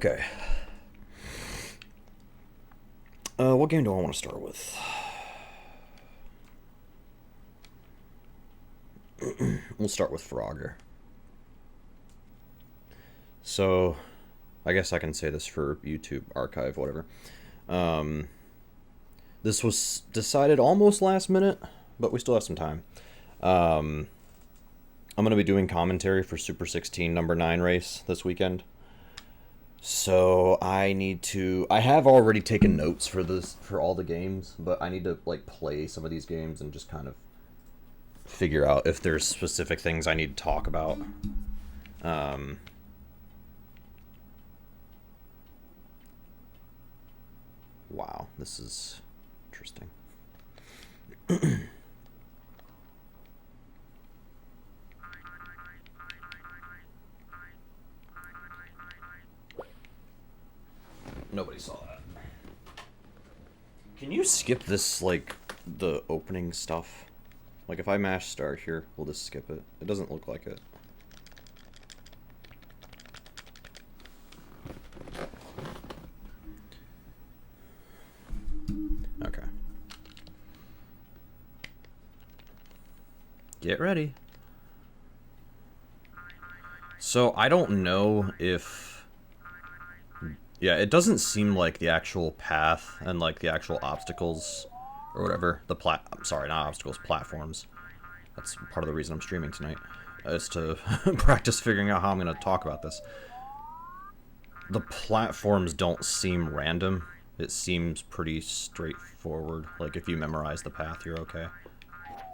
Okay. What game do I want to start with? We'll start with Frogger. So, I guess I can say this for YouTube archive, whatever. Um, this was decided almost last minute, but we still have some time. Um, I'm going to be doing commentary for Super 16 number 9 race this weekend. So I have already taken notes for all the games, but I need to like play some of these games and just kind of figure out if there's specific things I need to talk about. Wow, this is interesting. Nobody saw that. Can you skip this, like, the opening stuff? Like, if I mash start here, will this skip it? It doesn't look like it. Okay. Get ready. So, I don't know if... Yeah, it doesn't seem like the actual path and, like, the actual obstacles or whatever. I'm sorry, not obstacles, platforms. That's part of the reason I'm streaming tonight, is to practice figuring out how I'm going to talk about this. The platforms don't seem random. It seems pretty straightforward. Like, if you memorize the path, you're okay.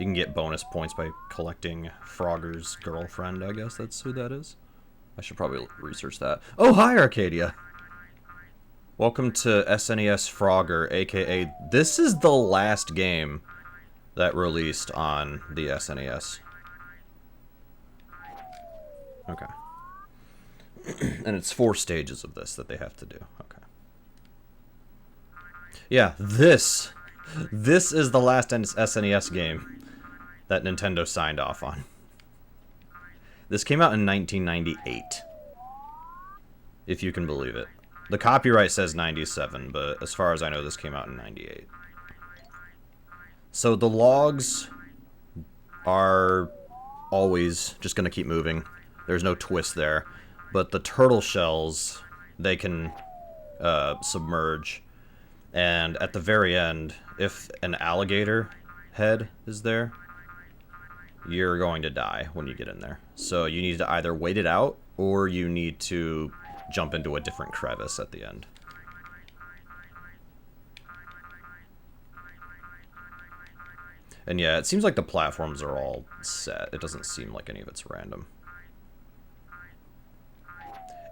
You can get bonus points by collecting Frogger's girlfriend, I guess that's who that is. I should probably research that. Oh, hi, Arcadia! Welcome to SNES Frogger, aka this is the last game that released on the SNES. Okay. And it's 4 stages of this that they have to do. Okay. Yeah, this is the last SNES game that Nintendo signed off on. This came out in 1998. If you can believe it. The copyright says 97, but as far as I know, this came out in 98. So the logs are always just going to keep moving. There's no twist there. But the turtle shells, they can submerge. And at the very end, if an alligator head is there, you're going to die when you get in there. So you need to either wait it out, or you need to jump into a different crevice at the end. And yeah, it seems like the platforms are all set. It doesn't seem like any of it's random.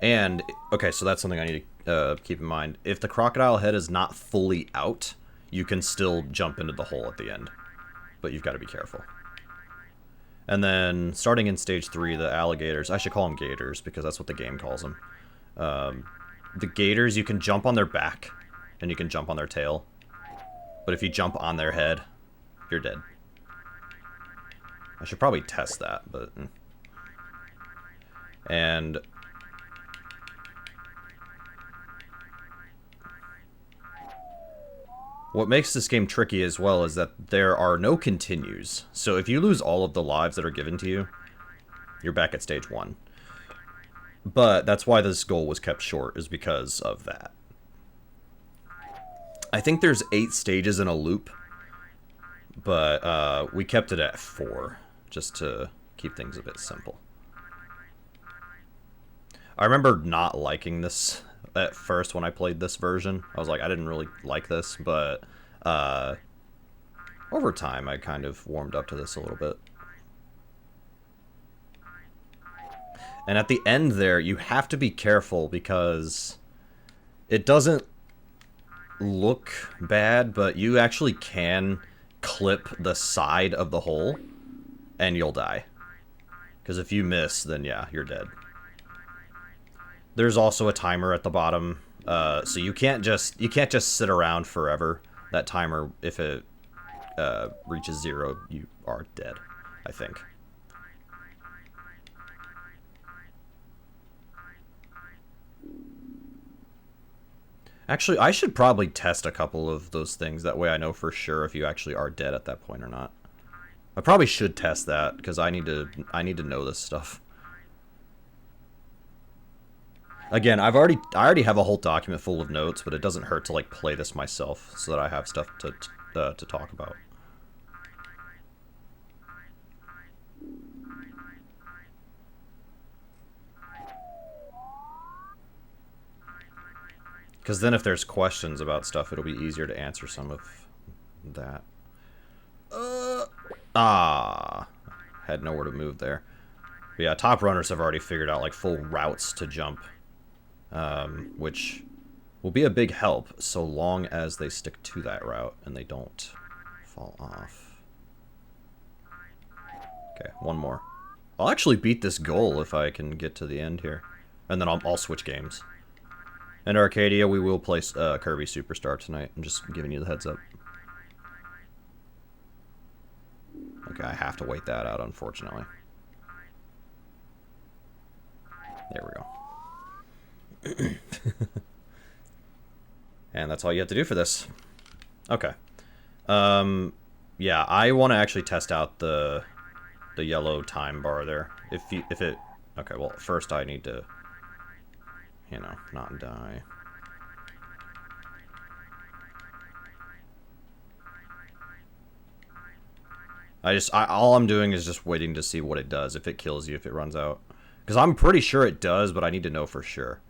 And, okay, so that's something I need to keep in mind. If the crocodile head is not fully out, you can still jump into the hole at the end. But you've got to be careful. And then, starting in stage 3, the alligators, I should call them gators, because that's what the game calls them. The gators, you can jump on their back, and you can jump on their tail. But if you jump on their head, you're dead. I should probably test that, but... And... what makes this game tricky as well is that there are no continues. So if you lose all of the lives that are given to you, you're back at stage 1. But that's why this goal was kept short, is because of that. I think there's 8 stages in a loop, but we kept it at 4, just to keep things a bit simple. I remember not liking this at first when I played this version. I was like, I didn't really like this, but over time I kind of warmed up to this a little bit. And at the end there, you have to be careful because it doesn't look bad, but you actually can clip the side of the hole and you'll die. Because if you miss, then yeah, you're dead. There's also a timer at the bottom, so you can't just sit around forever. That timer, if it reaches 0, you are dead, I think. Actually, I should probably test a couple of those things. That way I know for sure if you actually are dead at that point or not. I probably should test that because I need to know this stuff. Again, I already have a whole document full of notes, but it doesn't hurt to like play this myself so that I have stuff to talk about. Because then if there's questions about stuff, it'll be easier to answer some of that. Had nowhere to move there. But yeah, top runners have already figured out like full routes to jump. Which will be a big help so long as they stick to that route and they don't fall off. Okay, one more. I'll actually beat this goal if I can get to the end here. And then I'll switch games. And Arcadia, we will play Kirby Superstar tonight. I'm just giving you the heads up. Okay, I have to wait that out, unfortunately. There we go. And that's all you have to do for this. Okay. Yeah, I want to actually test out the yellow time bar there. If it... Okay, well, first I need to... You know, not die. All I'm doing is just waiting to see what it does, if it kills you, if it runs out. Because I'm pretty sure it does, but I need to know for sure.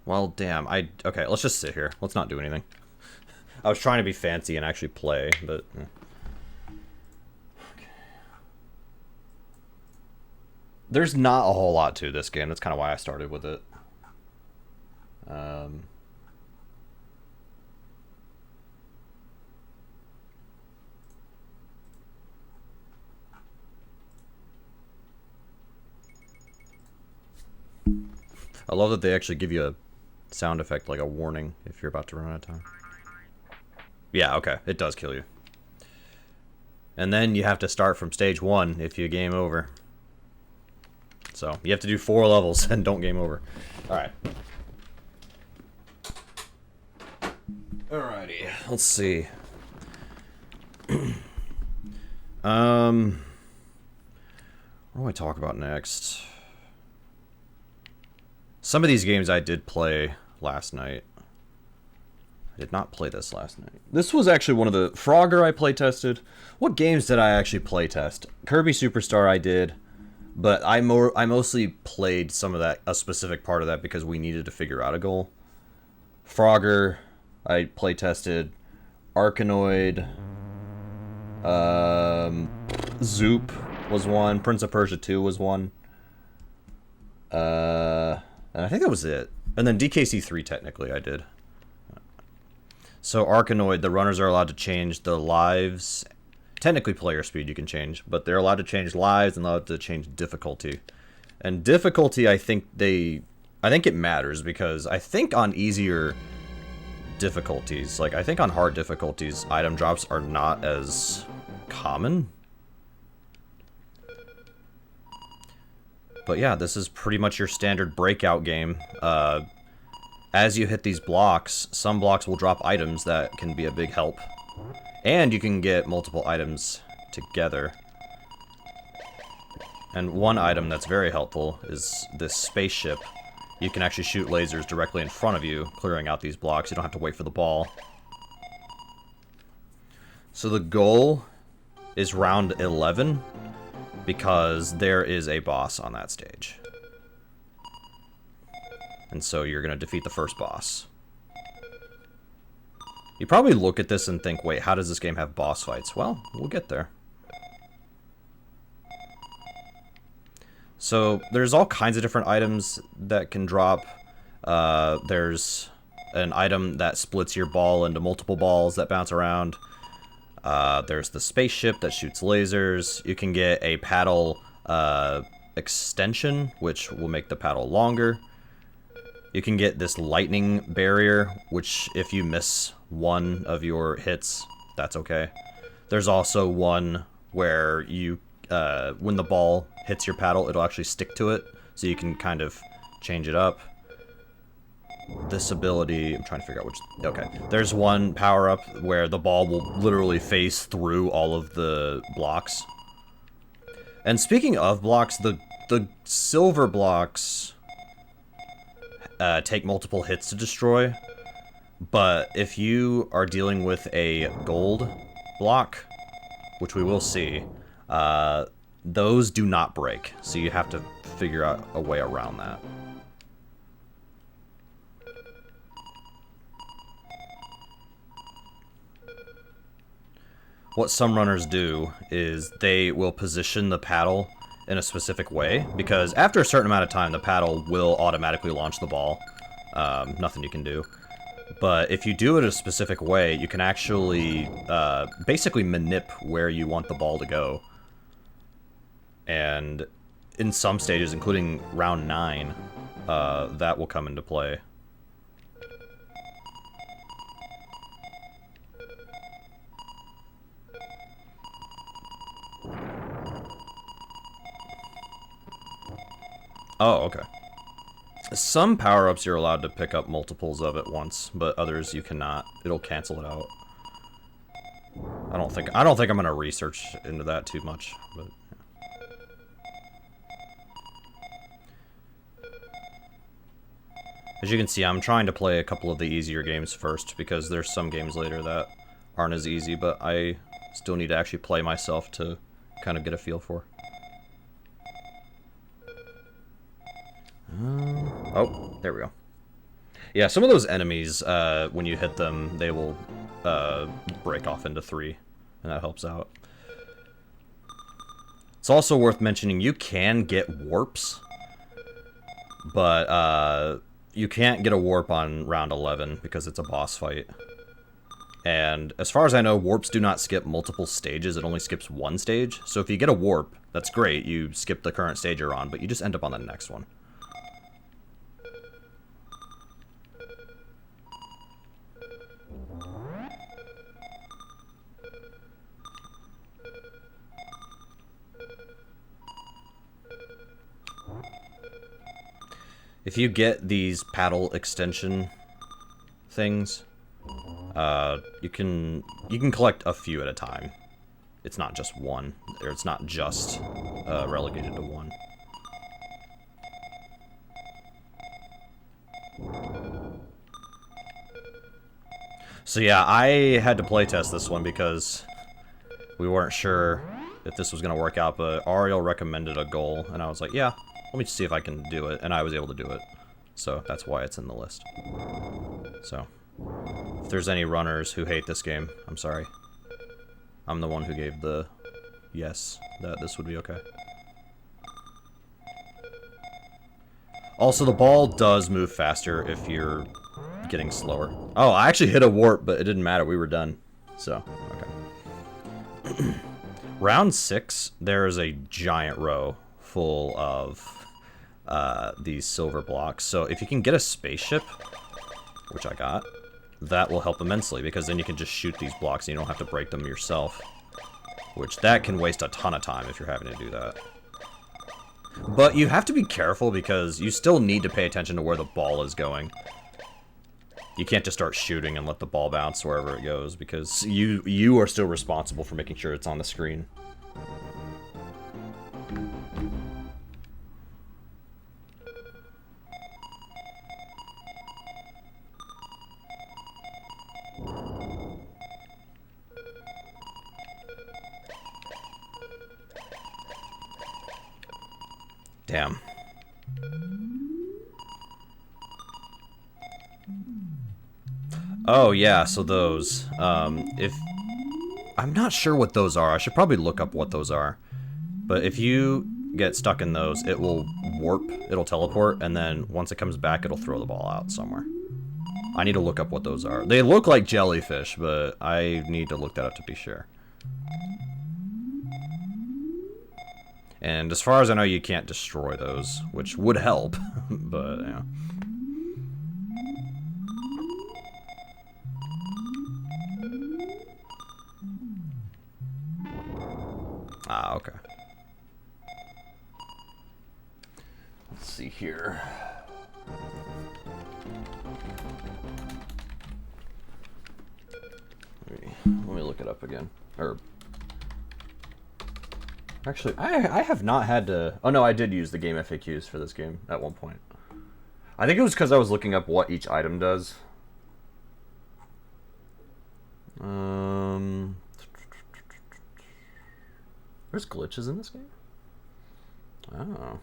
Well, damn. Okay, let's just sit here. Let's not do anything. I was trying to be fancy and actually play, but... Okay. There's not a whole lot to this game. That's kind of why I started with it. I love that they actually give you a sound effect, like a warning, if you're about to run out of time. Yeah, okay, it does kill you. And then you have to start from stage 1 if you game over. So, you have to do 4 levels and don't game over. Alright. Alrighty, let's see. What do I talk about next? Some of these games I did play last night. I did not play this last night. This was actually one of the... Frogger I playtested. What games did I actually playtest? Kirby Superstar I did, but I mostly played some of that, a specific part of that, because we needed to figure out a goal. Frogger I playtested. Arkanoid. Zoop was one. Prince of Persia 2 was one. And I think that was it. And then DKC3 technically I did. So Arkanoid, the runners are allowed to change the lives. Technically player speed you can change, but they're allowed to change lives and allowed to change difficulty. And difficulty, I think it matters, because I think on easier difficulties, like I think on hard difficulties, item drops are not as common. But yeah, this is pretty much your standard breakout game. As you hit these blocks, some blocks will drop items that can be a big help. And you can get multiple items together. And one item that's very helpful is this spaceship. You can actually shoot lasers directly in front of you, clearing out these blocks. You don't have to wait for the ball. So the goal is round 11. Because there is a boss on that stage. And so you're going to defeat the first boss. You probably look at this and think, wait, how does this game have boss fights? Well, we'll get there. So there's all kinds of different items that can drop. There's an item that splits your ball into multiple balls that bounce around. There's the spaceship that shoots lasers. You can get a paddle extension, which will make the paddle longer. You can get this lightning barrier, which if you miss one of your hits, that's okay. There's also one where you, when the ball hits your paddle, it'll actually stick to it, so you can kind of change it up. This ability, I'm trying to figure out which, okay. There's one power-up where the ball will literally phase through all of the blocks. And speaking of blocks, the silver blocks take multiple hits to destroy, but if you are dealing with a gold block, which we will see, those do not break, so you have to figure out a way around that. What some runners do is they will position the paddle in a specific way, because after a certain amount of time, the paddle will automatically launch the ball. Nothing you can do. But if you do it a specific way, you can actually basically manip where you want the ball to go. And in some stages, including round 9, that will come into play. Oh, okay. Some power-ups you're allowed to pick up multiples of at once, but others you cannot. It'll cancel it out. I don't think I'm gonna research into that too much, but yeah. As you can see, I'm trying to play a couple of the easier games first, because there's some games later that aren't as easy, but I still need to actually play myself to kind of get a feel for. Oh, there we go. Yeah, some of those enemies, when you hit them, they will break off into 3, and that helps out. It's also worth mentioning you can get warps, but you can't get a warp on round 11 because it's a boss fight. And as far as I know, warps do not skip multiple stages, it only skips one stage. So if you get a warp, that's great, you skip the current stage you're on, but you just end up on the next one. If you get these paddle extension things, you can collect a few at a time. It's not just one, or it's not just relegated to one. So yeah, I had to playtest this one because we weren't sure if this was going to work out, but Ariel recommended a goal, and I was like, yeah, let me see if I can do it, and I was able to do it. So that's why it's in the list. So, if there's any runners who hate this game, I'm sorry. I'm the one who gave the yes, that this would be okay. Also, the ball does move faster if you're getting slower. Oh, I actually hit a warp, but it didn't matter. We were done. So, okay. Round 6, there is a giant row full of these silver blocks. So if you can get a spaceship, which I got, that will help immensely, because then you can just shoot these blocks and you don't have to break them yourself. Which, that can waste a ton of time if you're having to do that. But you have to be careful, because you still need to pay attention to where the ball is going. You can't just start shooting and let the ball bounce wherever it goes, because you are still responsible for making sure it's on the screen. Damn. Oh, yeah, so those. If... I'm not sure what those are. I should probably look up what those are. But if you get stuck in those, it will warp, it'll teleport, and then once it comes back, it'll throw the ball out somewhere. I need to look up what those are. They look like jellyfish, but I need to look that up to be sure. And as far as I know, you can't destroy those, which would help, but yeah. Ah, okay. Let's see here. Let me look it up again. Or actually, I have not had to... Oh no, I did use the game FAQs for this game at one point. I think it was because I was looking up what each item does. There's glitches in this game? Oh.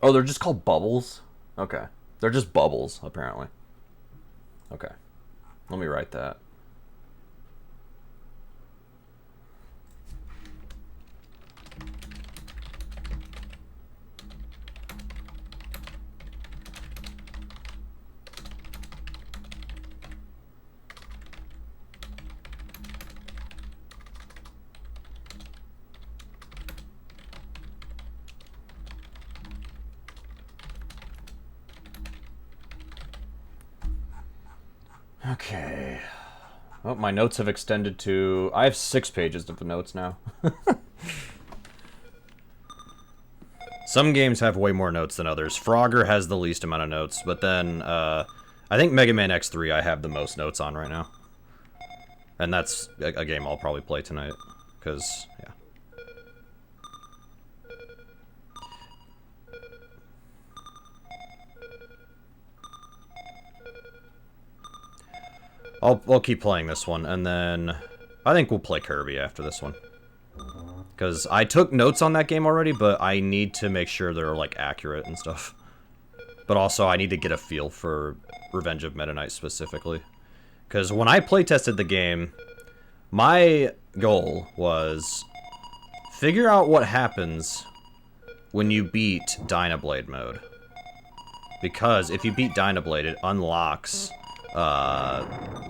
Oh, they're just called bubbles? Okay. They're just bubbles, apparently. Okay. Let me write that. Okay. Oh, my notes have extended to... I have 6 pages of the notes now. Some games have way more notes than others. Frogger has the least amount of notes, but then, I think Mega Man X3 I have the most notes on right now. And that's a game I'll probably play tonight, because, yeah. I'll keep playing this one, and then I think we'll play Kirby after this one. Because I took notes on that game already, but I need to make sure they're, like, accurate and stuff. But also, I need to get a feel for Revenge of Meta Knight specifically. Because when I playtested the game, my goal was figure out what happens when you beat Dynablade mode. Because if you beat Dynablade, it unlocks...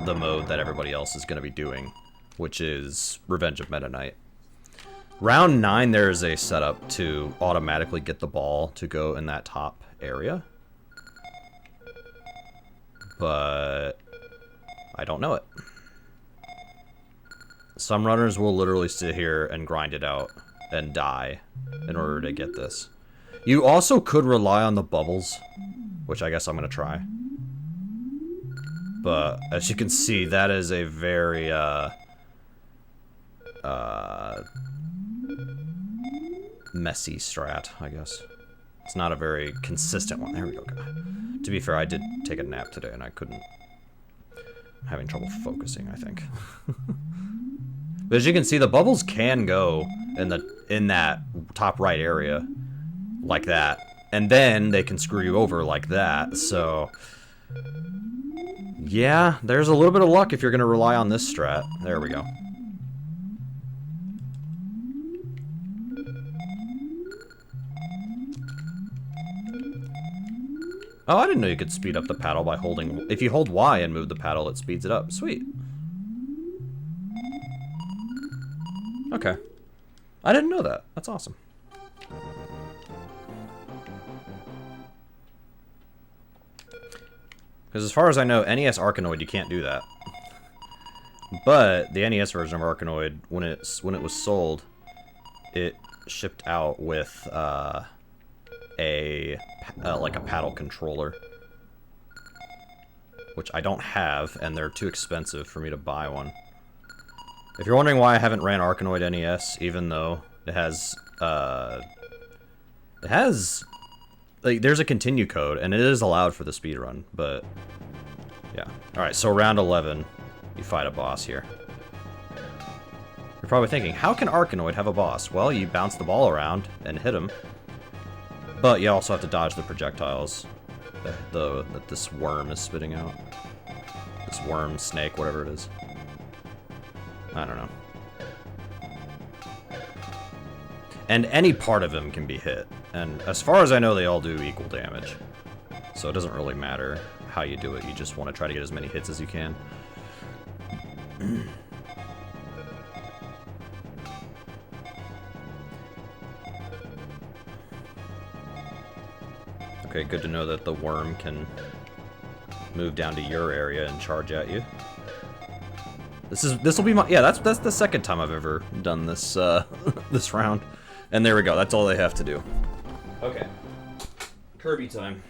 the mode that everybody else is going to be doing, which is Revenge of Meta Knight. Round 9, there is a setup to automatically get the ball to go in that top area. But I don't know it. Some runners will literally sit here and grind it out and die in order to get this. You also could rely on the bubbles, which I guess I'm going to try. But, as you can see, that is a very, messy strat, I guess. It's not a very consistent one. There we go. To be fair, I did take a nap today, and I couldn't... I'm having trouble focusing, I think. But as you can see, the bubbles can go in that top right area, like that. And then they can screw you over like that, so... Yeah, there's a little bit of luck if you're going to rely on this strat. There we go. Oh, I didn't know you could speed up the paddle by holding... If you hold Y and move the paddle, it speeds it up. Sweet. Okay. I didn't know that. That's awesome. Because as far as I know, NES Arkanoid, you can't do that. But the NES version of Arkanoid, when it was sold, it shipped out with like a paddle controller, which I don't have, and they're too expensive for me to buy one. If you're wondering why I haven't ran Arkanoid NES, even though it has like, there's a continue code, and it is allowed for the speedrun, but, yeah. Alright, so round 11, you fight a boss here. You're probably thinking, how can Arkanoid have a boss? Well, you bounce the ball around and hit him, but you also have to dodge the projectiles that this worm is spitting out. This worm, snake, whatever it is. I don't know. And any part of him can be hit. And as far as I know, they all do equal damage. So it doesn't really matter how you do it. You just want to try to get as many hits as you can. Okay, good to know that the worm can move down to your area and charge at you. This will be my, yeah, that's the second time I've ever done this this round. And there we go. That's all they have to do. Okay. Kirby time.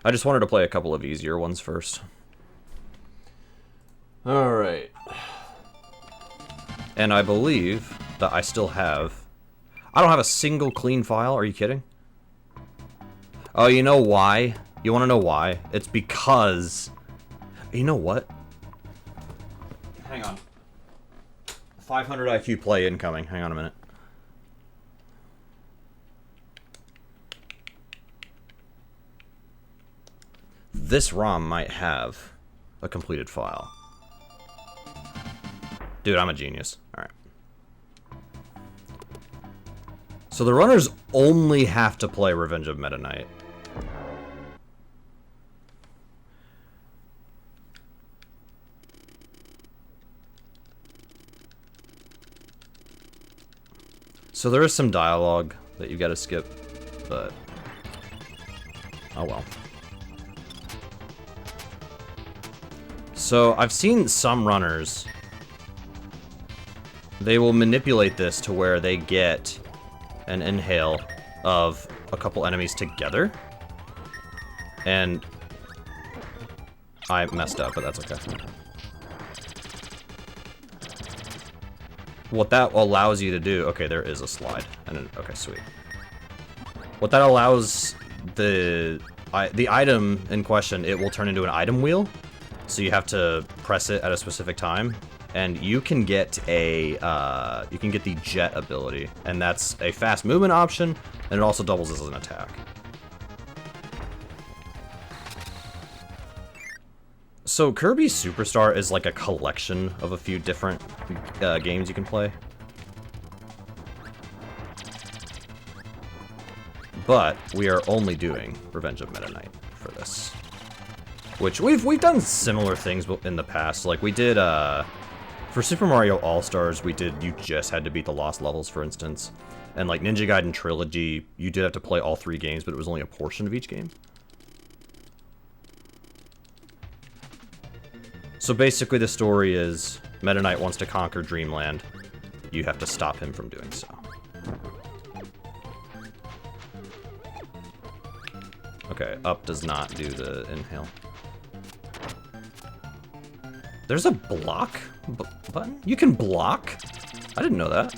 I just wanted to play a couple of easier ones first. All right. And I believe that I still have, I don't have a single clean file. Are you kidding? Oh, you know why? You want to know why? It's because... You know what? Hang on. 500 IQ play incoming. Hang on a minute. This ROM might have a completed file. Dude, I'm a genius. Alright. So the runners only have to play Revenge of Meta Knight. So there is some dialogue that you gotta skip, but... oh well. So I've seen some runners, they will manipulate this to where they get an inhale of a couple enemies together. And I messed up, but that's okay. What that allows you to do... okay, there is a slide. And then, okay, sweet. What that allows the item in question, it will turn into an item wheel. So you have to press it at a specific time. And you can get a, you can get the jet ability. And that's a fast movement option, and it also doubles as an attack. So Kirby Superstar is like a collection of a few different games you can play. But we are only doing Revenge of Meta Knight for this. Which we've done similar things in the past. Like we did for Super Mario All-Stars, we did you just had to beat the lost levels, for instance. And like Ninja Gaiden Trilogy, you did have to play all 3 games, but it was only a portion of each game. So basically the story is Meta Knight wants to conquer Dreamland. You have to stop him from doing so. Okay, up does not do the inhale. There's a block button? You can block? I didn't know that.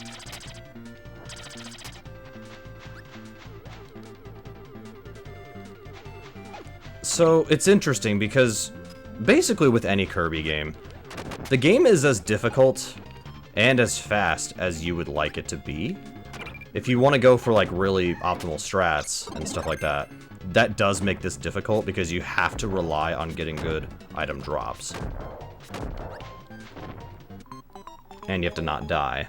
So it's interesting because basically with any Kirby game, the game is as difficult and as fast as you would like it to be. If you want to go for like really optimal strats and stuff like that, that does make this difficult because you have to rely on getting good item drops. And you have to not die.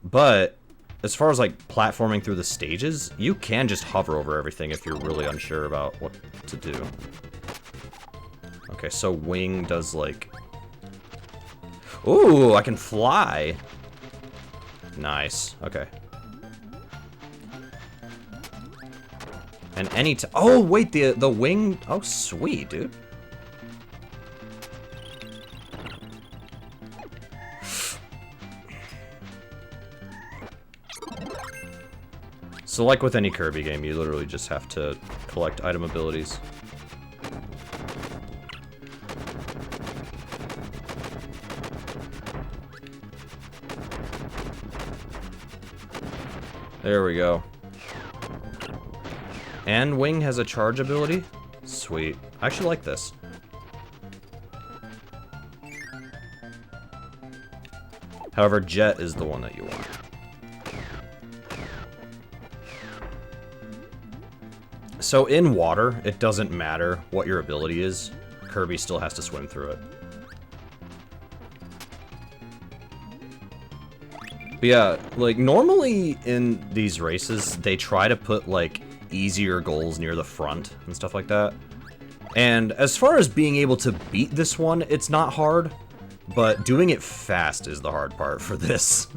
But as far as like platforming through the stages, you can just hover over everything if you're really unsure about what to do. Okay, so wing does like... ooh, I can fly! Nice, okay. And any oh, wait, the wing... oh, sweet, dude. So like with any Kirby game, you literally just have to collect item abilities. There we go. And Wing has a charge ability? Sweet. I actually like this. However, Jet is the one that you want. So in water, it doesn't matter what your ability is. Kirby still has to swim through it. But yeah, like normally in these races, they try to put like easier goals near the front and stuff like that. And as far as being able to beat this one, it's not hard, but doing it fast is the hard part for this.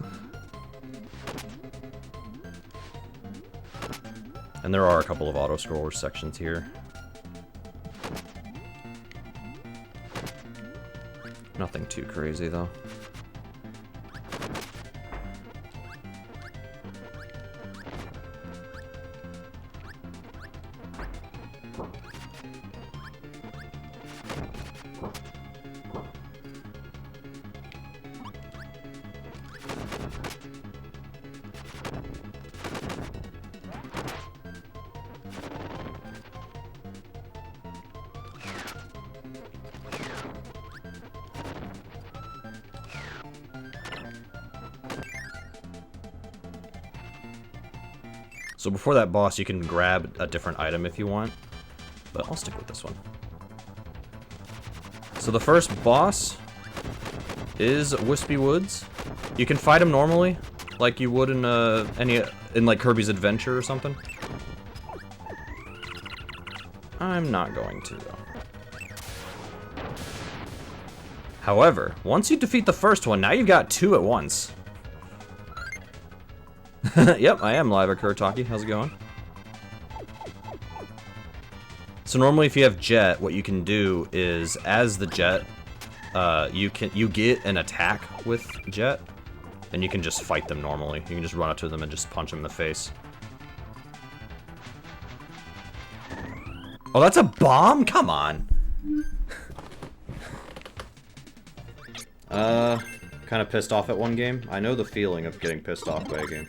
And there are a couple of auto-scroller sections here. Nothing too crazy, though. So before that boss, you can grab a different item if you want, but I'll stick with this one. So the first boss is Wispy Woods. You can fight him normally, like you would in like Kirby's Adventure or something. I'm not going to, though. However, once you defeat the first one, now you've got two at once. Yep, I am live at Kurataki. How's it going? So normally if you have Jet, what you can do is, as the Jet, you get an attack with Jet, and you can just fight them normally. You can just run up to them and just punch them in the face. Oh, that's a bomb? Come on. Kind of pissed off at one game. I know the feeling of getting pissed off by a game.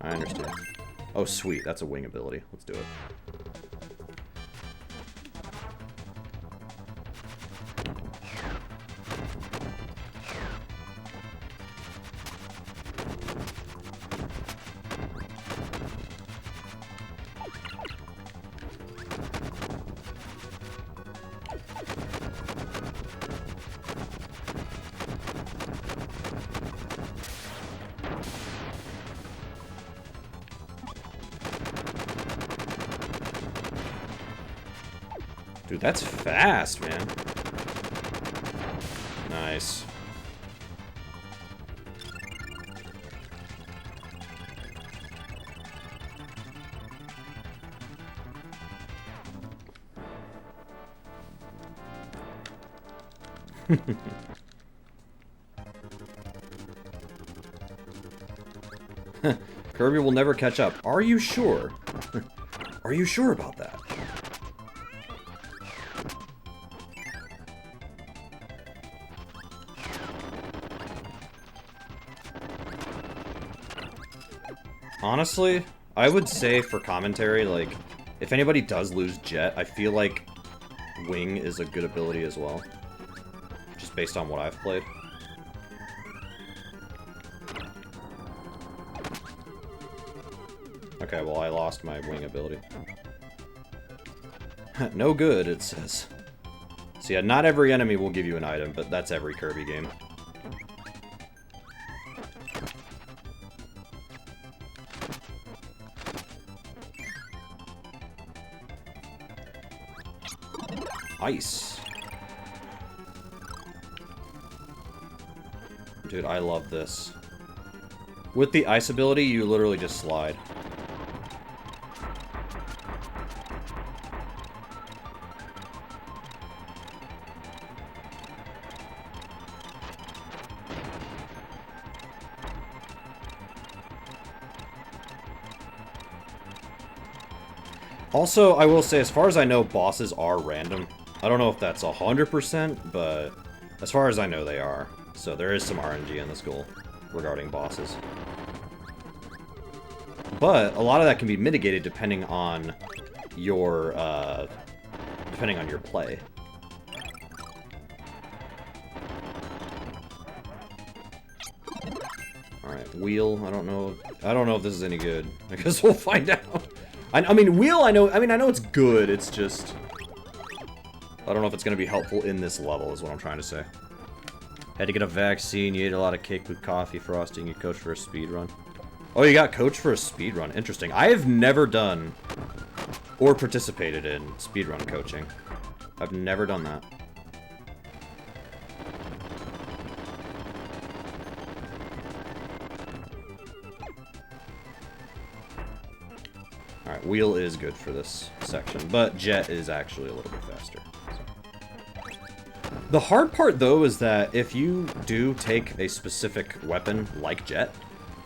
I understand. Oh, sweet. That's a wing ability. Let's do it. Dude, that's fast, man. Nice. Kirby will never catch up. Are you sure? Are you sure about that? Honestly, I would say for commentary, like, if anybody does lose Jet, I feel like Wing is a good ability as well. Just based on what I've played. Okay, well, I lost my Wing ability. No good, it says. So yeah, not every enemy will give you an item, but that's every Kirby game. Ice. Dude, I love this. With the ice ability, you literally just slide. Also, I will say, as far as I know, bosses are random. I don't know if that's 100%, but as far as I know, they are. So there is some RNG in this goal regarding bosses. But a lot of that can be mitigated depending on your play. All right, wheel. I don't know if this is any good. I guess we'll find out. I mean, wheel. I know it's good. It's just I don't know if it's going to be helpful in this level, is what I'm trying to say. Had to get a vaccine, you ate a lot of cake with coffee frosting, you coached for a speed run. Oh, you got coached for a speed run. Interesting. I have never done or participated in speedrun coaching. I've never done that. Alright, wheel is good for this section, but jet is actually a little bit faster. The hard part, though, is that if you do take a specific weapon like jet,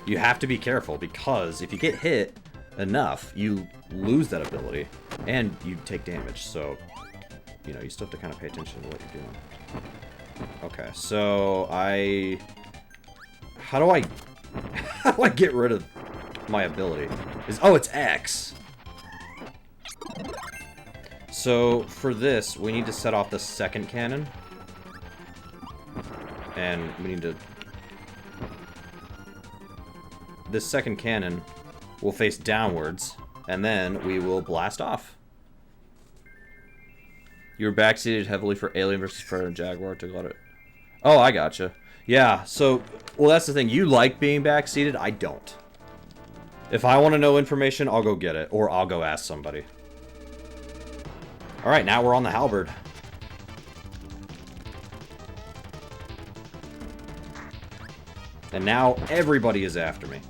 you have to be careful, because if you get hit enough, you lose that ability, and you take damage, so, you know, you still have to kind of pay attention to what you're doing. Okay, so how do I get rid of my ability? Oh, it's X! So, for this, we need to set off the second cannon. And we need to... This second cannon will face downwards, and then we will blast off. You were backseated heavily for Alien vs. Predator and Jaguar to let it... Oh, I gotcha. Yeah, so... Well, that's the thing. You like being backseated? I don't. If I want to know information, I'll go get it. Or I'll go ask somebody. Alright, now we're on the halberd. And now everybody is after me.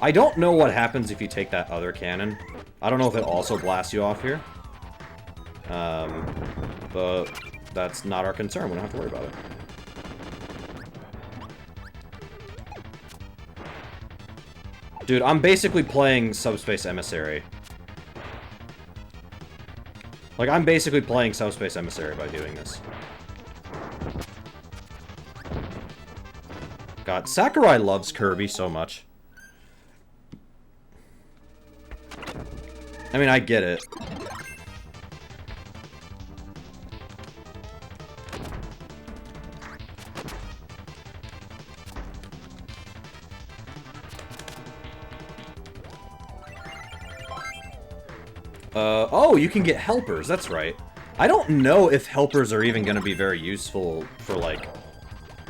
I don't know what happens if you take that other cannon. I don't know if it also blasts you off here. But that's not our concern. We don't have to worry about it. Dude, I'm basically playing Subspace Emissary. Like, I'm basically playing Subspace Emissary by doing this. God, Sakurai loves Kirby so much. I mean, I get it. Oh, you can get helpers, that's right. I don't know if helpers are even going to be very useful for, like,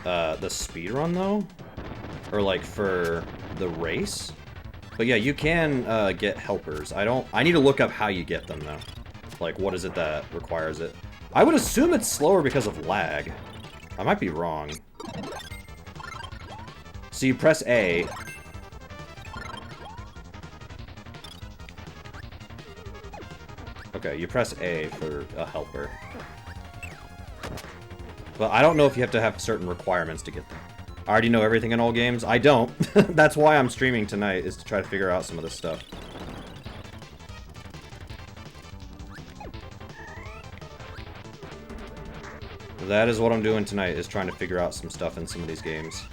the speedrun, though. Or, like, for the race. But yeah, you can get helpers. I need to look up how you get them, though. Like, what is it that requires it? I would assume it's slower because of lag. I might be wrong. So you press A. Okay, you press A for a helper. But I don't know if you have to have certain requirements to get them. I already know everything in all games. I don't. That's why I'm streaming tonight, is to try to figure out some of this stuff. That is what I'm doing tonight, is trying to figure out some stuff in some of these games.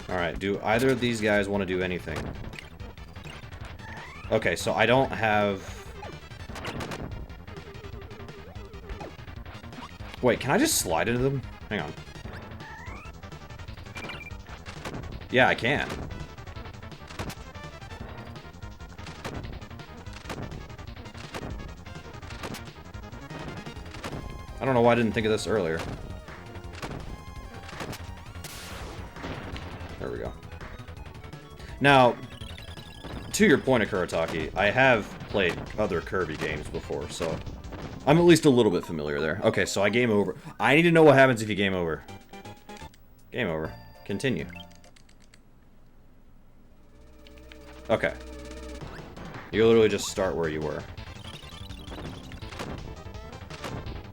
Alright, do either of these guys want to do anything? Okay, so I don't have... Wait, can I just slide into them? Hang on. Yeah, I can. I don't know why I didn't think of this earlier. There we go. Now, to your point, Kurataki, I have played other Kirby games before, so I'm at least a little bit familiar there. Okay, so I game over. I need to know what happens if you game over. Game over. Continue. Okay. You literally just start where you were.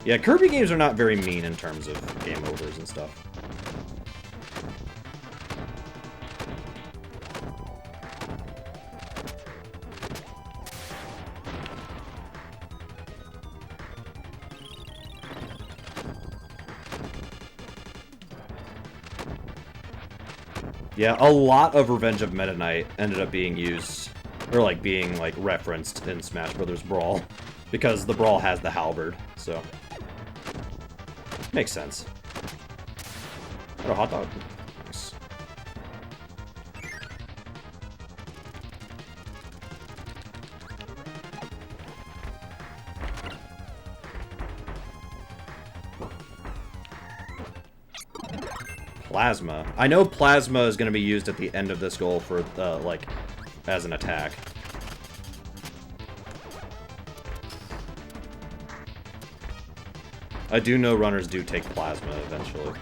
Yeah, Kirby games are not very mean in terms of game overs and stuff. Yeah, a lot of Revenge of Meta Knight ended up being used, or like being like referenced in Smash Brothers Brawl, because the Brawl has the halberd, so makes sense. What a hot dog. Nice. Plasma. I know plasma is going to be used at the end of this goal for, like, as an attack. I do know runners do take plasma eventually.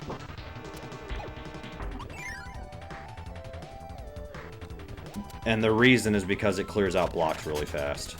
And the reason is because it clears out blocks really fast.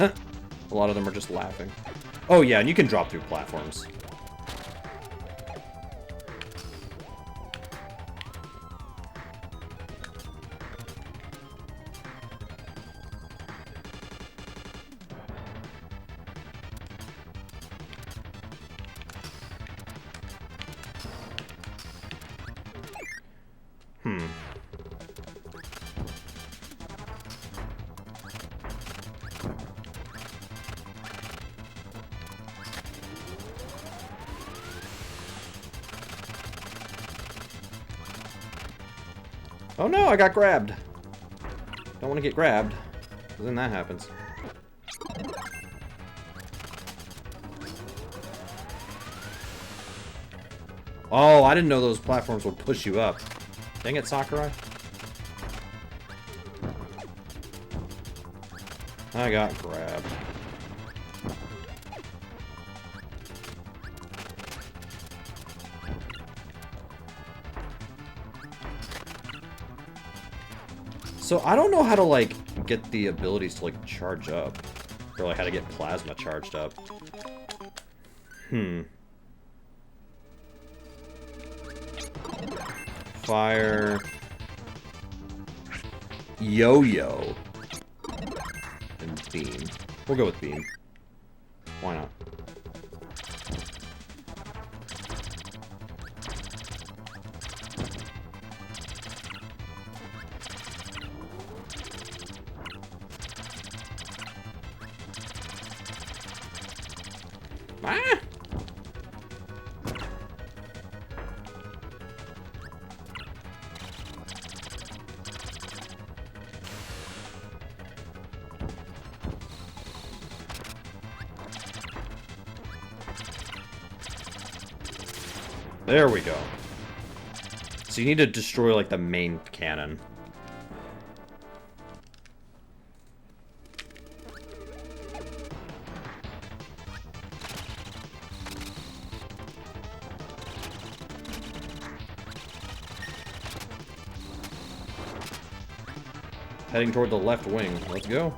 A lot of them are just laughing. Oh yeah, and you can drop through platforms. Oh no, I got grabbed. Don't want to get grabbed, because then that happens. Oh, I didn't know those platforms would push you up. Dang it, Sakurai. I got grabbed. So I don't know how to, like, get the abilities to, like, charge up. Or, like, how to get plasma charged up. Fire. Yo-yo. And beam. We'll go with beam. Why not? Ah! There we go. So you need to destroy, like, the main cannon. Heading toward the left wing. Let's go.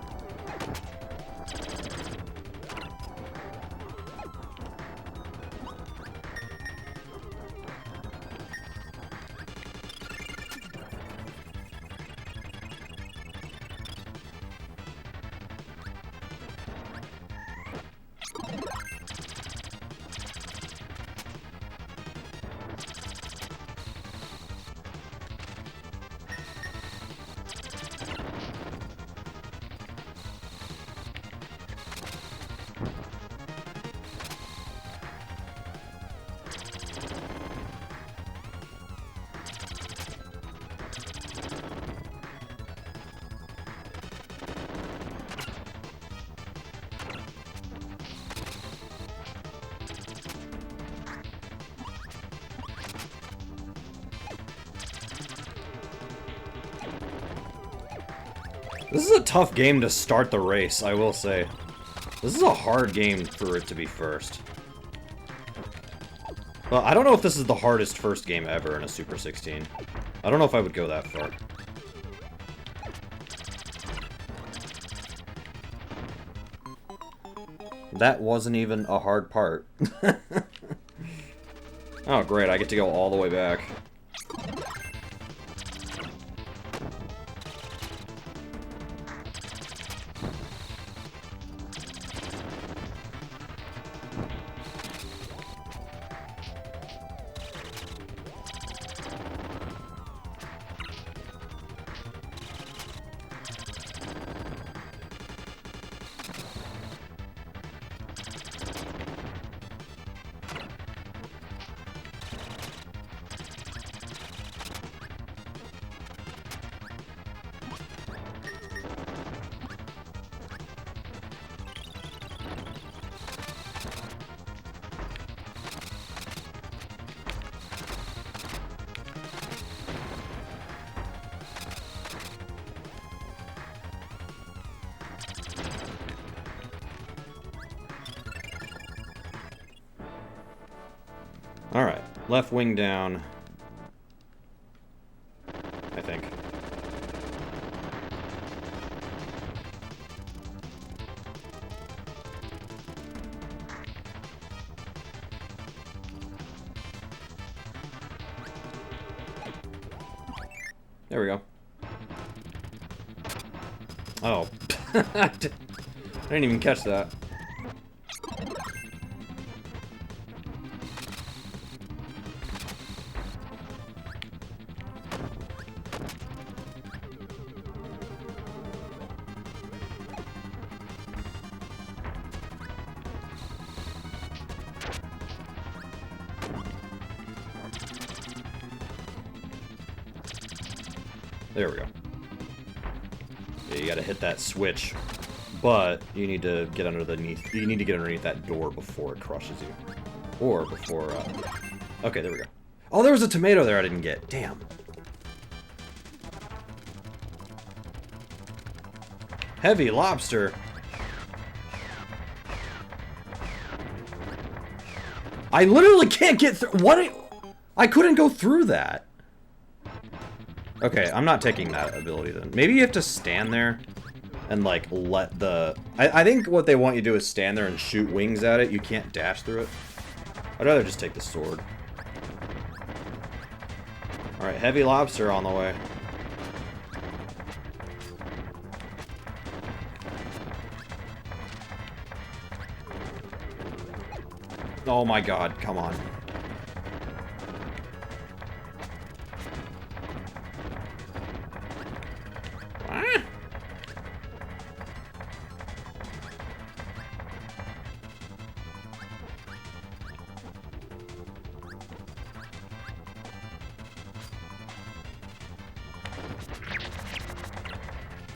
This is a tough game to start the race, I will say. This is a hard game for it to be first. Well, I don't know if this is the hardest first game ever in a Super 16. I don't know if I would go that far. That wasn't even a hard part. Oh, great, I get to go all the way back. Alright, left wing down. I think. There we go. Oh. I didn't even catch that. There we go. Yeah, you gotta hit that switch, but you need to get underneath. You need to get underneath that door before it crushes you, or before. Okay, there we go. Oh, there was a tomato there I didn't get. Damn. Heavy lobster. I literally can't get through. What? I couldn't go through that. Okay, I'm not taking that ability then. Maybe you have to stand there and, like, let the... I think what they want you to do is stand there and shoot wings at it. You can't dash through it. I'd rather just take the sword. Alright, heavy lobster on the way. Oh my god, come on.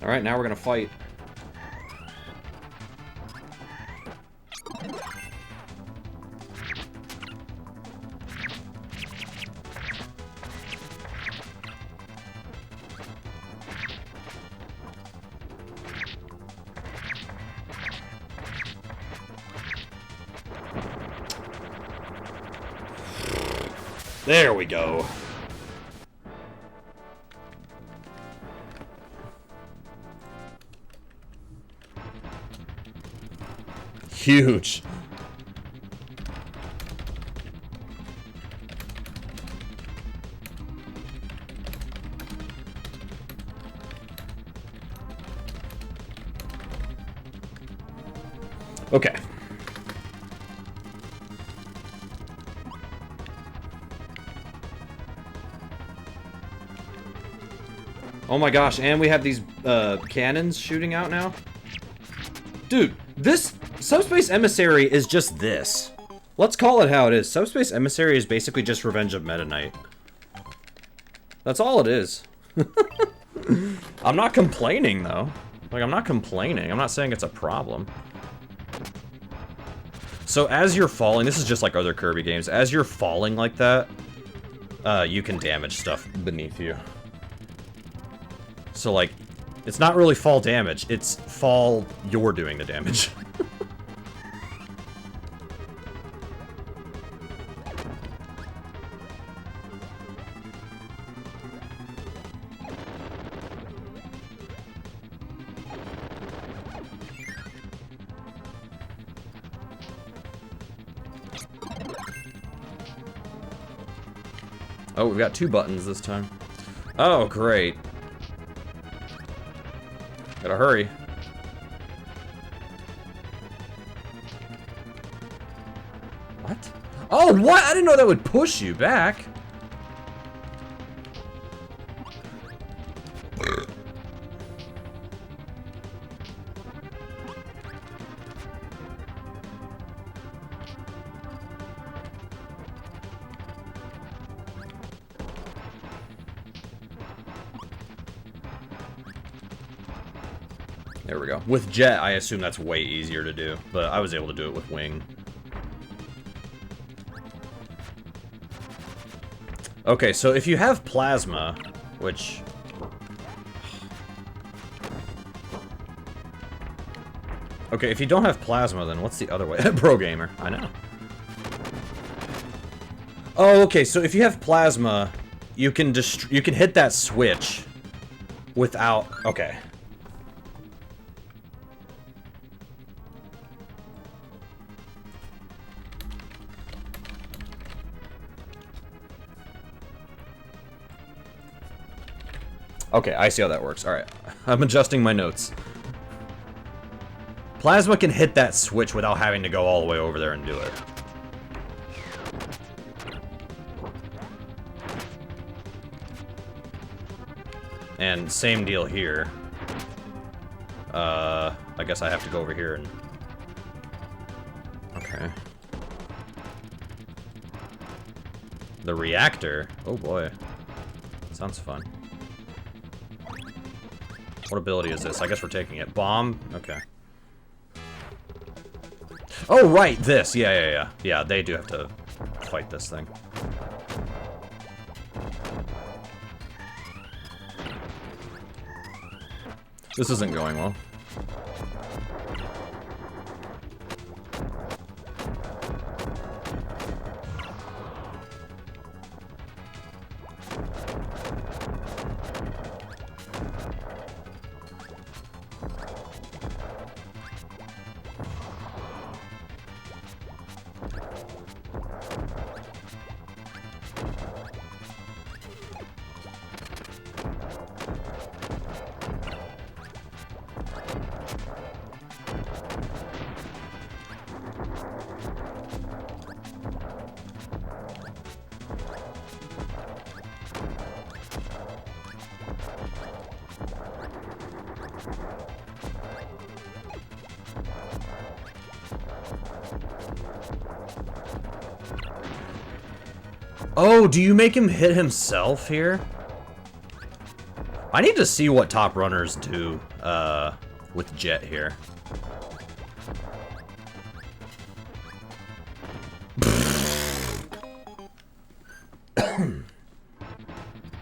Alright, now we're gonna fight. There we go. Huge. Okay. Oh my gosh, and we have these cannons shooting out now? Dude, this Subspace Emissary is just this. Let's call it how it is. Subspace Emissary is basically just Revenge of Meta Knight. That's all it is. I'm not complaining, though. Like, I'm not complaining. I'm not saying it's a problem. So as you're falling, this is just like other Kirby games. As you're falling like that, you can damage stuff beneath you. So, like, it's not really fall damage. It's fall, you're doing the damage. Oh, we've got 2 buttons this time. Oh, great. Gotta hurry. What? Oh, what? I didn't know that would push you back. There we go. With Jet, I assume that's way easier to do, but I was able to do it with Wing. Okay, so if you have Plasma, which... Okay, if you don't have Plasma, then what's the other way? Pro Gamer, I know. Oh, okay, so if you have Plasma, you can hit that switch without... Okay. Okay, I see how that works. Alright, I'm adjusting my notes. Plasma can hit that switch without having to go all the way over there and do it. And same deal here. I guess I have to go over here and... Okay. The reactor? Oh boy. Sounds fun. What ability is this? I guess we're taking it. Bomb? Okay. Oh, right, this. Yeah. Yeah, they do have to fight this thing. This isn't going well. Oh, do you make him hit himself here? I need to see what top runners do with Jet here.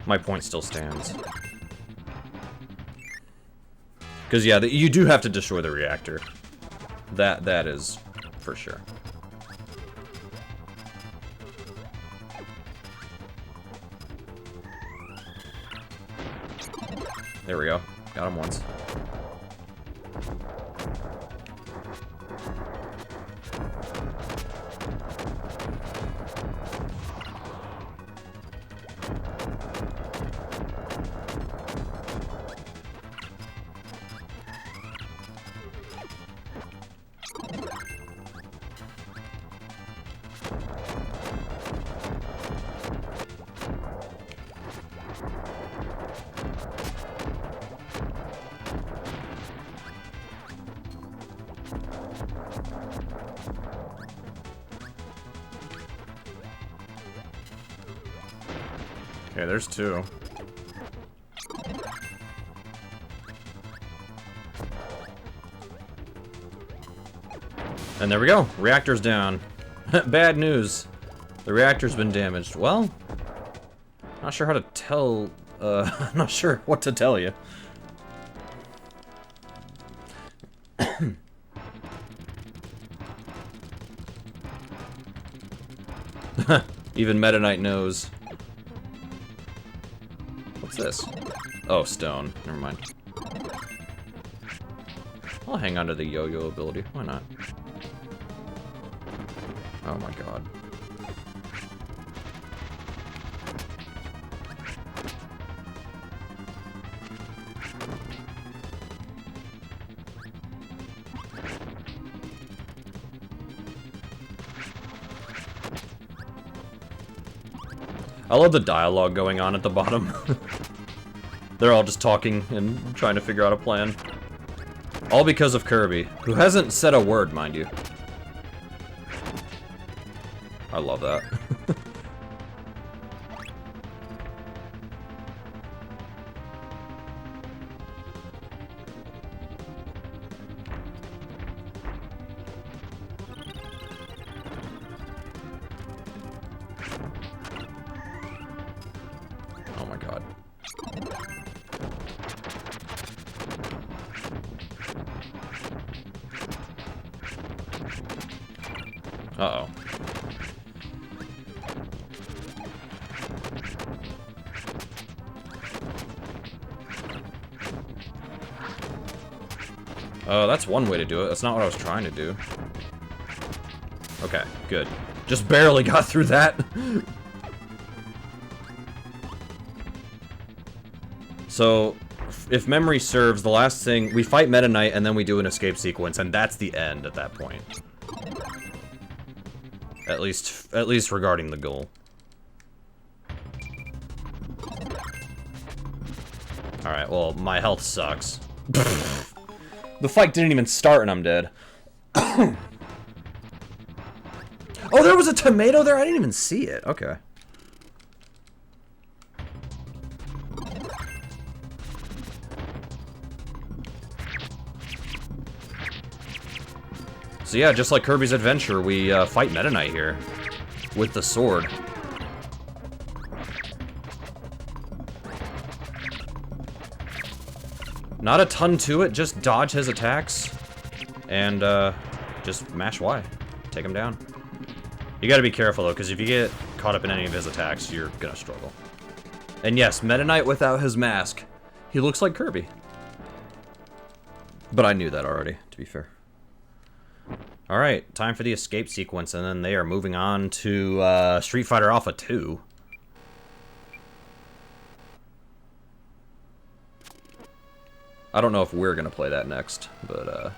My point still stands. Because, yeah, you do have to destroy the reactor. That is for sure. There we go. Got him once. Okay, there's 2. And there we go. Reactor's down. Bad news. The reactor's been damaged. Well, not sure how to tell... not sure what to tell you. Even Meta Knight knows. What's this? Oh, stone. Never mind. I'll hang on to the yo-yo ability. Why not? Oh my god. I love the dialogue going on at the bottom. They're all just talking and trying to figure out a plan. All because of Kirby, who hasn't said a word, mind you. I love that. Oh my god. Uh-oh. That's one way to do it. That's not what I was trying to do. Okay, good. Just barely got through that. So, if memory serves, the last thing... We fight Meta Knight, and then we do an escape sequence, and that's the end at that point. At least regarding the goal. Alright, well, my health sucks. The fight didn't even start and I'm dead. Oh, there was a tomato there? I didn't even see it. Okay. So yeah, just like Kirby's Adventure, we fight Meta Knight here. With the sword. Not a ton to it, just dodge his attacks. And just mash Y. Take him down. You gotta be careful though, because if you get caught up in any of his attacks, you're gonna struggle. And yes, Meta Knight without his mask. He looks like Kirby. But I knew that already, to be fair. Alright, time for the escape sequence, and then they are moving on to Street Fighter Alpha 2. I don't know if we're gonna play that next, but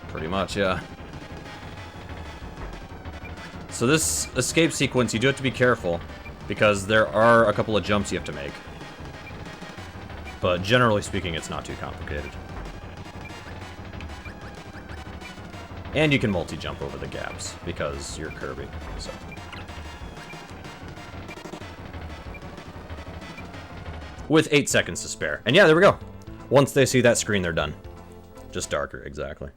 pretty much, yeah. So this escape sequence, you do have to be careful, because there are a couple of jumps you have to make. But generally speaking, it's not too complicated. And you can multi-jump over the gaps, because you're Kirby, so. With 8 seconds to spare. And yeah, there we go. Once they see that screen, they're done. Just darker, exactly.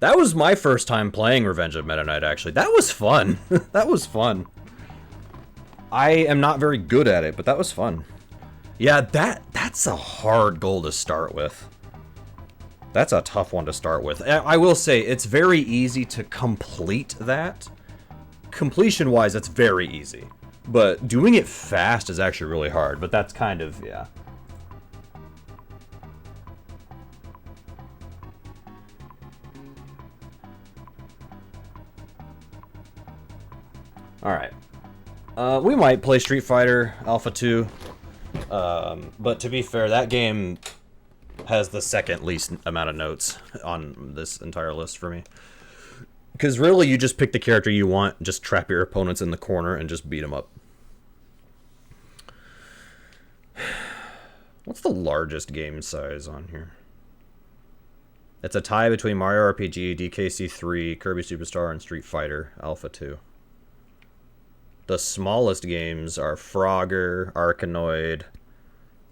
That was my first time playing Revenge of Meta Knight, actually. That was fun. That was fun. I am not very good at it, but that was fun. Yeah, that's a hard goal to start with. That's a tough one to start with. I will say, it's very easy to complete that. Completion-wise, that's very easy. But doing it fast is actually really hard, but that's kind of, yeah. Alright. We might play Street Fighter Alpha 2. But to be fair, that game has the second least amount of notes on this entire list for me. Because really, you just pick the character you want, just trap your opponents in the corner, and just beat them up. What's the largest game size on here? It's a tie between Mario RPG, DKC3, Kirby Superstar, and Street Fighter Alpha 2. The smallest games are Frogger, Arkanoid,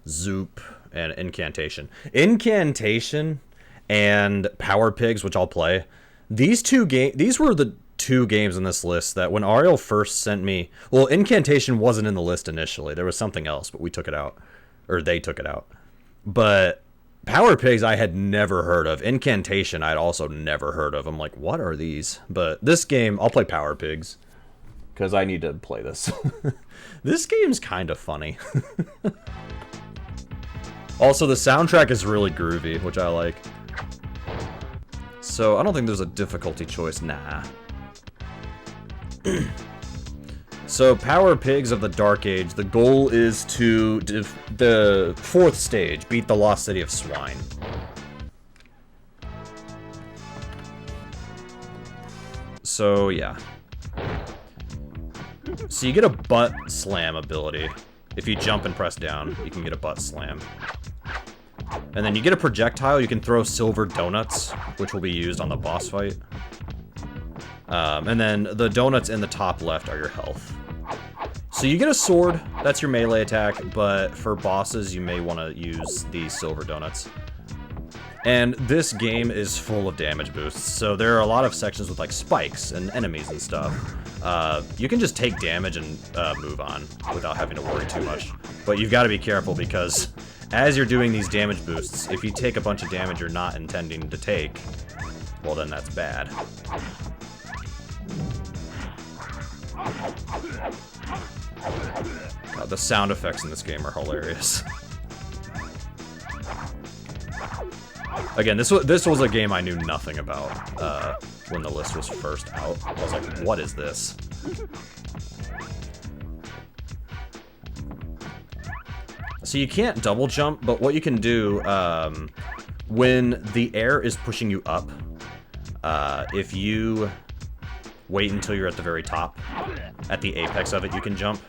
Zoop, and Incantation. Incantation and Power Pigs, which I'll play. These were the two games in this list that when Ariel first sent me... Well, Incantation wasn't in the list initially. There was something else, but we took it out. Or they took it out. But Power Pigs I had never heard of. Incantation I'd also never heard of. I'm like, what are these? But this game, I'll play Power Pigs. Because I need to play this. This game's kind of funny. Also, the soundtrack is really groovy, which I like. So, I don't think there's a difficulty choice. Nah. So, Power Pigs of the Dark Age, the goal is to, the 4th stage, beat the Lost City of Swine. So, yeah. So you get a butt slam ability. If you jump and press down, you can get a butt slam. And then you get a projectile, you can throw silver donuts, which will be used on the boss fight. And then the donuts in the top left are your health. So you get a sword, that's your melee attack, but for bosses you may want to use these silver donuts. And this game is full of damage boosts, so there are a lot of sections with like spikes and enemies and stuff. You can just take damage and move on without having to worry too much. But you've got to be careful because as you're doing these damage boosts, if you take a bunch of damage you're not intending to take, well then that's bad. God, the sound effects in this game are hilarious. Again, this was a game I knew nothing about when the list was first out. I was like, what is this? So you can't double jump, but what you can do when the air is pushing you up, if you wait until you're at the very top, at the apex of it, you can jump,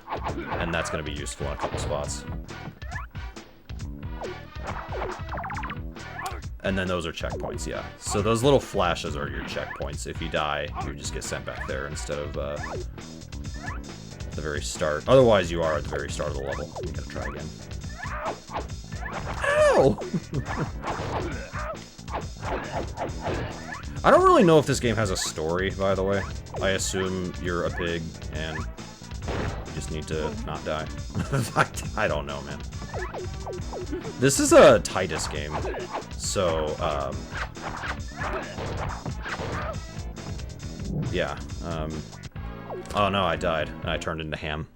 and that's going to be useful in a couple spots. And then those are checkpoints, yeah. So those little flashes are your checkpoints. If you die, you just get sent back there instead of the very start. Otherwise, you are at the very start of the level. You gotta try again. Ow! I don't really know if this game has a story, by the way. I assume you're a pig and you just need to not die. I don't know, man. This is a Titus game, so, yeah, oh no, I died, and I turned into ham.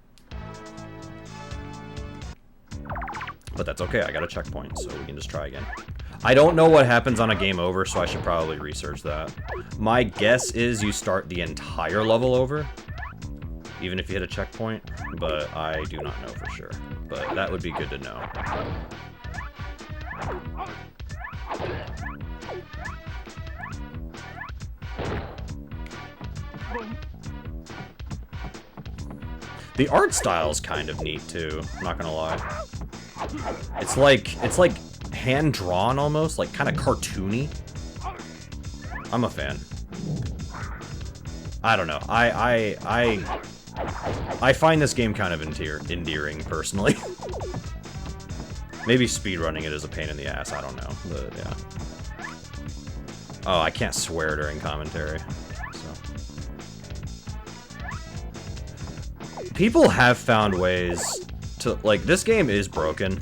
But that's okay, I got a checkpoint, so we can just try again. I don't know what happens on a game over, so I should probably research that. My guess is you start the entire level over, even if you hit a checkpoint, but I do not know for sure. But that would be good to know. The art style's kind of neat too, I'm not gonna lie. It's like hand-drawn almost, like kind of cartoony. I'm a fan. I don't know. I find this game kind of endearing, personally. Maybe speedrunning it is a pain in the ass, I don't know, but yeah. Oh, I can't swear during commentary, so. People have found ways to, like, this game is broken.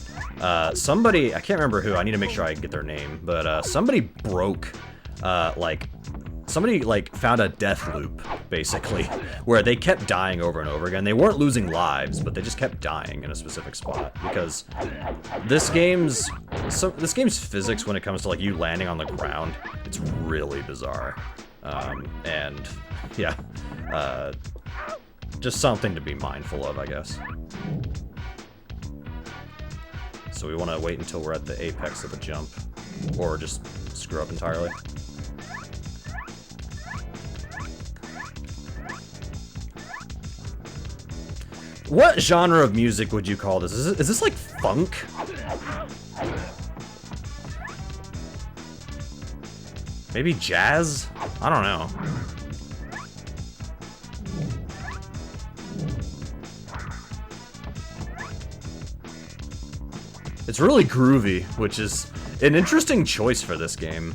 Somebody, I can't remember who, I need to make sure I get their name, but somebody broke, somebody, found a death loop, basically, where they kept dying over and over again. They weren't losing lives, but they just kept dying in a specific spot, because this game's physics when it comes to, like, you landing on the ground, it's really bizarre. And, yeah, just something to be mindful of, I guess. So we want to wait until we're at the apex of a jump, or just screw up entirely. What genre of music would you call this? Is this like funk? Maybe jazz? I don't know. It's really groovy, which is an interesting choice for this game.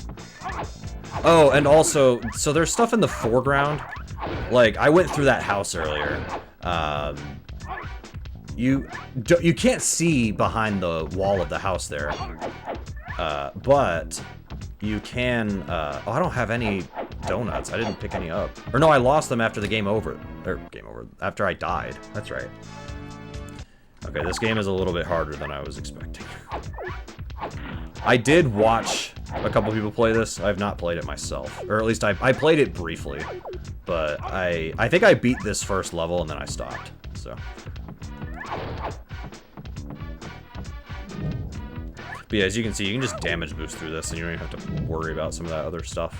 Oh, and also, so there's stuff in the foreground. Like, I went through that house earlier. You can't see behind the wall of the house there. But you can, oh, I don't have any donuts. I didn't pick any up. Or no, I lost them after the game over. Or game over, after I died. That's right. Okay, this game is a little bit harder than I was expecting. I did watch a couple people play this. I have not played it myself. Or at least I played it briefly. But I think I beat this first level and then I stopped. So. But yeah, as you can see, you can just damage boost through this and you don't even have to worry about some of that other stuff.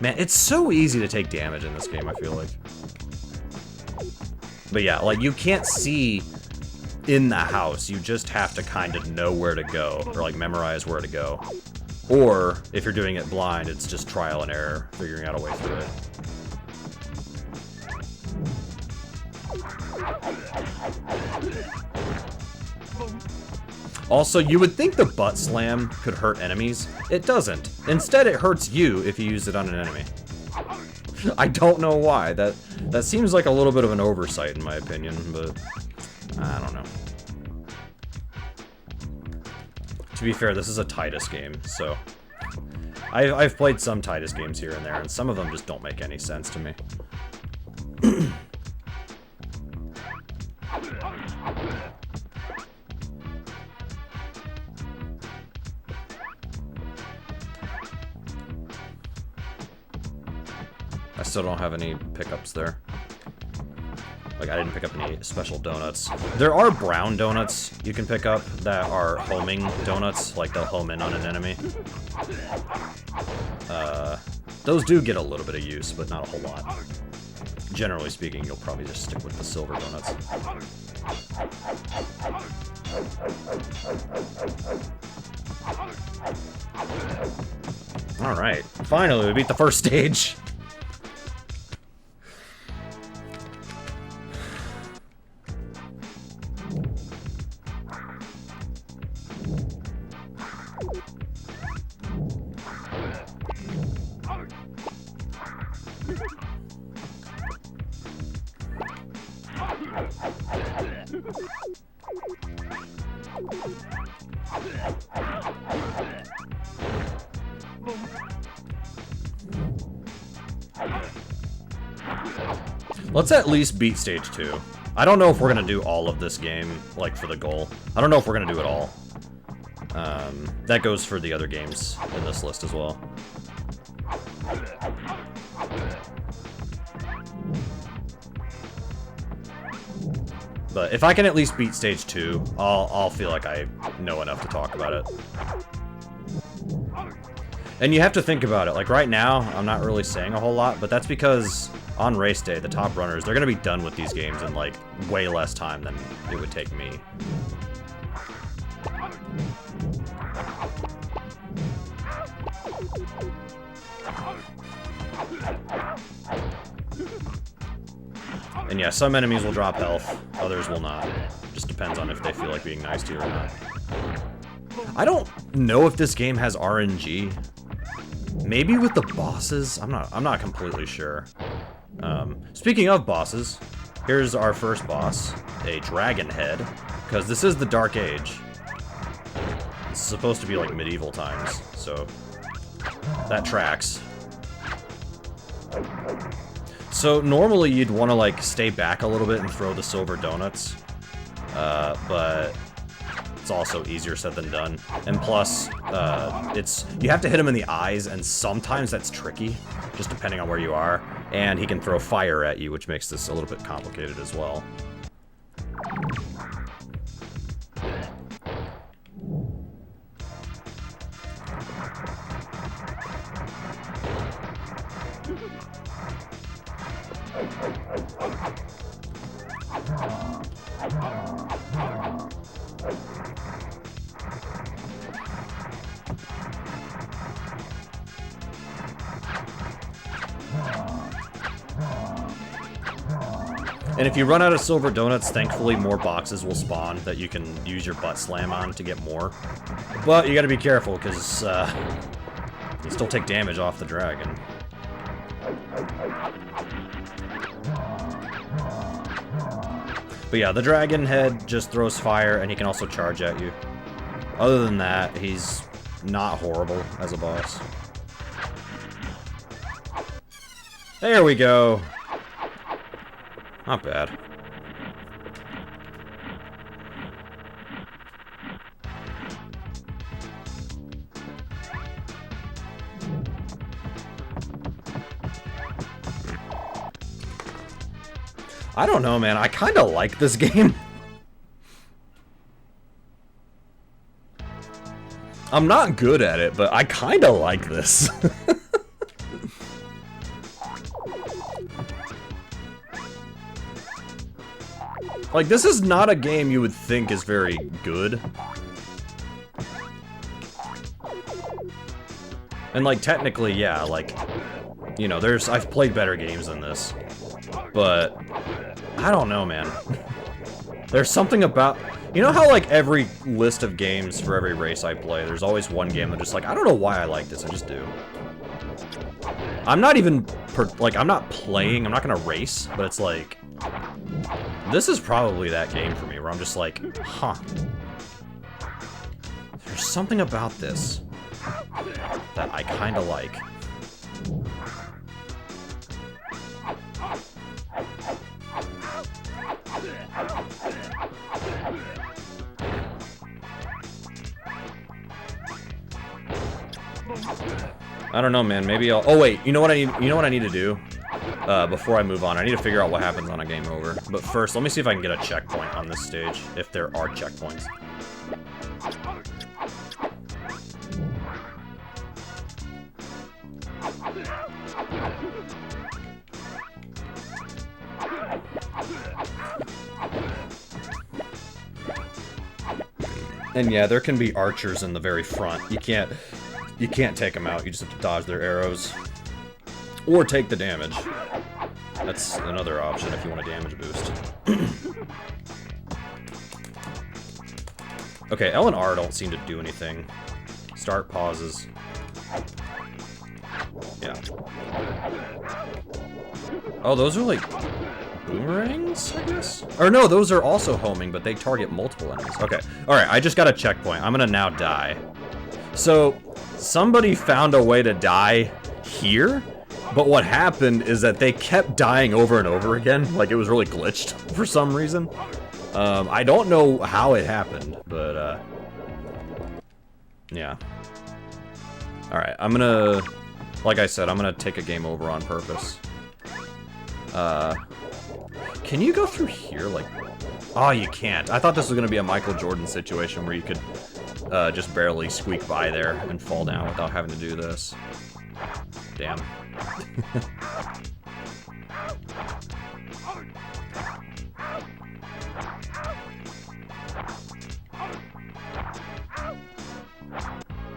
Man, it's so easy to take damage in this game, I feel like. But yeah, like, you can't see in the house. You just have to kind of know where to go, or, like, memorize where to go. Or, if you're doing it blind, it's just trial and error, figuring out a way through it. Also, you would think the butt slam could hurt enemies. It doesn't. Instead, it hurts you if you use it on an enemy. I don't know why. That seems like a little bit of an oversight in my opinion, but I don't know. To be fair, this is a Titus game, so I've played some Titus games here and there, and some of them just don't make any sense to me. I still don't have any pickups there. Like, I didn't pick up any special donuts. There are brown donuts you can pick up that are homing donuts, like they'll home in on an enemy. Those do get a little bit of use, but not a whole lot. Generally speaking, you'll probably just stick with the silver donuts. Alright, finally we beat the first stage. Let's at least beat stage 2. I don't know if we're gonna do all of this game, like, for the goal. I don't know if we're gonna do it all. That goes for the other games in this list as well. But if I can at least beat stage 2, I'll feel like I know enough to talk about it. And you have to think about it. Like, right now, I'm not really saying a whole lot, but that's because on race day, the top runners, they're going to be done with these games in, like, way less time than it would take me. And yeah, some enemies will drop health, others will not. Just depends on if they feel like being nice to you or not. I don't know if this game has RNG. Maybe with the bosses? I'm not completely sure. Speaking of bosses, here's our first boss, a dragon head, because this is the Dark Age. It's supposed to be like medieval times, so that tracks. So normally you'd want to like stay back a little bit and throw the silver donuts, but it's also easier said than done. And plus, you have to hit him in the eyes, and sometimes that's tricky, just depending on where you are. And he can throw fire at you, which makes this a little bit complicated as well. And if you run out of silver donuts, thankfully more boxes will spawn that you can use your butt slam on to get more. But you gotta be careful, because you still take damage off the dragon. But yeah, the dragon head just throws fire, and he can also charge at you. Other than that, he's not horrible as a boss. There we go. Not bad. I don't know, man. I kind of like this game. I'm not good at it, but I kind of like this. Like, this is not a game you would think is very good. And, like, technically, yeah, like, you know, I've played better games than this. But, I don't know, man. There's something about... You know how, like, every list of games for every race I play, there's always one game that just, like, I don't know why I like this, I just do. I'm not even, I'm not playing, I'm not gonna race, but it's like... This is probably that game for me, where I'm just like, huh. There's something about this that I kinda like. I don't know, man. Maybe I'll... Oh, wait. You know what I need? You know what I need to do? Before I move on, I need to figure out what happens on a game over. But first, let me see if I can get a checkpoint on this stage, if there are checkpoints. And yeah, there can be archers in the very front. You can't take them out. You just have to dodge their arrows. Or take the damage. That's another option if you want a damage boost. Okay, L and R don't seem to do anything. Start pauses. Yeah. Oh, those are like boomerangs, I guess? Or no, those are also homing, but they target multiple enemies. Okay, alright, I just got a checkpoint. I'm gonna now die. So, somebody found a way to die here, but what happened is that they kept dying over and over again. Like, it was really glitched for some reason. I don't know how it happened, but, yeah. Alright, I'm gonna... Like I said, I'm gonna take a game over on purpose. Can you go through here, like... Oh, you can't. I thought this was gonna be a Michael Jordan situation where you could just barely squeak by there and fall down without having to do this. Damn.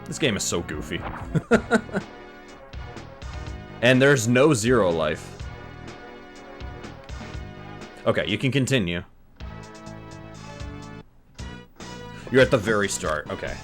This game is so goofy. And there's no zero life. Okay, you can continue. You're at the very start. Okay.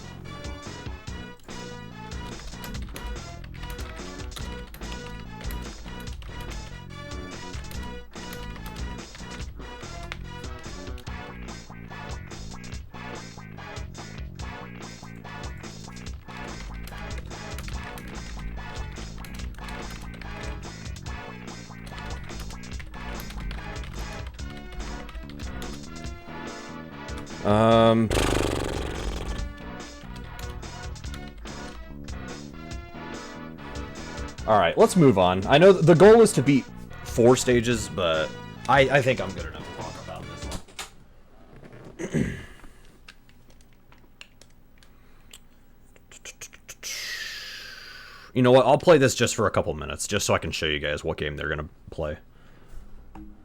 Alright, let's move on. I know the goal is to beat 4 stages, but I think I'm good enough to talk about this one. You know what? I'll play this just for a couple minutes, just so I can show you guys what game they're gonna play.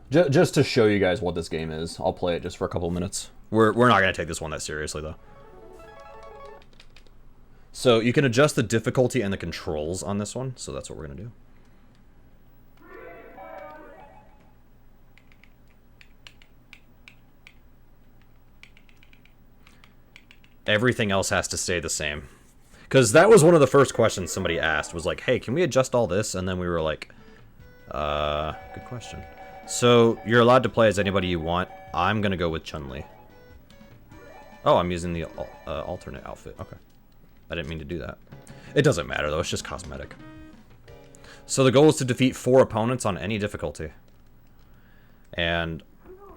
Just to show you guys what this game is, I'll play it just for a couple minutes. We're not gonna take this one that seriously, though. So you can adjust the difficulty and the controls on this one, so that's what we're gonna do. Everything else has to stay the same. Because that was one of the first questions somebody asked, was like, hey, can we adjust all this? And then we were like, good question. So, you're allowed to play as anybody you want. I'm gonna go with Chun-Li. Oh, I'm using the alternate outfit. Okay. I didn't mean to do that. It doesn't matter, though. It's just cosmetic. So the goal is to defeat 4 opponents on any difficulty. And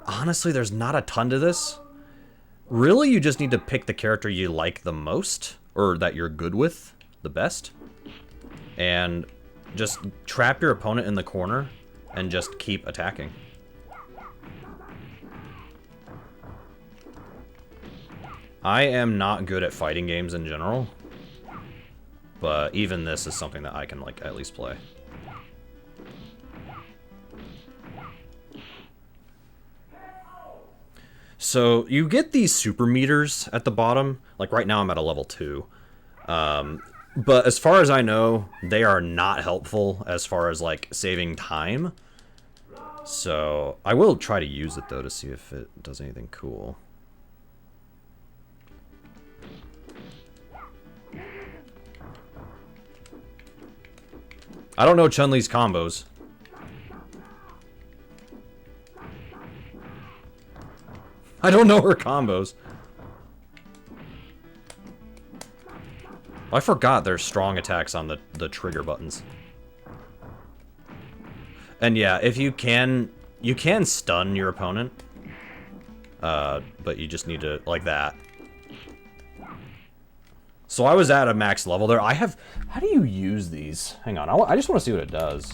honestly, there's not a ton to this. Really, you just need to pick the character you like the most, or that you're good with the best, and just trap your opponent in the corner and just keep attacking. I am not good at fighting games in general, but even this is something that I can, like, at least play. So you get these super meters at the bottom. Like right now I'm at a level 2. But as far as I know, they are not helpful as far as like saving time. So I will try to use it though to see if it does anything cool. I don't know Chun-Li's combos. I don't know her combos. I forgot there's strong attacks on the trigger buttons. And yeah, if you can stun your opponent. But you just need to, like that. So I was at a max level there. I have, how do you use these? Hang on, I just want to see what it does.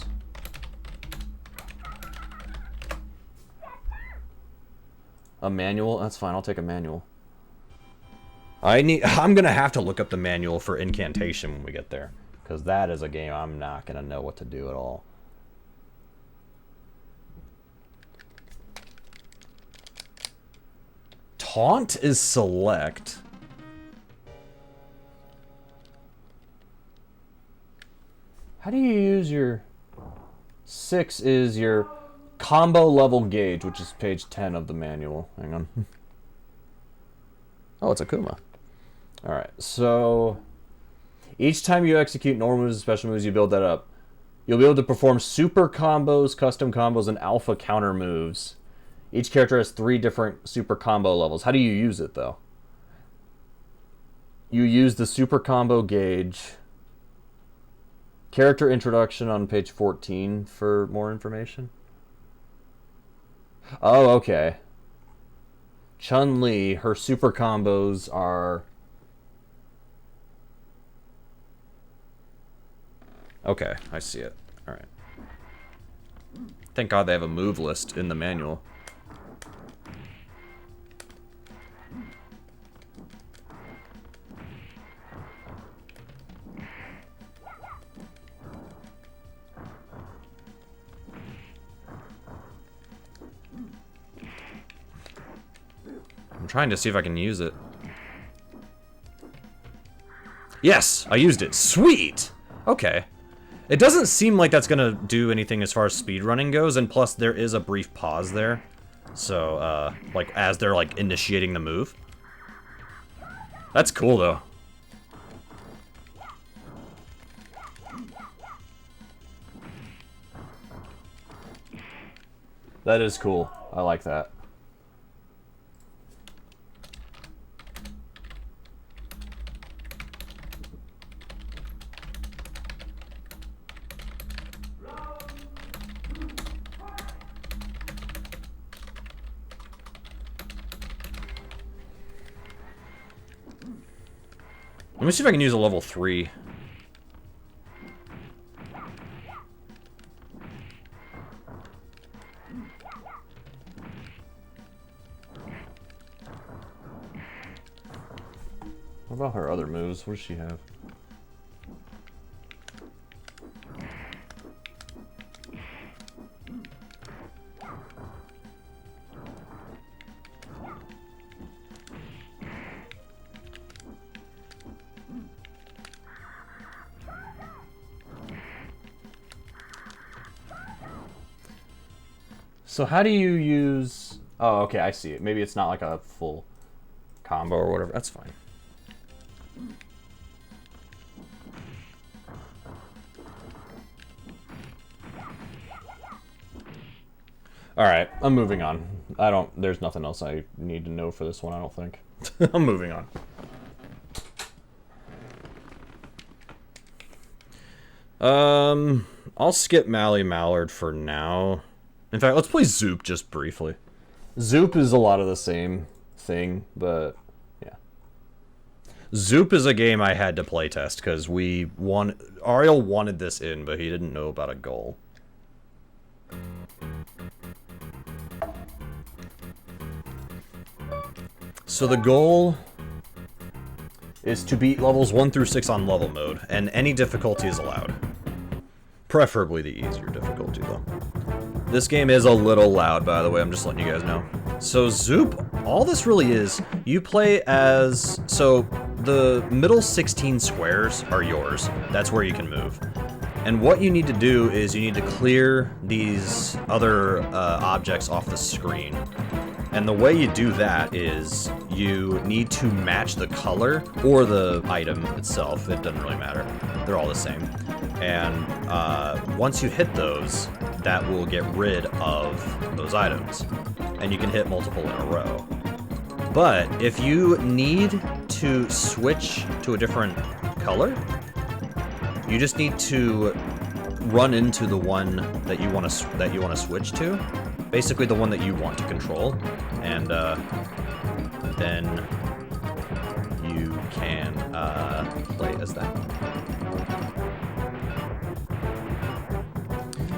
A manual? That's fine, I'll take a manual. I'm gonna have to look up the manual for incantation when we get there. Because that is a game I'm not gonna know what to do at all. Taunt is select. How do you use your... 6 is your combo level gauge, which is page 10 of the manual. Hang on. Oh, it's Akuma. Alright, so... Each time you execute normal moves and special moves, you build that up. You'll be able to perform super combos, custom combos, and alpha counter moves. Each character has 3 different super combo levels. How do you use it, though? You use the super combo gauge... Character introduction on page 14 for more information. Oh, okay. Chun-Li, her super combos are... Okay, I see it. Alright. Thank God they have a move list in the manual. I'm trying to see if I can use it. Yes, I used it. Sweet! Okay. It doesn't seem like that's gonna do anything as far as speedrunning goes, and plus there is a brief pause there. So, like, as they're, like, initiating the move. That's cool, though. That is cool. I like that. Let me see if I can use a level 3. What about her other moves? What does she have? So how do you use... Oh, okay, I see it. Maybe it's not like a full combo or whatever. That's fine. Alright, I'm moving on. There's nothing else I need to know for this one, I don't think. I'm moving on. I'll skip Mally Mallard for now. In fact, let's play Zoop just briefly. Zoop is a lot of the same thing, but yeah. Zoop is a game I had to playtest because Ariel wanted this in, but he didn't know about a goal. So the goal is to beat levels 1 through 6 on level mode, and any difficulty is allowed. Preferably the easier difficulty, though. This game is a little loud, by the way, I'm just letting you guys know. So Zoop, all this really is, you play as... So, the middle 16 squares are yours. That's where you can move. And what you need to do is you need to clear these other objects off the screen. And the way you do that is you need to match the color or the item itself. It doesn't really matter. They're all the same. And once you hit those, that will get rid of those items. And you can hit multiple in a row. But if you need to switch to a different color, you just need to run into the one that you want to switch to. Basically the one that you want to control, and then you can play as that.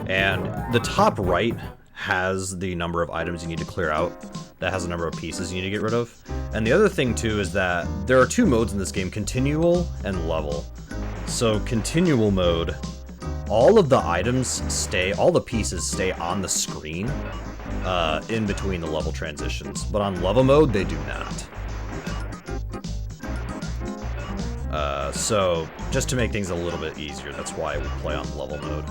And the top right has the number of items you need to clear out. That has a number of pieces you need to get rid of. And the other thing too is that there are two modes in this game, continual and level. So continual mode, all of the items stay, all the pieces stay on the screen in between the level transitions. But on level mode, they do not. So just to make things a little bit easier, that's why we play on level mode.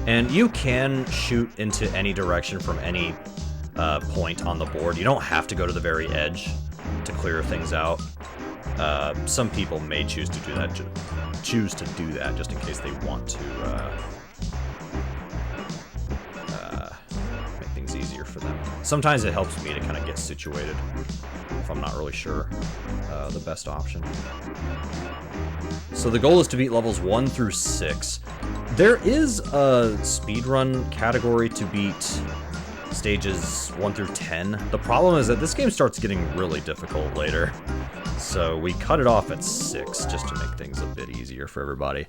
And you can shoot into any direction from any point on the board. You don't have to go to the very edge to clear things out. Some people may choose to do that, just in case they want to make things easier for them. Sometimes it helps me to kind of get situated if I'm not really sure the best option. So the goal is to beat levels 1 through 6. There is a speedrun category to beat stages 1 through 10. The problem is that this game starts getting really difficult later. So we cut it off at 6 just to make things a bit easier for everybody.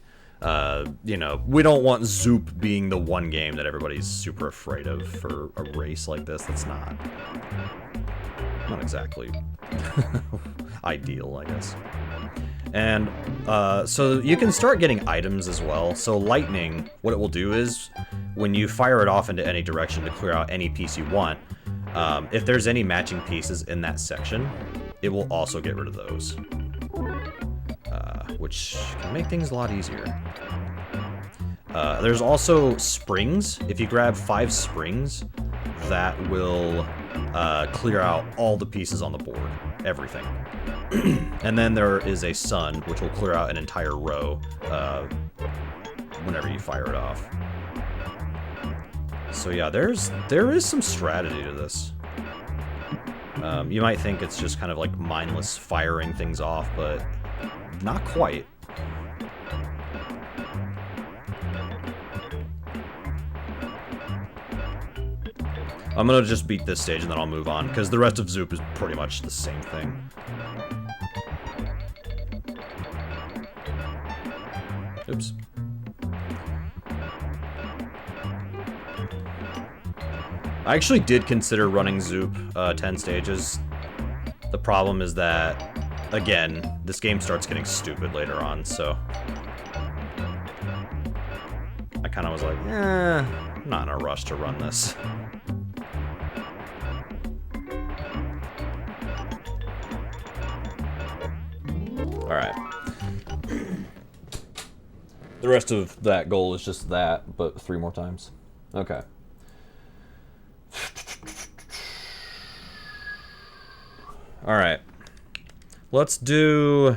You know, we don't want Zoop being the one game that everybody's super afraid of for a race like this. That's not exactly ideal, I guess. And so you can start getting items as well. So lightning, what it will do is when you fire it off into any direction to clear out any piece you want, if there's any matching pieces in that section, it will also get rid of those, which can make things a lot easier. There's also springs. If you grab 5 springs, that will clear out all the pieces on the board, everything. And then there is a sun, which will clear out an entire row whenever you fire it off. So yeah, there is some strategy to this. You might think it's just kind of like mindless firing things off, but not quite. I'm gonna just beat this stage and then I'll move on, because the rest of Zoop is pretty much the same thing. Oops. I actually did consider running Zoop 10 stages. The problem is that, again, this game starts getting stupid later on, so I kind of was like, I'm not in a rush to run this. Alright. The rest of that goal is just that, but 3 more times. Okay. Alright. Let's do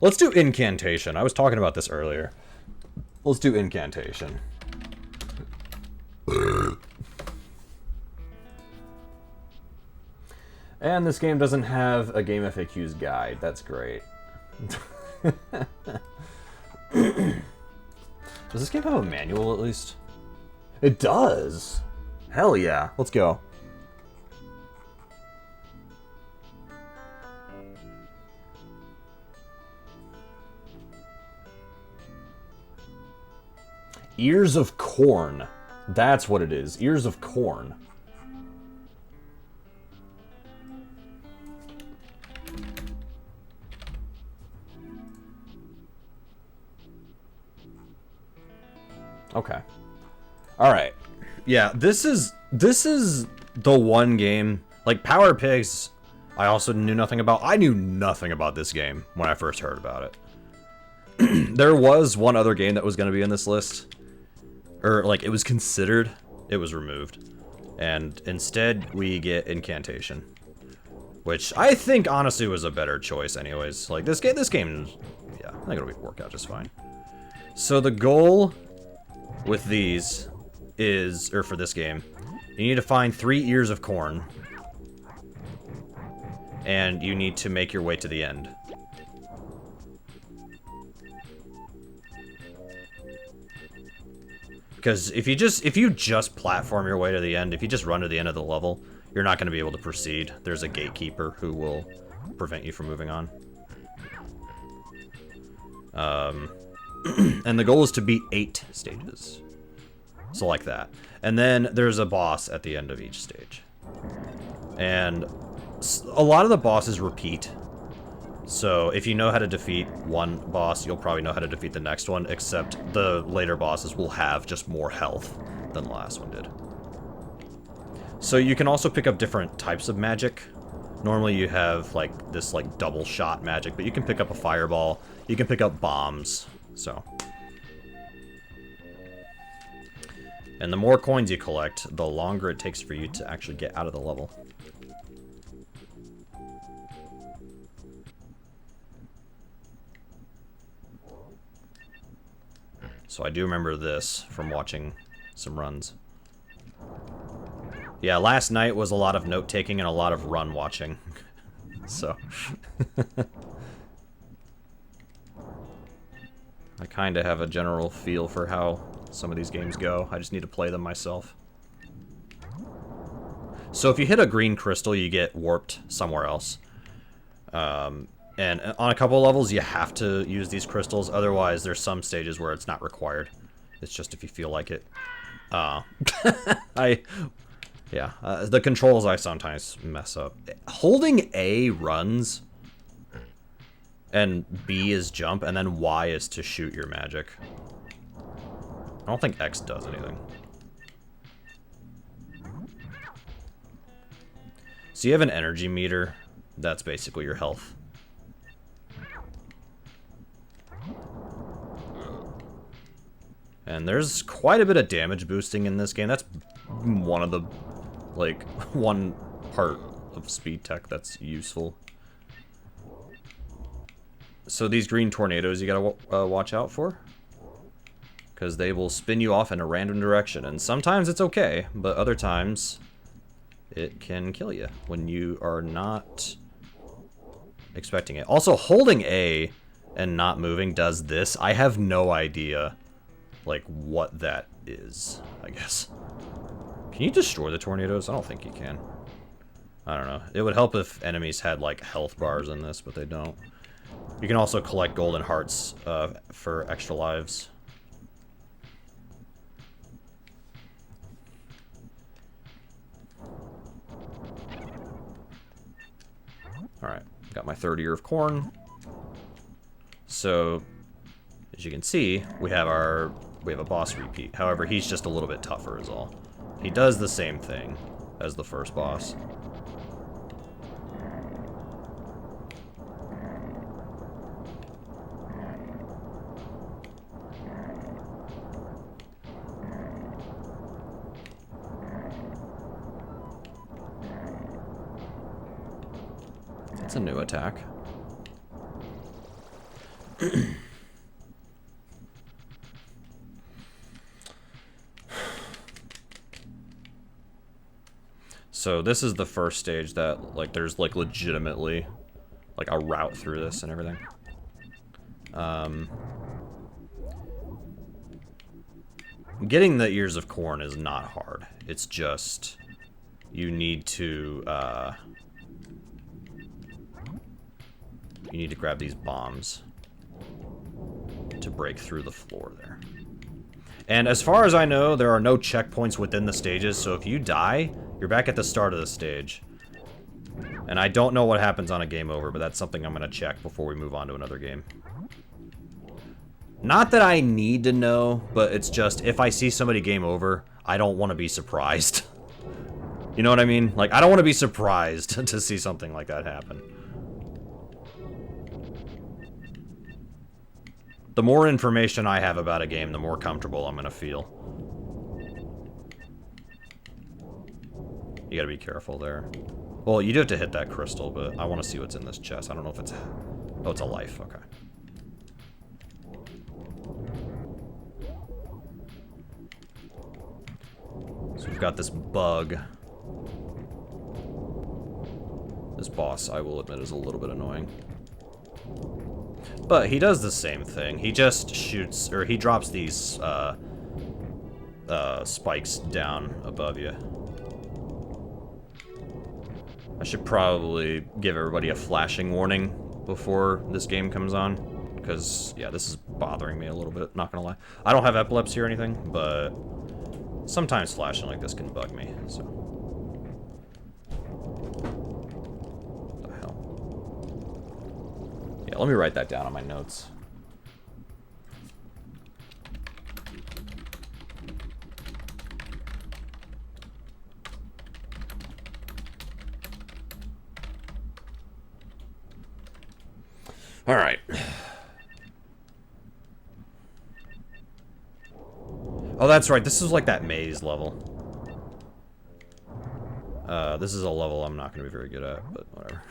incantation. I was talking about this earlier. Let's do incantation. And this game doesn't have a Game FAQs guide. That's great. Does this game have a manual at least? It does! Hell yeah. Let's go. Ears of corn. That's what it is. Ears of corn. Okay. All right. Yeah, this is the one game, like Power Pigs, I also knew nothing about. I knew nothing about this game when I first heard about it. There was one other game that was going to be in this list, or like it was considered. It was removed, and instead we get Incantation, which I think honestly was a better choice anyways. Like this game, yeah, I think it'll work out just fine. So the goal with these is, or for this game, you need to find 3 ears of corn, and you need to make your way to the end. Because if you just platform your way to the end, if you just run to the end of the level, you're not going to be able to proceed. There's a gatekeeper who will prevent you from moving on. And the goal is to beat 8 stages. So like that. And then there's a boss at the end of each stage. And a lot of the bosses repeat. So if you know how to defeat one boss, you'll probably know how to defeat the next one, except the later bosses will have just more health than the last one did. So you can also pick up different types of magic. Normally you have like this like double shot magic, but you can pick up a fireball, you can pick up bombs, so. And the more coins you collect, the longer it takes for you to actually get out of the level. So I do remember this from watching some runs. Yeah, last night was a lot of note-taking and a lot of run watching. So. I kind of have a general feel for how some of these games go. I just need to play them myself. So if you hit a green crystal, you get warped somewhere else. And on a couple of levels, you have to use these crystals. Otherwise, there's some stages where it's not required. It's just if you feel like it. The controls I sometimes mess up. Holding A runs, and B is jump, and then Y is to shoot your magic. I don't think X does anything. So you have an energy meter. That's basically your health. And there's quite a bit of damage boosting in this game. That's one of the, like, one part of speed tech that's useful. So these green tornadoes you gotta watch out for, because they will spin you off in a random direction. And sometimes it's okay, but other times it can kill you when you are not expecting it. Also, holding A and not moving does this. I have no idea, like, what that is, I guess. Can you destroy the tornadoes? I don't think you can. I don't know. It would help if enemies had, like, health bars in this, but they don't. You can also collect golden hearts for extra lives. Alright, got my third ear of corn. So, as you can see, we have a boss repeat. However, he's just a little bit tougher is all. He does the same thing as the first boss. That's a new attack. So this is the first stage that, like, there's, like, legitimately, like, a route through this and everything. Getting the ears of corn is not hard. It's just, you need to grab these bombs to break through the floor there. And as far as I know, there are no checkpoints within the stages, so if you die, you're back at the start of the stage. And I don't know what happens on a game over, but that's something I'm going to check before we move on to another game. Not that I need to know, but it's just, if I see somebody game over, I don't want to be surprised. You know what I mean? Like, I don't want to be surprised to see something like that happen. The more information I have about a game, the more comfortable I'm gonna feel. You gotta be careful there. Well, you do have to hit that crystal, but I want to see what's in this chest. I don't know if it's... Oh, it's a life. Okay. So we've got this bug. This boss, I will admit, is a little bit annoying. But he does the same thing. He just shoots, or he drops these spikes down above you. I should probably give everybody a flashing warning before this game comes on, because, yeah, this is bothering me a little bit, not gonna lie. I don't have epilepsy or anything, but sometimes flashing like this can bug me, so. What the hell? Yeah, let me write that down on my notes. All right. Oh, that's right. This is like that maze level. This is a level I'm not going to be very good at, but whatever.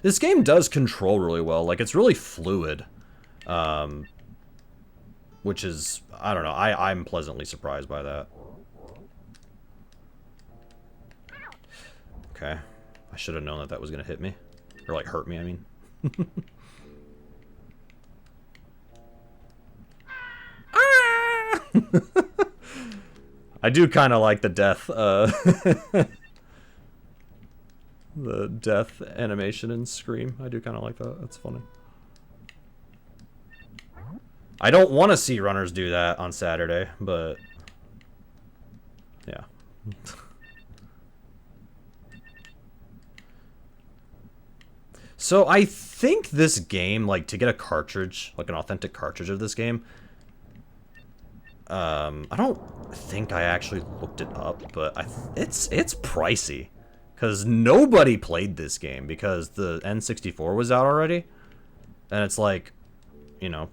This game does control really well. Like, it's really fluid. Which is, I don't know, I'm pleasantly surprised by that. Okay. I should have known that that was going to hit me. Or, like, hurt me, I mean. I do kind of like the death, the death animation in Scream. I do kind of like that. That's funny. I don't want to see runners do that on Saturday, but... yeah. So I think this game, like, to get a cartridge, like an authentic cartridge of this game, I don't think I actually looked it up, but it's pricey, because nobody played this game because the N64 was out already, and it's like, you know,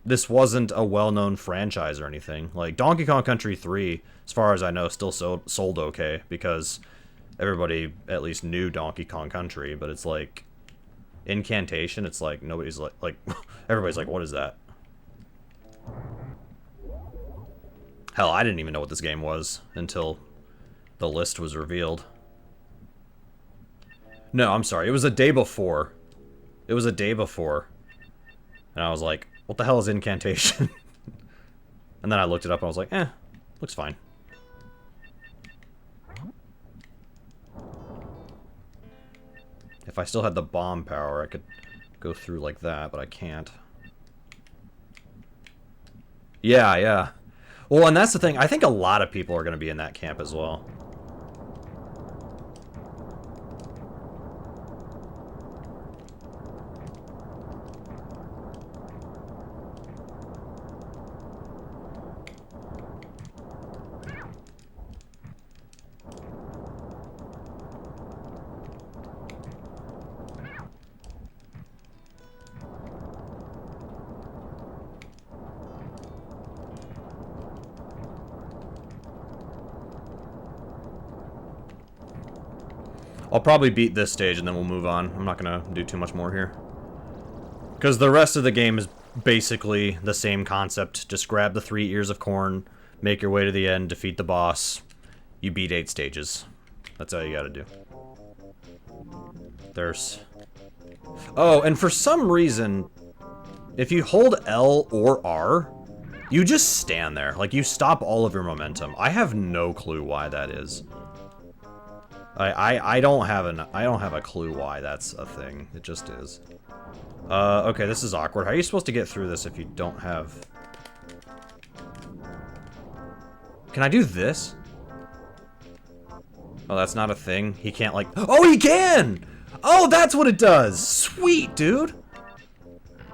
this wasn't a well-known franchise or anything. Like, Donkey Kong Country 3, as far as I know, still sold okay, because everybody at least knew Donkey Kong Country, but it's like, Incantation, it's like, nobody's like everybody's like, what is that? Hell, I didn't even know what this game was until the list was revealed. No, I'm sorry, it was a day before. It was a day before. And I was like, what the hell is Incantation? And then I looked it up and I was like, looks fine. If I still had the bomb power, I could go through like that, but I can't. Yeah, yeah. Well, and that's the thing. I think a lot of people are going to be in that camp as well. I'll probably beat this stage and then we'll move on. I'm not going to do too much more here. Because the rest of the game is basically the same concept. Just grab the 3 ears of corn, make your way to the end, defeat the boss. You beat 8 stages. That's all you gotta do. There's... Oh, and for some reason, if you hold L or R, you just stand there. Like, you stop all of your momentum. I have no clue why that is. I don't have a clue why that's a thing. It just is. Okay, this is awkward. How are you supposed to get through this if you don't have... Can I do this? Oh, that's not a thing. He can't, like... Oh, he can! Oh, that's what it does! Sweet, dude!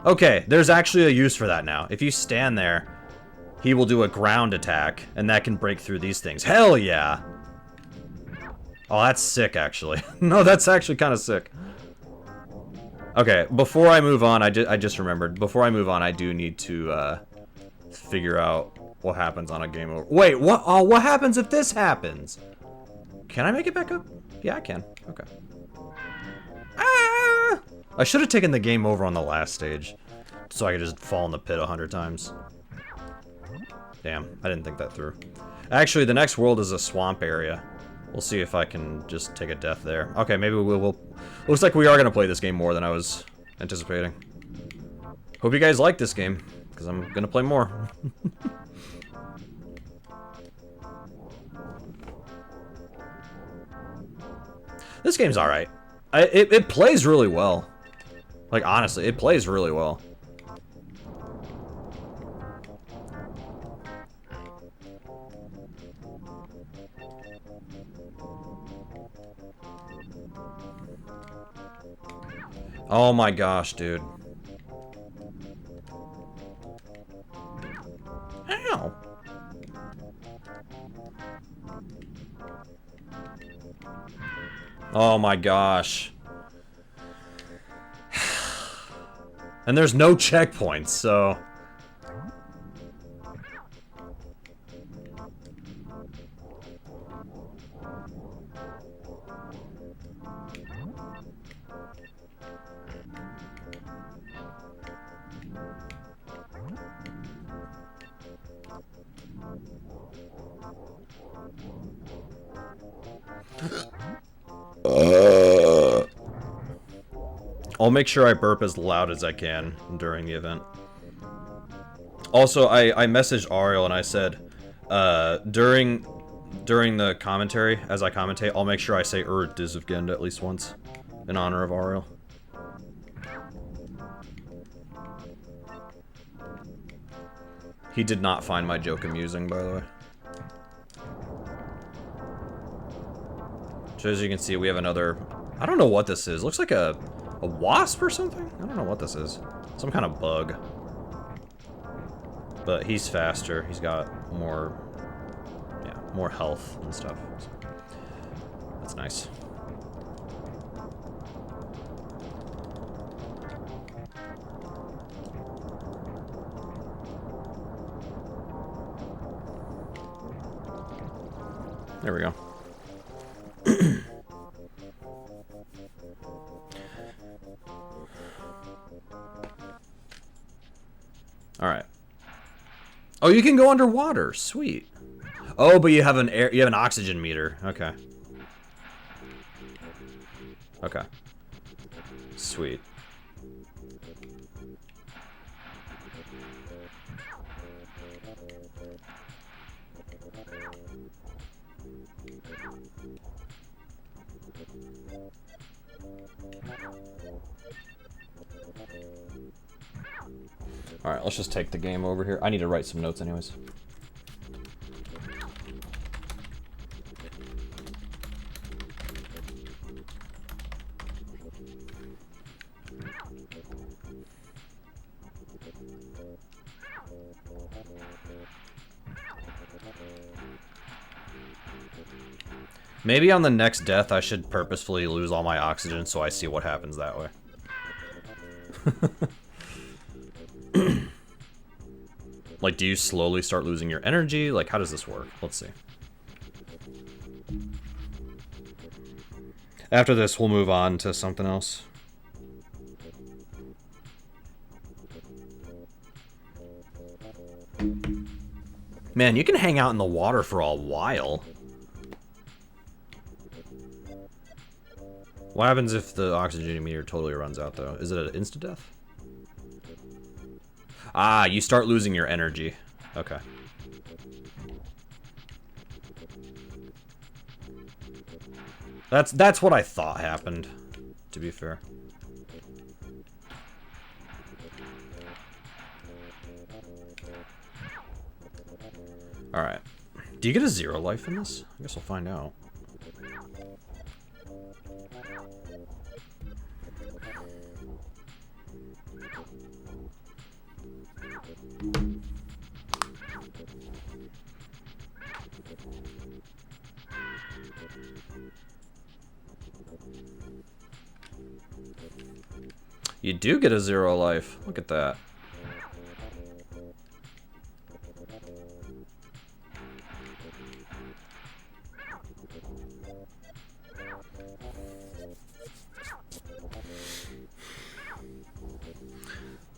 Okay, there's actually a use for that now. If you stand there, he will do a ground attack, and that can break through these things. Hell yeah! Oh, that's sick, actually. No, that's actually kind of sick. Okay, before I move on, I just remembered. Before I move on, I do need to figure out what happens on a game over. Wait, what? Oh, what happens if this happens? Can I make it back up? Yeah, I can. Okay. Ah! I should have taken the game over on the last stage, so I could just fall in the pit 100 times. Damn, I didn't think that through. Actually, the next world is a swamp area. We'll see if I can just take a death there. Okay, maybe we'll... Looks like we are going to play this game more than I was anticipating. Hope you guys like this game, because I'm going to play more. This game's alright. It plays really well. Like, honestly, it plays really well. Oh my gosh, dude. Ow. Oh my gosh. And there's no checkpoints, so... I'll make sure I burp as loud as I can during the event. Also, I messaged Ariel and I said, during the commentary, as I commentate, I'll make sure I say Dizvgend at least once, in honor of Ariel. He did not find my joke amusing, by the way. So as you can see, we have another... I don't know what this is. Looks like a wasp or something? I don't know what this is. Some kind of bug. But he's faster. He's got more... yeah, more health and stuff. So that's nice. There we go. Alright. Oh, you can go underwater. Sweet. Oh, but you have an oxygen meter. Okay. Okay. Sweet. Alright, let's just take the game over here. I need to write some notes anyways. Maybe on the next death I should purposefully lose all my oxygen so I see what happens that way. Like, do you slowly start losing your energy? Like, how does this work? Let's see. After this, we'll move on to something else. Man, you can hang out in the water for a while. What happens if the oxygen meter totally runs out, though? Is it an insta-death? Ah, you start losing your energy. Okay. That's what I thought happened, to be fair. Alright. Do you get a 0 life in this? I guess we'll find out. You do get a 0 life. Look at that.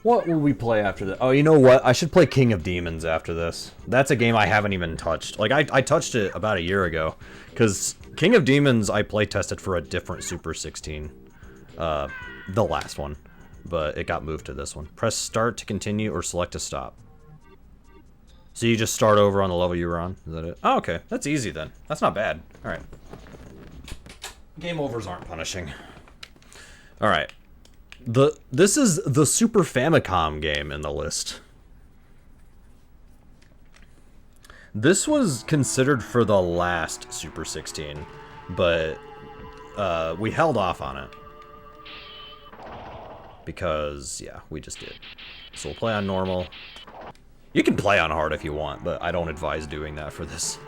What will we play after this? Oh, you know what? I should play King of Demons after this. That's a game I haven't even touched. Like, I touched it about a year ago. Because King of Demons, I play tested for a different Super 16. The last one. But it got moved to this one. Press start to continue or select to stop. So you just start over on the level you were on? Is that it? Oh, okay. That's easy then. That's not bad. Alright. Game overs aren't punishing. Alright. This is the Super Famicom game in the list. This was considered for the last Super 16, but we held off on it. Because, yeah, we just did. So we'll play on normal. You can play on hard if you want, but I don't advise doing that for this.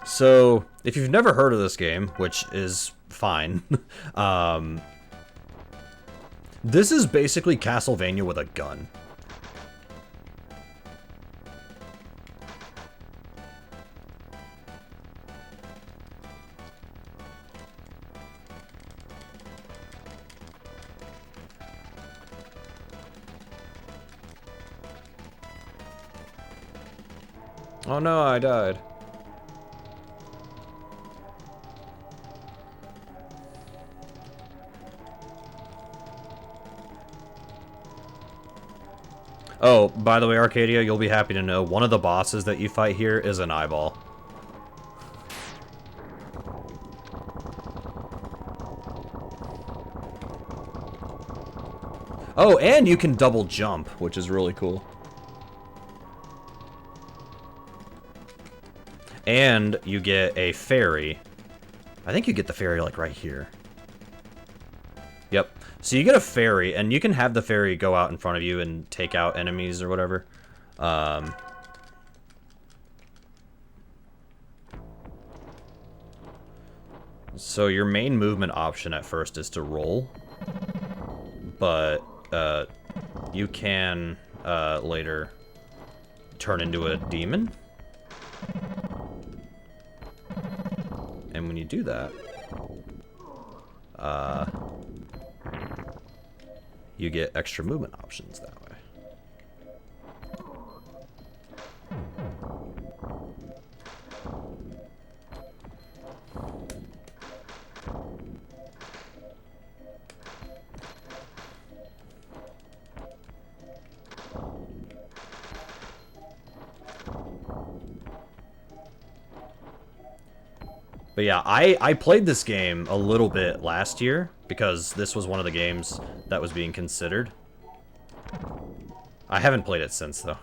So, if you've never heard of this game, which is fine, this is basically Castlevania with a gun. Oh no, I died. Oh, by the way, Arcadia, you'll be happy to know, one of the bosses that you fight here is an eyeball. Oh, and you can double jump, which is really cool. And you get a fairy. I think you get the fairy, like, right here. Yep. So you get a fairy, and you can have the fairy go out in front of you and take out enemies or whatever. So your main movement option at first is to roll. But you can later turn into a demon. And when you do that, you get extra movement options that way. But yeah, I played this game a little bit last year, because this was one of the games that was being considered. I haven't played it since, though.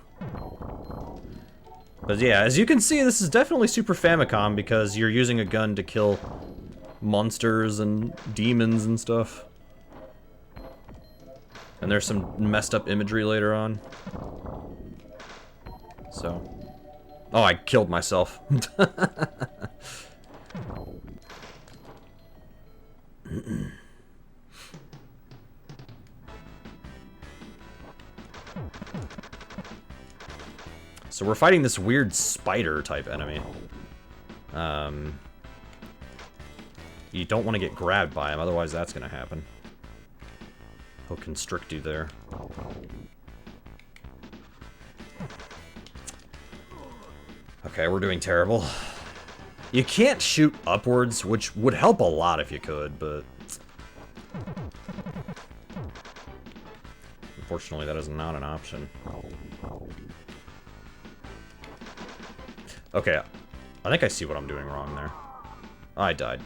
But yeah, as you can see, this is definitely Super Famicom, because you're using a gun to kill monsters and demons and stuff. And there's some messed up imagery later on. So... Oh, I killed myself. So we're fighting this weird spider-type enemy. You don't want to get grabbed by him, otherwise that's going to happen. He'll constrict you there. Okay, we're doing terrible. You can't shoot upwards, which would help a lot if you could, but... Unfortunately, that is not an option. Okay, I think I see what I'm doing wrong there. I died.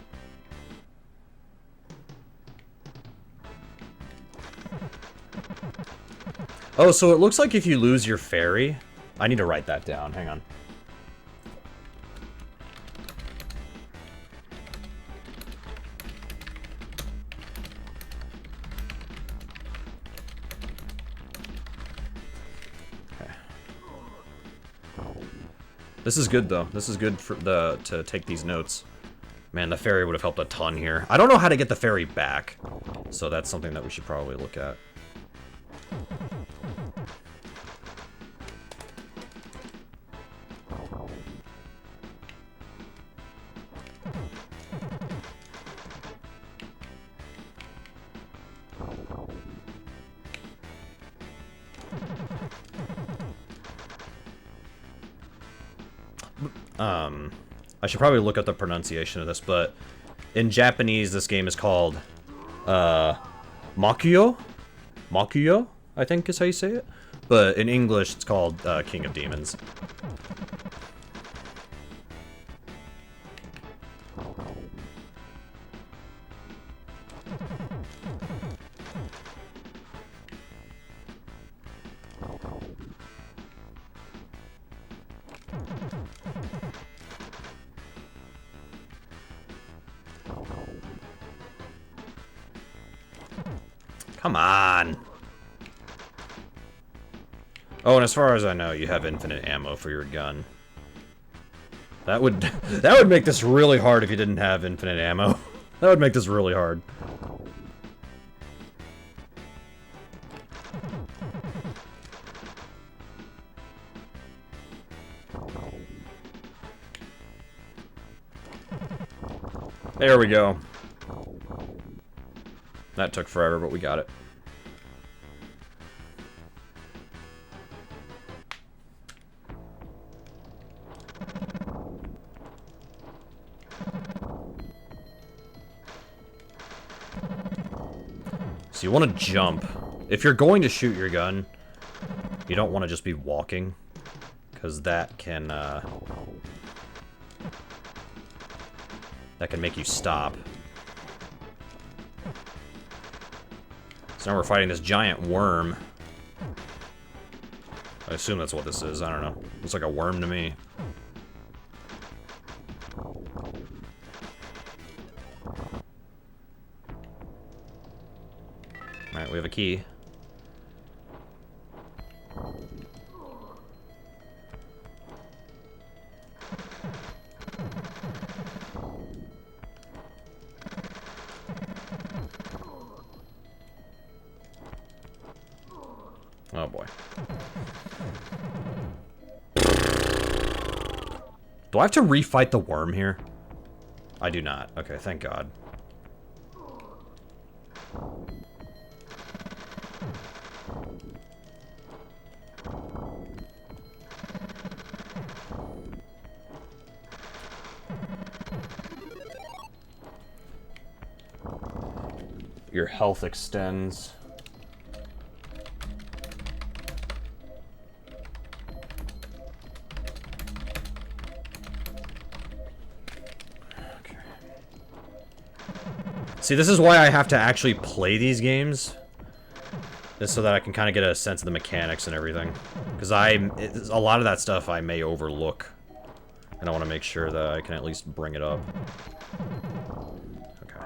Oh, so it looks like if you lose your fairy... I need to write that down, hang on. This is good, though. This is good for to take these notes. Man, the fairy would have helped a ton here. I don't know how to get the fairy back. So that's something that we should probably look at. I should probably look up the pronunciation of this, but in Japanese, this game is called, Makuyo? Makuyo, I think is how you say it. But in English, it's called, King of Demons. Come on! Oh, and as far as I know, you have infinite ammo for your gun. That would make this really hard if you didn't have infinite ammo. That would make this really hard. There we go. That took forever, but we got it. So you want to jump. If you're going to shoot your gun, you don't want to just be walking, because that can make you stop. So now we're fighting this giant worm. I assume that's what this is. I don't know. Looks like a worm to me. Alright, we have a key. Oh boy. Do I have to refight the worm here? I do not. Okay, thank God. Your health extends. See, this is why I have to actually play these games. Just so that I can kind of get a sense of the mechanics and everything. Because a lot of that stuff I may overlook. And I want to make sure that I can at least bring it up. Okay.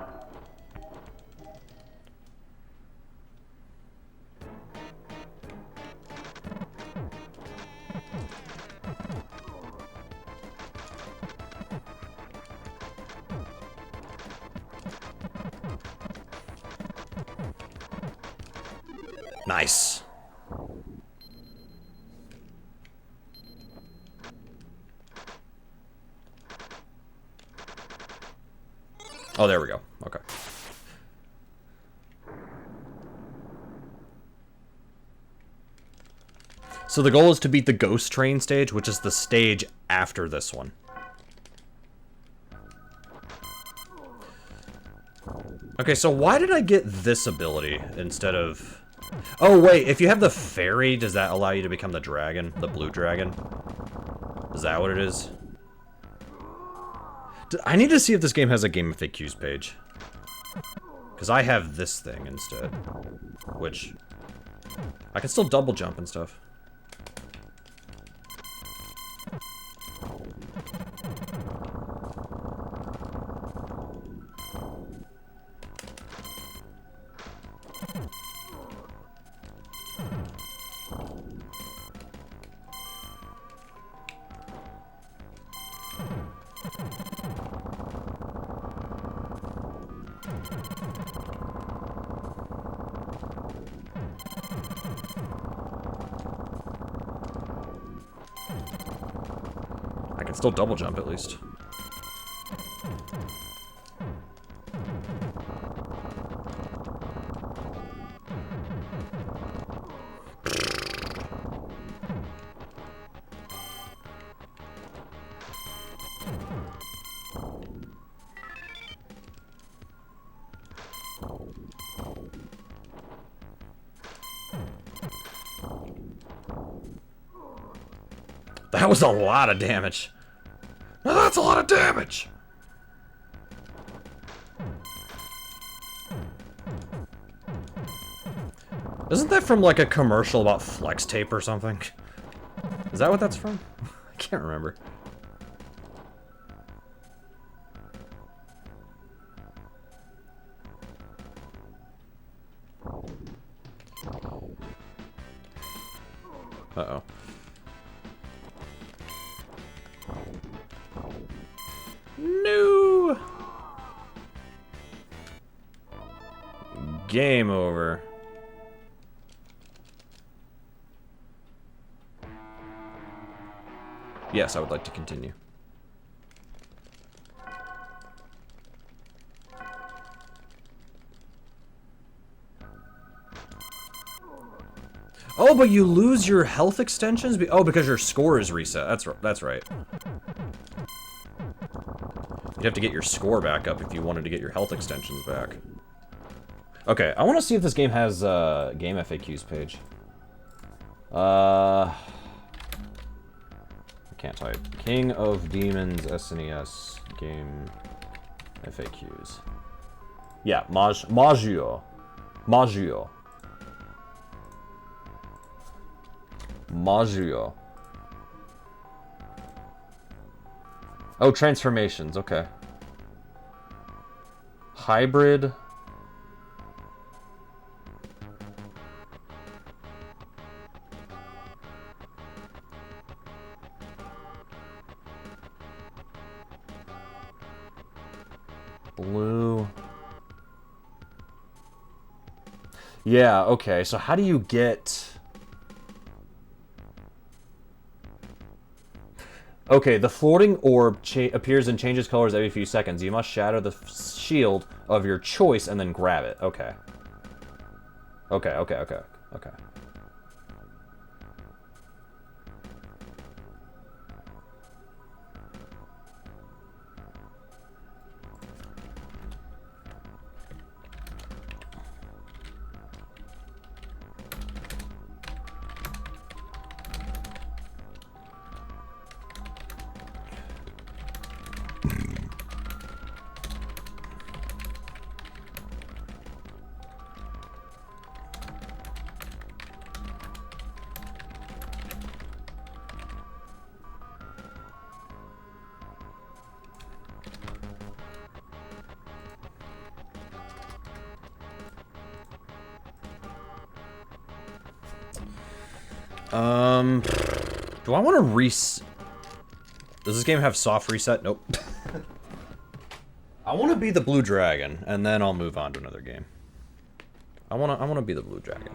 Nice. Oh, there we go. Okay. So the goal is to beat the ghost train stage, which is the stage after this one. Okay, so why did I get this ability instead of... Oh, wait, if you have the fairy, does that allow you to become the dragon? The blue dragon? Is that what it is? I need to see if this game has a Game FAQs page. Because I have this thing instead. Which... I can still double jump and stuff. I can still double jump at least. That was a lot of damage. That's a lot of damage. Isn't that from like a commercial about flex tape or something? Is that what that's from? I can't remember. Uh-oh. No! Game over. Yes, I would like to continue. Oh, but you lose your health extensions? Oh, because your score is reset. That's right. You'd have to get your score back up if you wanted to get your health extensions back. Okay, I want to see if this game has a game FAQs page. I can't type. King of Demons SNES game FAQs. Yeah, Maggio. Maggio. Maggio. Oh, transformations, okay. Hybrid. Blue. Yeah, okay, so how do you get... Okay, the floating orb appears and changes colors every few seconds. You must shatter the shield of your choice and then grab it. Okay. Okay. Do I want to Does this game have soft reset? Nope. I want to be the blue dragon, and then I'll move on to another game. I want to be the blue dragon.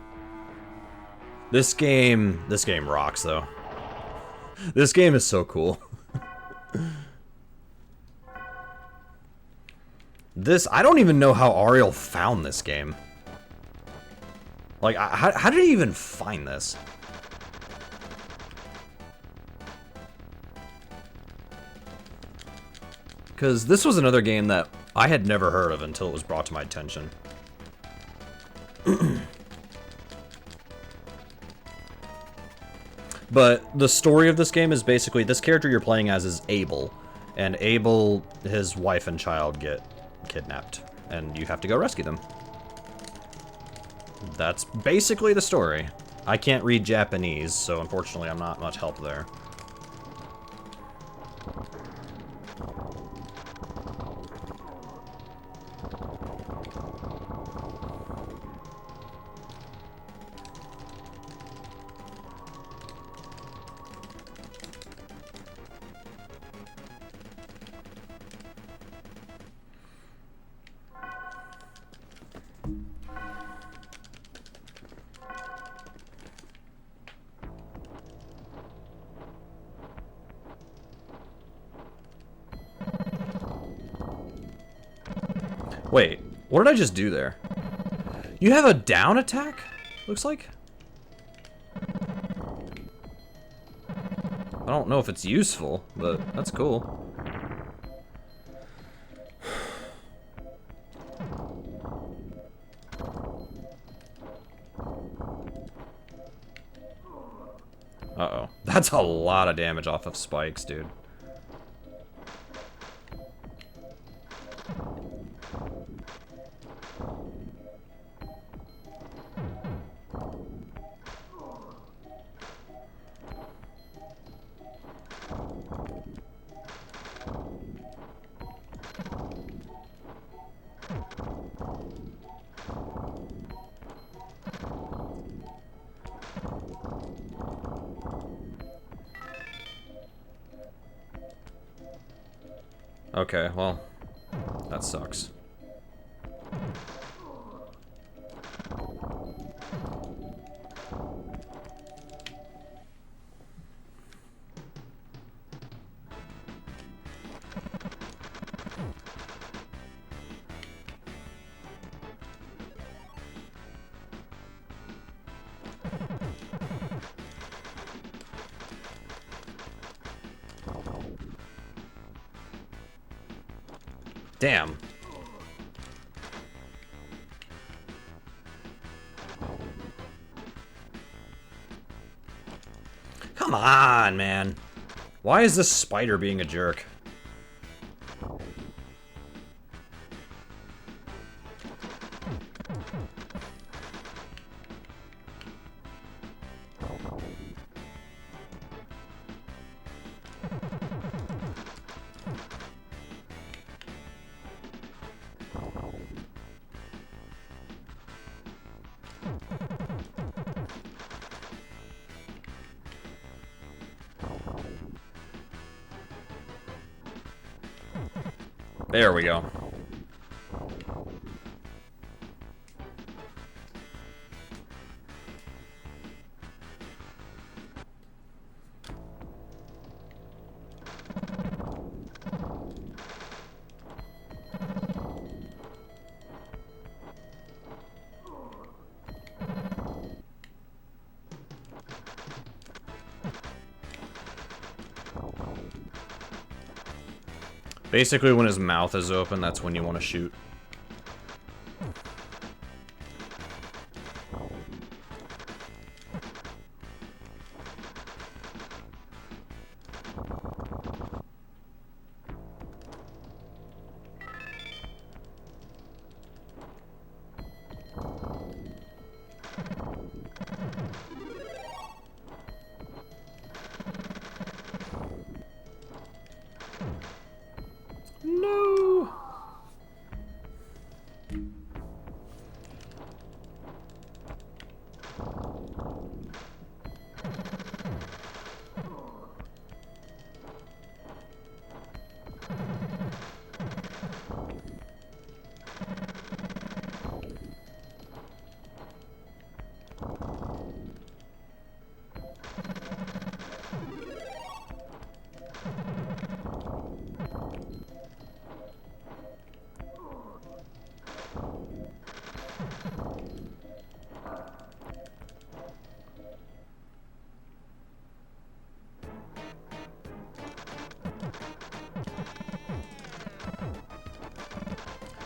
This game rocks, though. This game is so cool. I don't even know how Ariel found this game. Like, how did he even find this? Because this was another game that I had never heard of until it was brought to my attention. But the story of this game is basically, this character you're playing as is Abel. And Abel, his wife and child get kidnapped. And you have to go rescue them. That's basically the story. I can't read Japanese, so unfortunately I'm not much help there. Wait, what did I just do there? You have a down attack? Looks like? I don't know if it's useful, but that's cool. Uh-oh. That's a lot of damage off of spikes, dude. Okay, well, that sucks. Damn. Come on, man. Why is this spider being a jerk? There we go. Basically, when his mouth is open, that's when you want to shoot. No.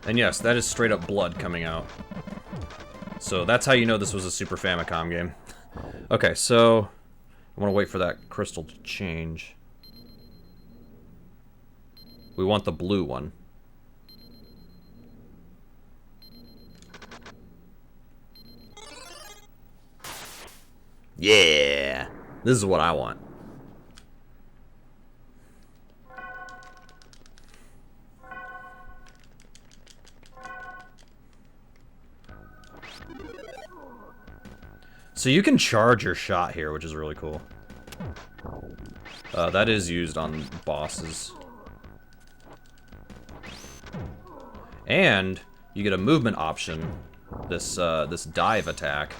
And yes, that is straight up blood coming out. So that's how you know this was a Super Famicom game. Okay, so I want to wait for that crystal to change. We want the blue one. Yeah! This is what I want. So you can charge your shot here, which is really cool. That is used on bosses. And you get a movement option. This this dive attack.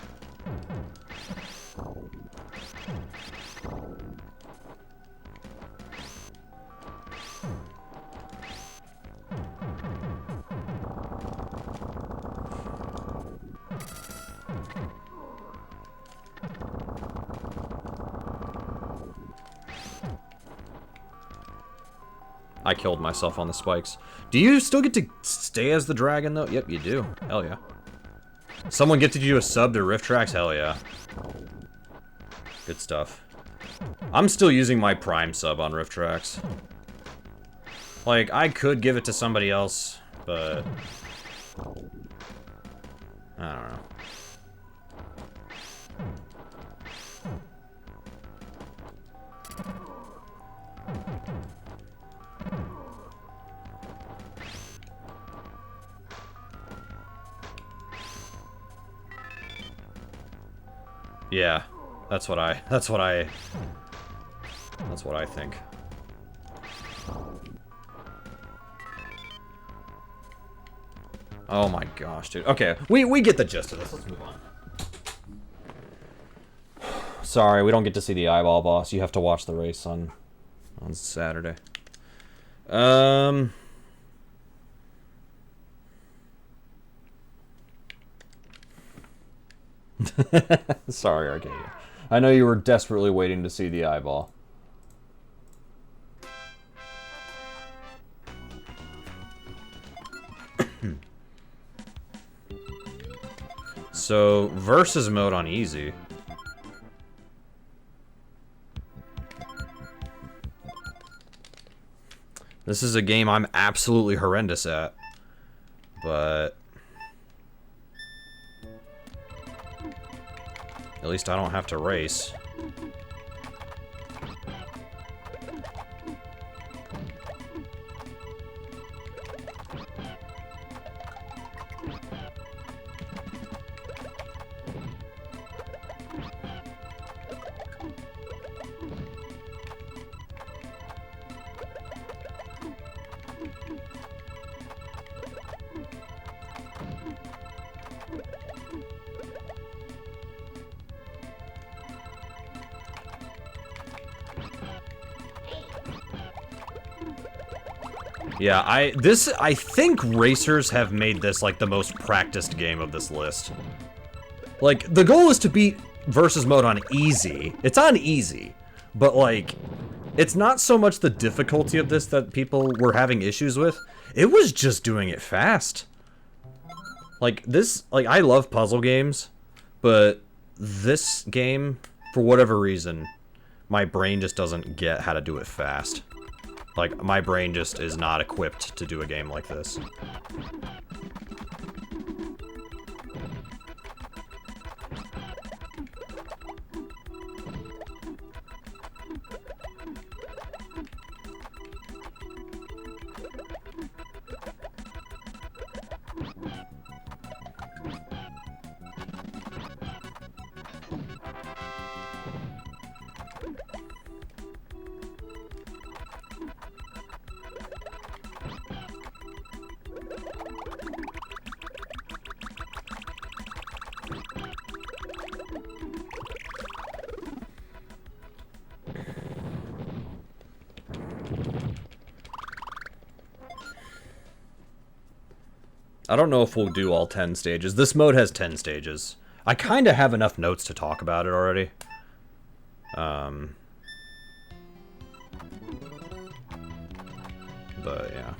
I killed myself on the spikes. Do you still get to stay as the dragon, though? Yep, you do. Hell yeah. Someone get to do a sub to Rift Tracks? Hell yeah. Good stuff. I'm still using my Prime sub on Rift Tracks. Like, I could give it to somebody else, but... I don't know. Yeah, that's what I think. Oh my gosh, dude. Okay, we get the gist of this. Let's move on. Sorry, we don't get to see the eyeball boss. You have to watch the race on Saturday. Sorry, Arcadia. I know you were desperately waiting to see the eyeball. So, versus mode on easy. This is a game I'm absolutely horrendous at. But... at least I don't have to race. Yeah, I think racers have made this like the most practiced game of this list. Like, the goal is to beat versus mode on easy. It's on easy, but like, it's not so much the difficulty of this that people were having issues with. It was just doing it fast. Like, this, like, I love puzzle games, but this game, for whatever reason, my brain just doesn't get how to do it fast. Like, my brain just is not equipped to do a game like this. I don't know if we'll do all 10 stages. This mode has 10 stages. I kind of have enough notes to talk about it already. But yeah.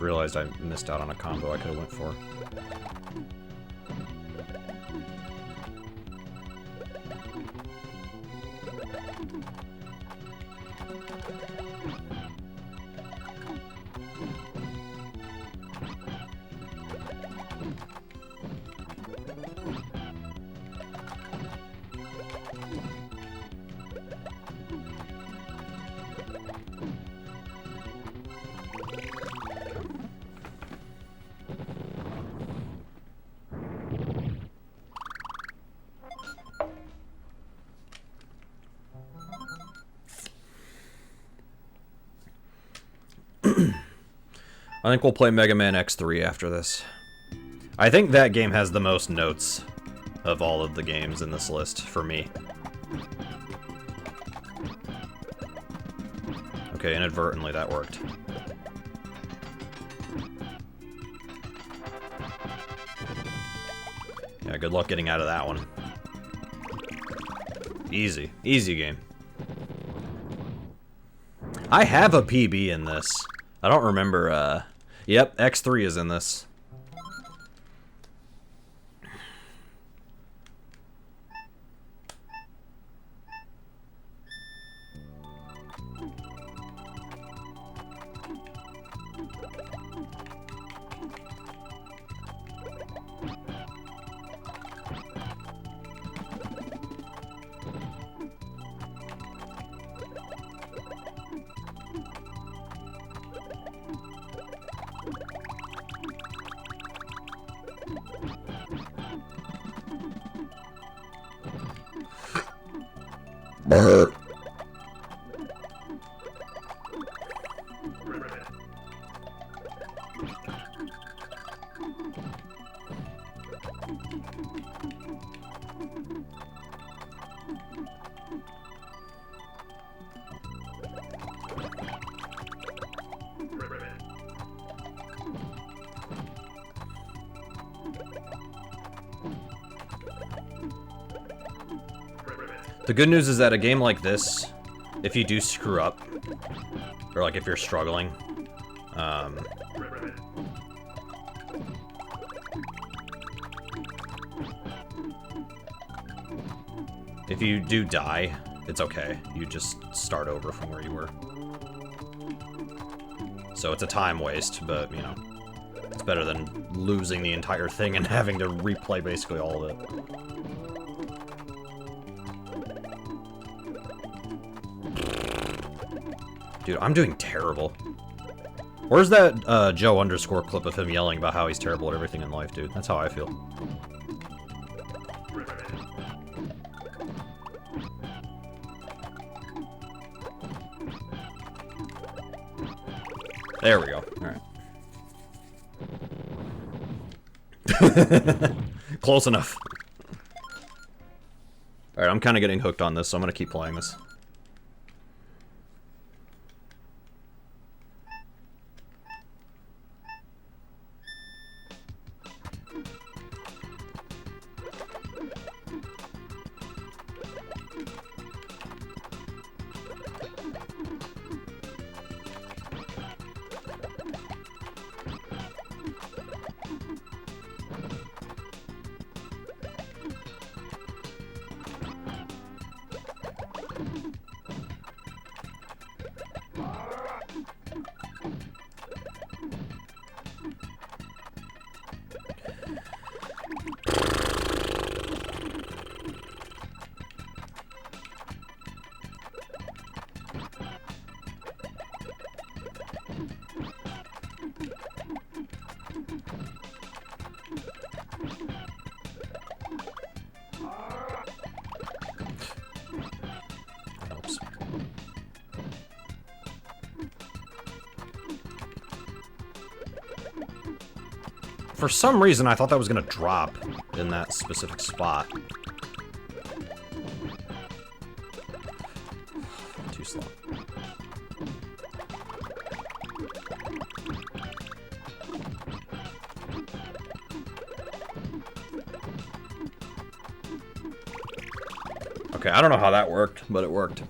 Realized I missed out on a combo I could have went for. I think we'll play Mega Man X3 after this. I think that game has the most notes of all of the games in this list for me. Okay, inadvertently that worked. Yeah, good luck getting out of that one. Easy. Easy game. I have a PB in this. I don't remember, Yep, X3 is in this. The good news is that a game like this, if you do screw up, or like if you're struggling, if you do die, it's okay. You just start over from where you were. So it's a time waste, but, you know, it's better than losing the entire thing and having to replay basically all of it. Dude, I'm doing terrible. Where's that Joe underscore clip of him yelling about how he's terrible at everything in life, dude? That's how I feel. There we go. Alright. Close enough. Alright, I'm kind of getting hooked on this, so I'm going to keep playing this. For some reason, I thought that was gonna drop in that specific spot. Too slow. Okay, I don't know how that worked, but it worked.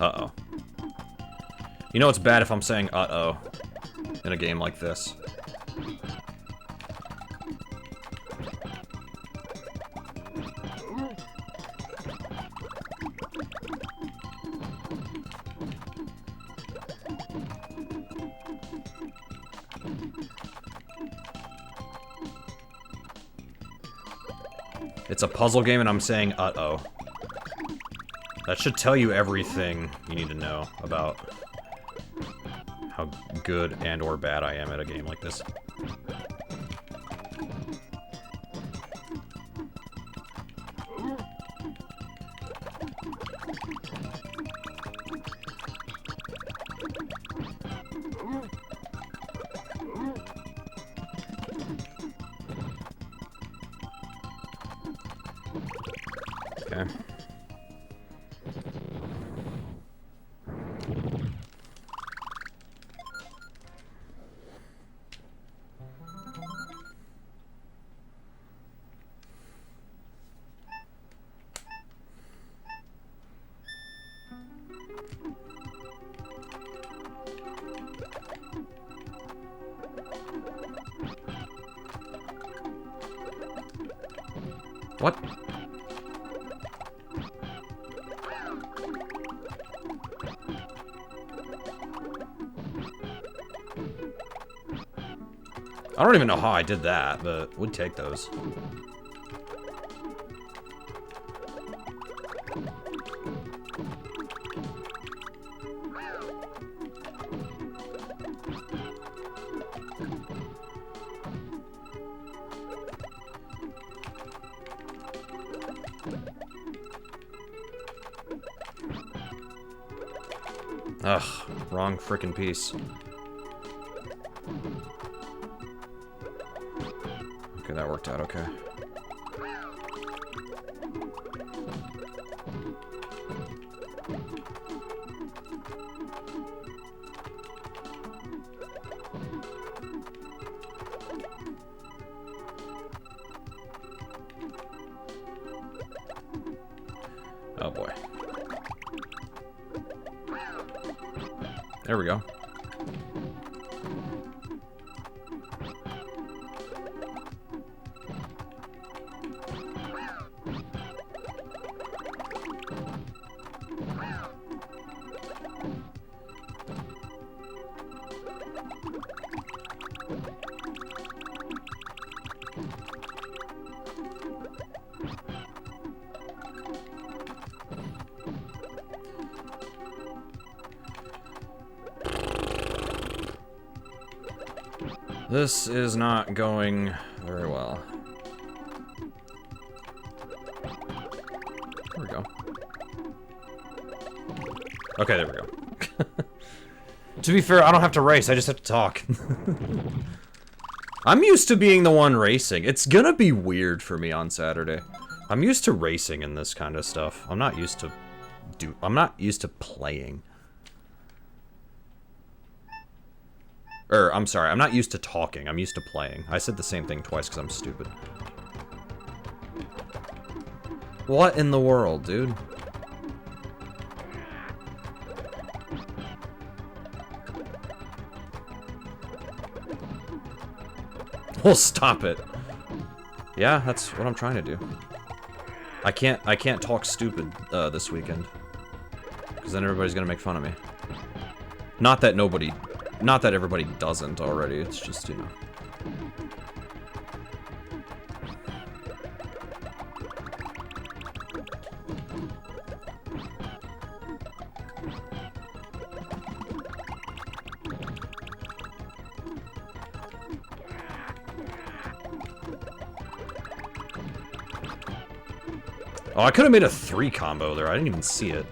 Uh-oh. You know it's bad if I'm saying uh-oh in a game like this. It's a puzzle game and I'm saying uh-oh. That should tell you everything you need to know about how good and or bad I am at a game like this. Okay. What? I don't even know how I did that, but we'd take those. Ugh, wrong frickin' piece. Okay, that worked out okay. Oh boy. There we go. This is not going very well. There we go. Okay, there we go. To be fair, I don't have to race, I just have to talk. I'm used to being the one racing. It's gonna be weird for me on Saturday. I'm used to racing and this kind of stuff. I'm not used to playing. I'm sorry, I'm not used to talking, I'm used to playing. I said the same thing twice because I'm stupid. What in the world, dude? Well, stop it. Yeah, that's what I'm trying to do. I can't talk stupid this weekend. Because then everybody's gonna make fun of me. Not that everybody doesn't already, it's just, you know. Oh, I could have made a 3 combo there, I didn't even see it.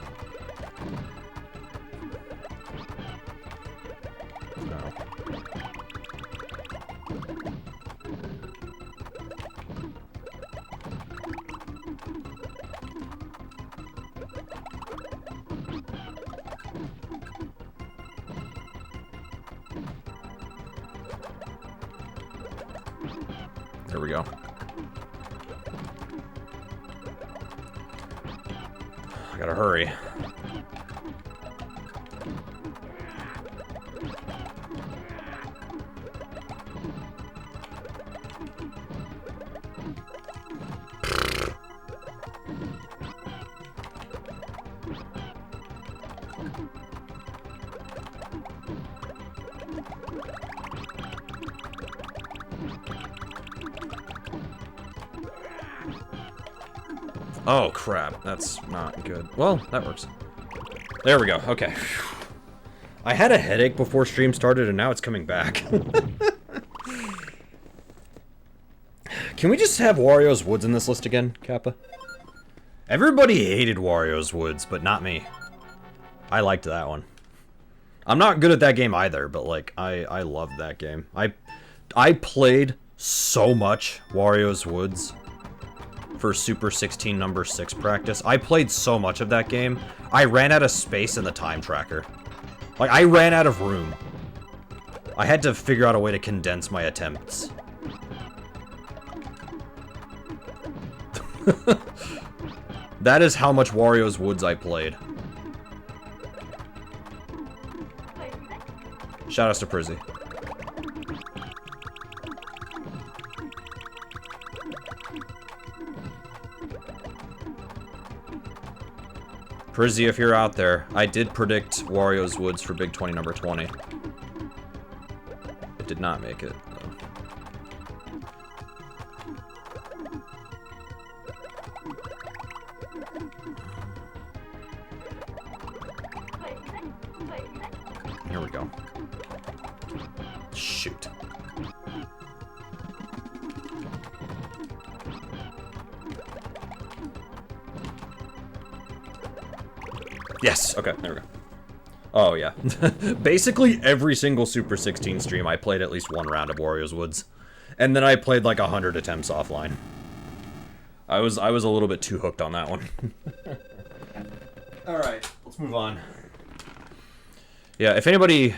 There we go. I gotta hurry. Oh, crap. That's not good. Well, that works. There we go. Okay. I had a headache before stream started, and now it's coming back. Can we just have Wario's Woods in this list again, Kappa? Everybody hated Wario's Woods, but not me. I liked that one. I'm not good at that game either, but, like, I loved that game. I played so much Wario's Woods. for Super 16 number 6 practice. I played so much of that game, I ran out of space in the time tracker. Like, I ran out of room. I had to figure out a way to condense my attempts. That is how much Wario's Woods I played. Shoutouts to Prizzy. Prizzy, if you're out there, I did predict Wario's Woods for Big 20 number 20. It did not make it, though. Here we go. Shoot. Yes! Okay, there we go. Oh, yeah. Basically, every single Super 16 stream, I played at least one round of Wario's Woods. And then I played like 100 attempts offline. I was a little bit too hooked on that one. Alright, let's move on. Yeah, if anybody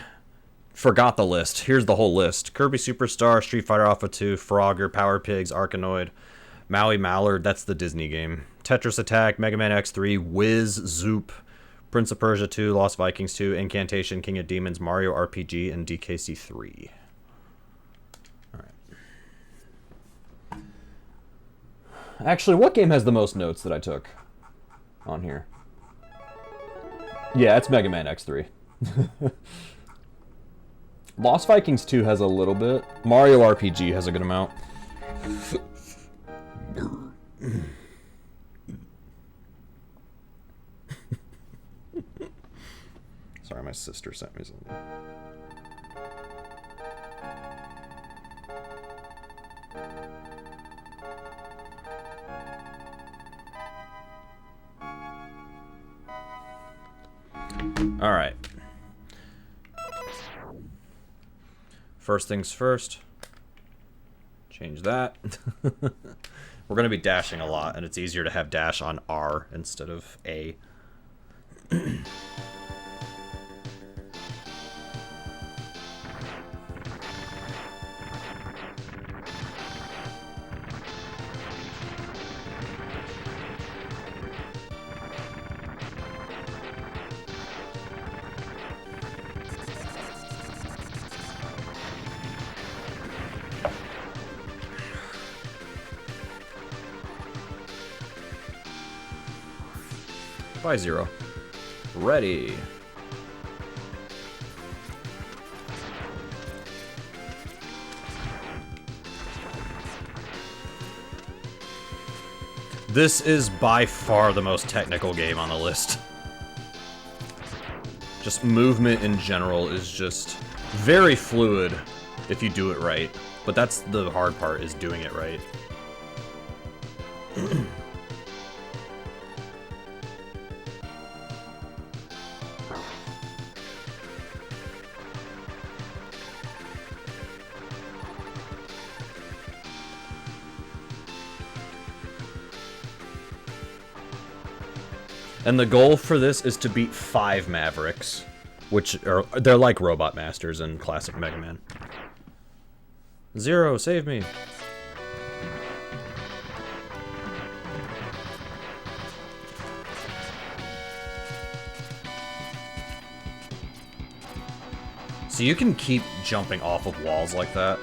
forgot the list, here's the whole list. Kirby Superstar, Street Fighter Alpha 2, Frogger, Power Pigs, Arkanoid, Maui Mallard, that's the Disney game. Tetris Attack, Mega Man X3, Wiz, Zoop, Prince of Persia 2, Lost Vikings 2, Incantation, King of Demons, Mario RPG, and DKC 3. Alright. Actually, what game has the most notes that I took on here? Yeah, it's Mega Man X3. Lost Vikings 2 has a little bit. Mario RPG has a good amount. Sorry, my sister sent me something. All right. First things first. Change that. We're going to be dashing a lot, and it's easier to have dash on R instead of A. 5-0. Ready. This is by far the most technical game on the list. Just movement in general is just very fluid if you do it right. But that's the hard part, is doing it right. And the goal for this is to beat 5 Mavericks, which are, they're like Robot Masters in classic Mega Man. 0, save me. So you can keep jumping off of walls like that.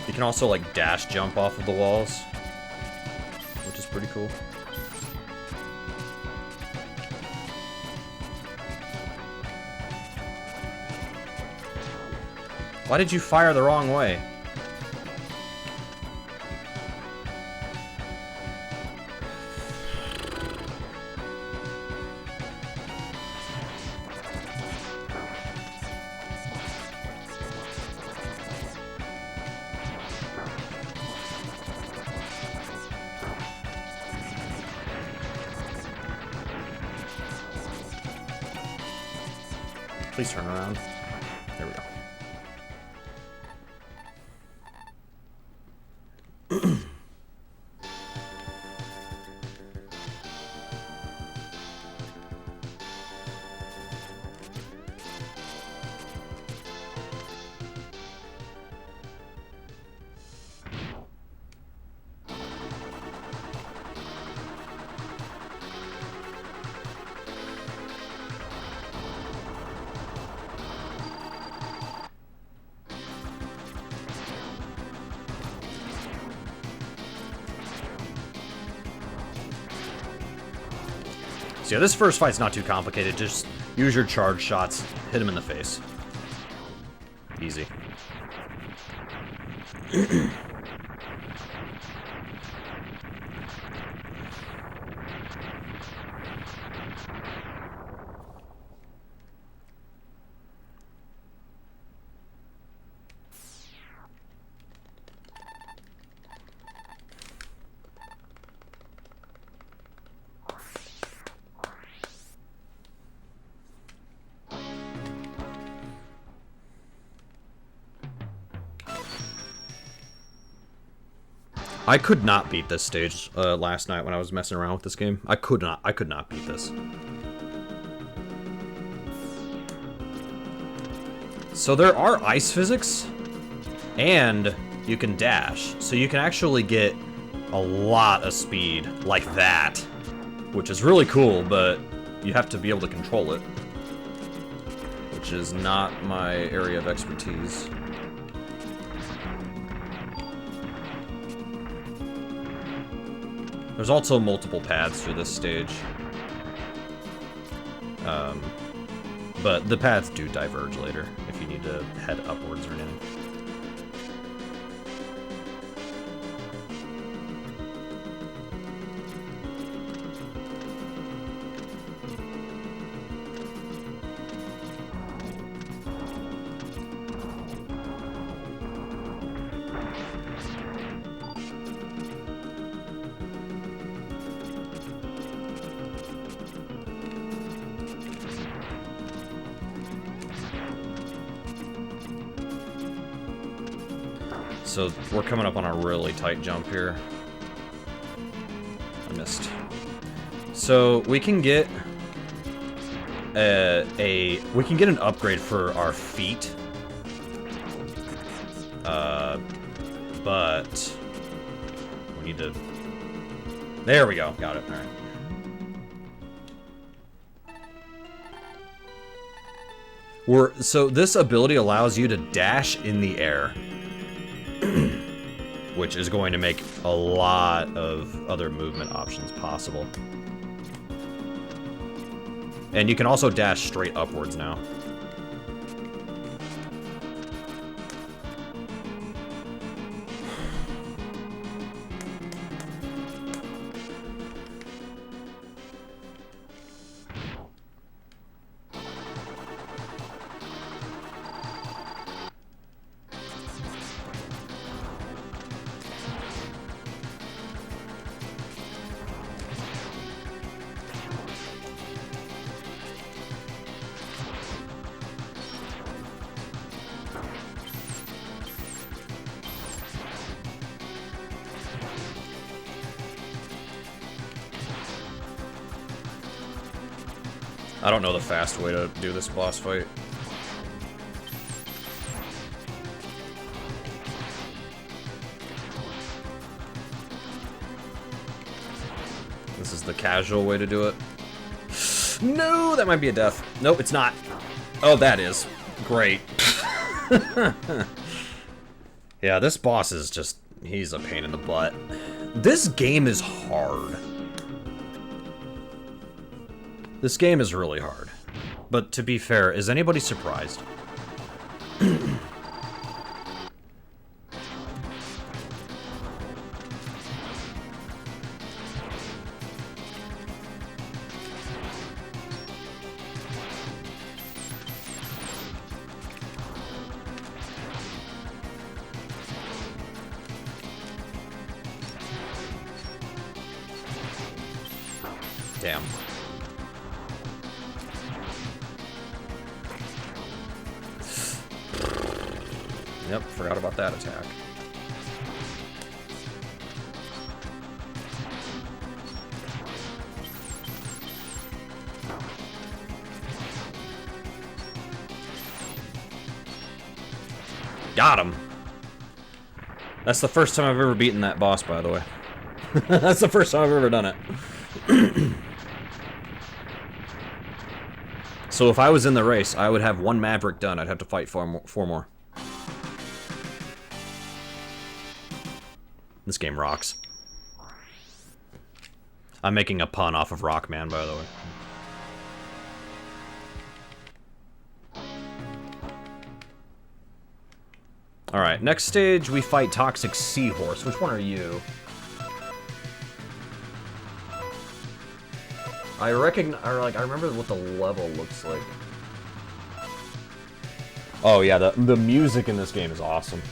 You can also, like, dash jump off of the walls, which is pretty cool. Why did you fire the wrong way? Please turn around. There we go. So yeah, this first fight's not too complicated. Just use your charge shots, hit him in the face. Easy. I could not beat this stage last night when I was messing around with this game. I could not beat this. So there are ice physics, and you can dash. So you can actually get a lot of speed like that, which is really cool, but you have to be able to control it, which is not my area of expertise. There's also multiple paths for this stage. But the paths do diverge later if you need to head upwards or anything. So we're coming up on a really tight jump here. I missed. So we can get we can get an upgrade for our feet. But we need to. There we go. Got it. All right. So this ability allows you to dash in the air, which is going to make a lot of other movement options possible. And you can also dash straight upwards now. I don't know the fast way to do this boss fight. This is the casual way to do it. No, that might be a death. Nope, it's not. Oh, that is. Great. Yeah, this boss is just... he's a pain in the butt. This game is hard. This game is really hard. But to be fair, is anybody surprised? Damn. Yep, forgot about that attack. Got him. That's the first time I've ever beaten that boss, by the way. That's the first time I've ever done it. So if I was in the race, I would have one Maverick done. I'd have to fight four more. This game rocks. I'm making a pun off of Rockman, by the way. Alright, next stage we fight Toxic Seahorse. Which one are you? I remember what the level looks like. Oh yeah, the music in this game is awesome.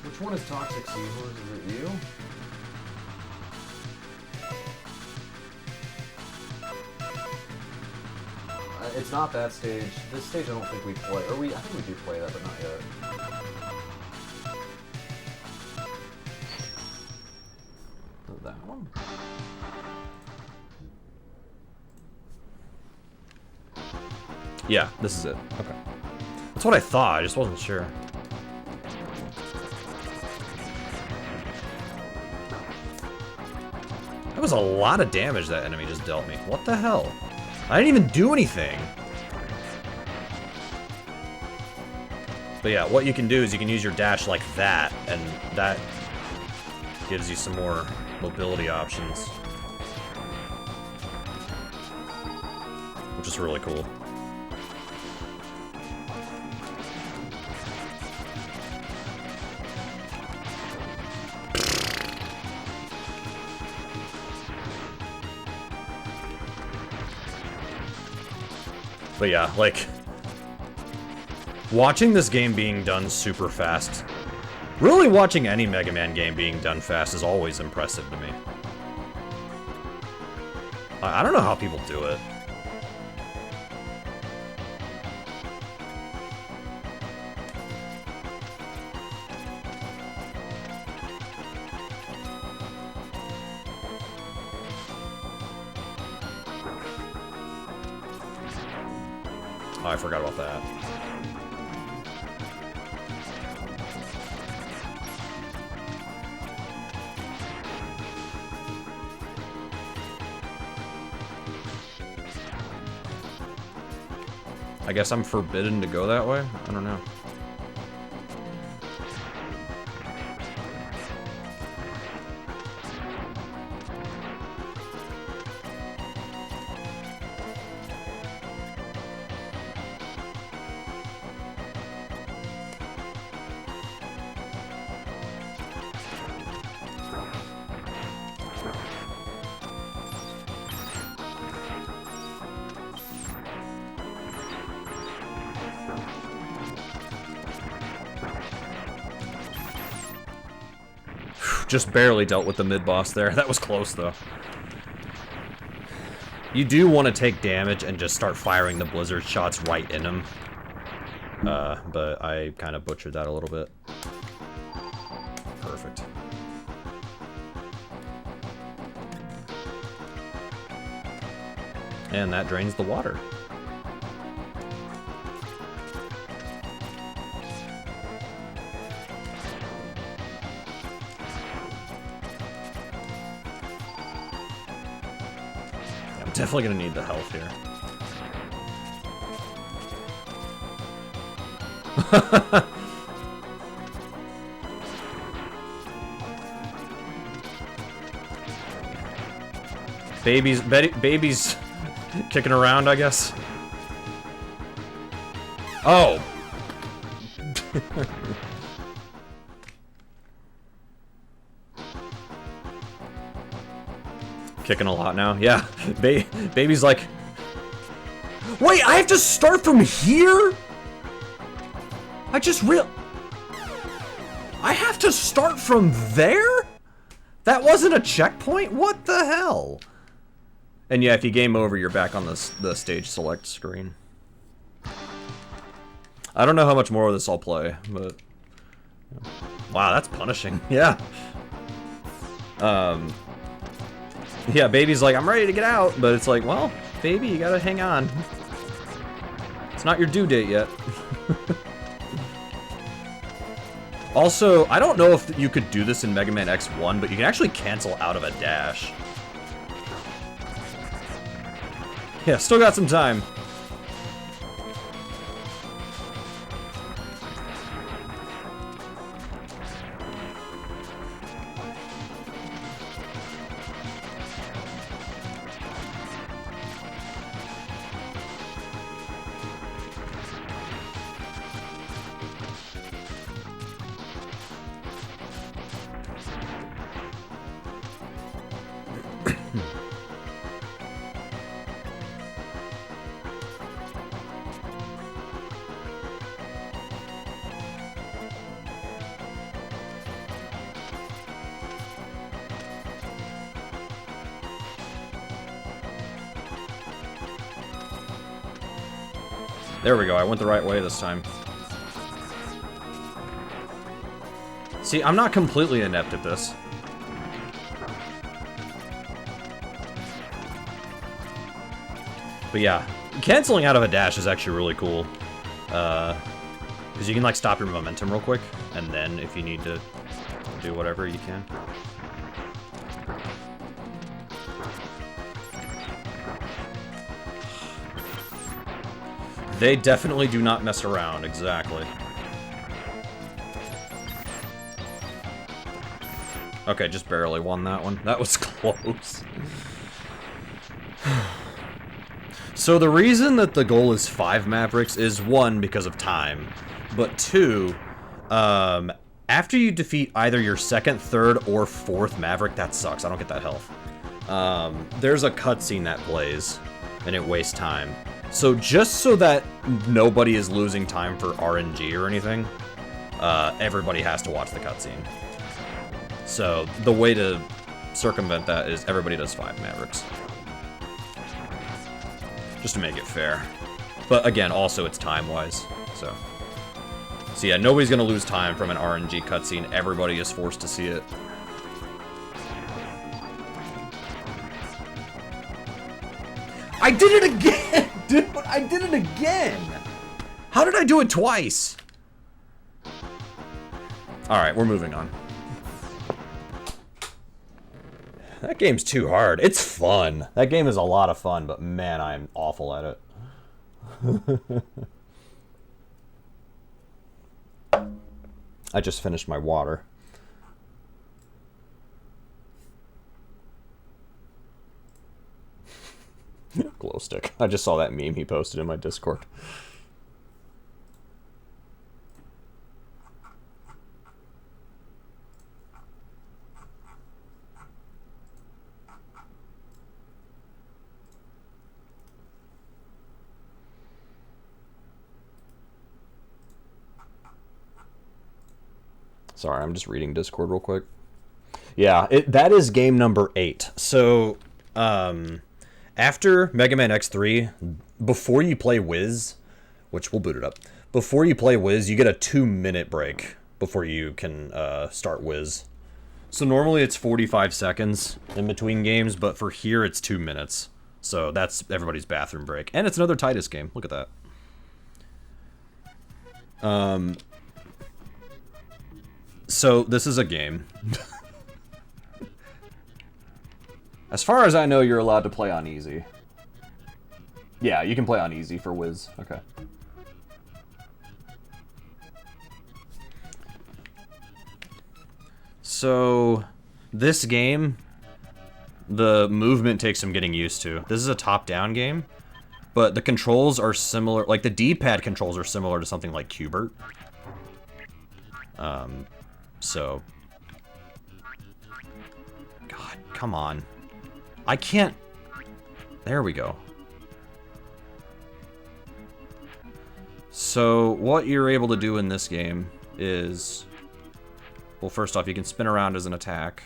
Which one is Toxic Seahorse? Is it you? It's not that stage. This stage I don't think we play. Or I think we do play that, but not yet. That one? Yeah, this is it. Okay. That's what I thought, I just wasn't sure. That was a lot of damage that enemy just dealt me. What the hell? I didn't even do anything. But yeah, what you can do is you can use your dash like that, and that gives you some more mobility options. Which is really cool. But yeah, like, watching this game being done super fast, really watching any Mega Man game being done fast is always impressive to me. I don't know how people do it. Oh, I forgot about that. I guess I'm forbidden to go that way? I don't know. Just barely dealt with the mid-boss there. That was close, though. You do want to take damage and just start firing the blizzard shots right in him. But I kind of butchered that a little bit. Perfect. And that drains the water. Definitely gonna need the health here. Baby's kicking around, I guess. Oh. Kicking a lot now. Yeah. Baby's like, wait, I have to start from here? I have to start from there? That wasn't a checkpoint? What the hell? And yeah, if you game over, you're back on the stage select screen. I don't know how much more of this I'll play, but... Wow, that's punishing. Yeah. Yeah, Baby's like, I'm ready to get out, but it's like, well, baby, you gotta hang on. It's not your due date yet. Also, I don't know if you could do this in Mega Man X1, but you can actually cancel out of a dash. Yeah, still got some time. There we go, I went the right way this time. See, I'm not completely inept at this. But yeah, canceling out of a dash is actually really cool. Because you can, like, stop your momentum real quick, and then if you need to do whatever, you can. They definitely do not mess around, exactly. Okay, just barely won that one. That was close. So the reason that the goal is 5 Mavericks is, 1, because of time, but 2, after you defeat either your 2nd, 3rd, or 4th Maverick, that sucks, I don't get that health. There's a cutscene that plays, and it wastes time. So just so that nobody is losing time for RNG or anything, everybody has to watch the cutscene. So the way to circumvent that is everybody does 5 Mavericks. Just to make it fair. But again, also it's time-wise, so. So yeah, nobody's gonna lose time from an RNG cutscene. Everybody is forced to see it. I did it again! Dude, I did it again! How did I do it twice? Alright, we're moving on. That game's too hard. It's fun. That game is a lot of fun, but man, I am awful at it. I just finished my water. Glow stick. I just saw that meme he posted in my Discord. Sorry, I'm just reading Discord real quick. Yeah, that is game number 8. So, after Mega Man X3, before you play Wiz, which we'll boot it up, before you play Wiz, you get a 2-minute break before you can start Wiz. So normally it's 45 seconds in between games, but for here it's 2 minutes. So that's everybody's bathroom break. And it's another Titus game. Look at that. So this is a game. As far as I know, you're allowed to play on easy. Yeah, you can play on easy for Wiz. Okay. So, this game, the movement takes some getting used to. This is a top-down game, but the controls are similar. Like, the D-pad controls are similar to something like Q*bert. So... God, come on. I can't... There we go. So, what you're able to do in this game is... Well, first off, you can spin around as an attack.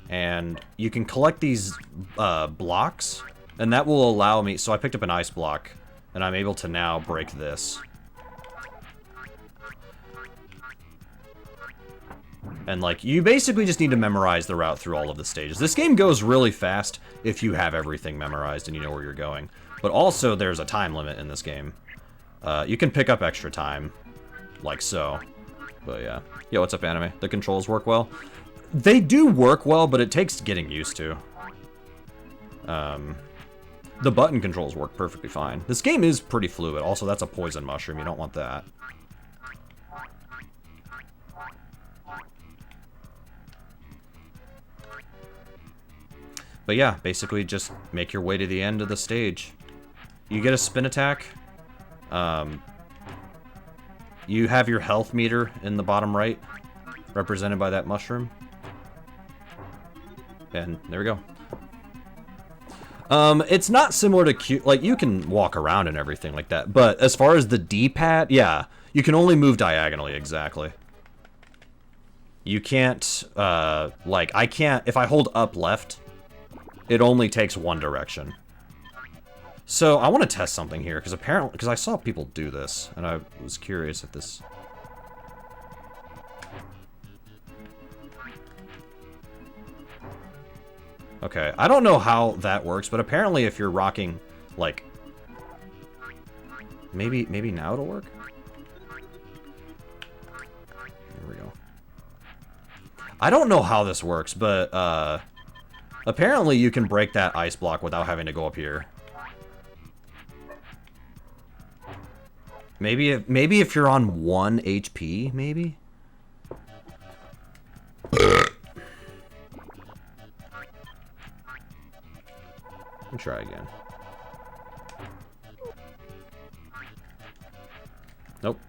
And you can collect these blocks, and that will allow me... So I picked up an ice block, and I'm able to now break this. And, like, you basically just need to memorize the route through all of the stages. This game goes really fast if you have everything memorized and you know where you're going. But also, there's a time limit in this game. You can pick up extra time, like so. But, yeah. Yo, what's up, anime? The controls work well? They do work well, but it takes getting used to. The button controls work perfectly fine. This game is pretty fluid. Also, that's a poison mushroom. You don't want that. But yeah, basically just make your way to the end of the stage. You get a spin attack. You have your health meter in the bottom right, represented by that mushroom. And there we go. It's not similar to like, you can walk around and everything like that, but as far as the D-pad, yeah, you can only move diagonally, exactly. You can't, like, I can't, if I hold up left, it only takes one direction. So, I want to test something here, because I saw people do this, and I was curious if this... Okay, I don't know how that works, but apparently if you're rocking, like... Maybe now it'll work? Here we go. I don't know how this works, but, apparently you can break that ice block without having to go up here. Maybe if you're on 1 HP, maybe? Let me try again. Nope.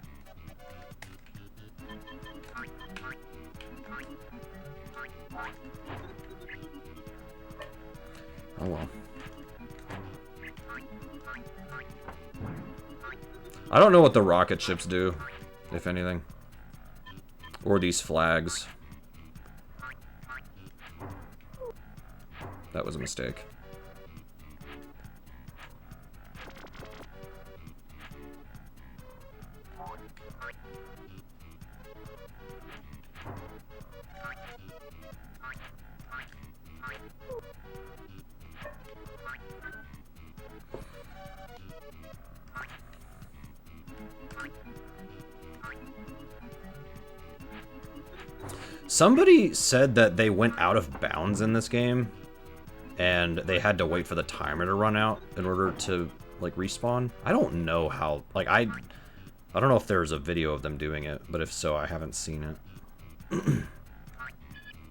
Oh well. I don't know what the rocket ships do, if anything. Or these flags. That was a mistake. Somebody said that they went out of bounds in this game, and they had to wait for the timer to run out in order to, like, respawn. I don't know how, like, I don't know if there's a video of them doing it, but if so, I haven't seen it.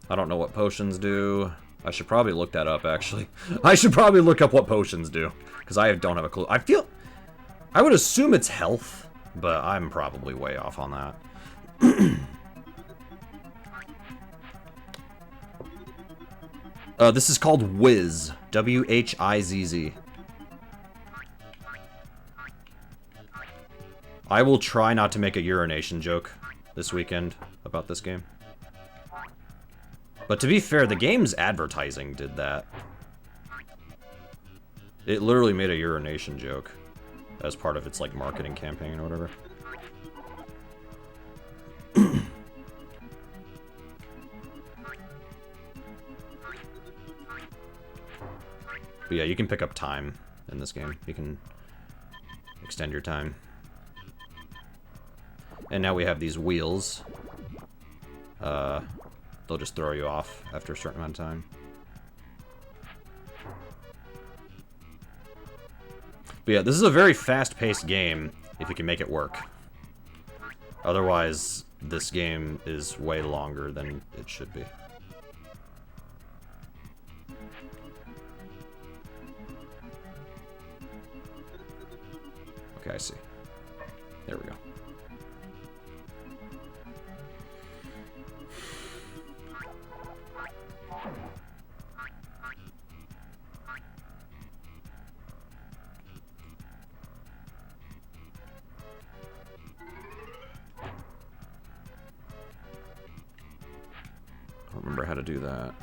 I don't know what potions do. I should probably look that up, actually. I should probably look up what potions do, because I don't have a clue. I would assume it's health, but I'm probably way off on that. This is called Whiz. W-H-I-Z-Z. I will try not to make a urination joke this weekend about this game. But to be fair, the game's advertising did that. It literally made a urination joke as part of its, like, marketing campaign or whatever. But yeah, you can pick up time in this game. You can extend your time. And now we have these wheels. They'll just throw you off after a certain amount of time. But yeah, this is a very fast-paced game, if you can make it work. Otherwise, this game is way longer than it should be. Okay, I see. There we go. I don't remember how to do that.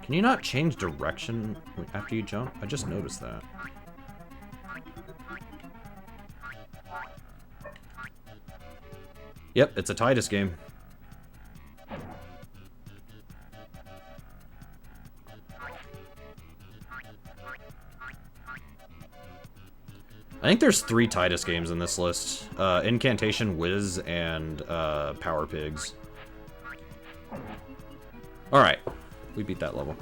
Can you not change direction after you jump? I just noticed that. Yep, it's a Titus game. I think there's 3 Titus games in this list. Incantation, Wiz, and Power Pigs. Alright. We beat that level.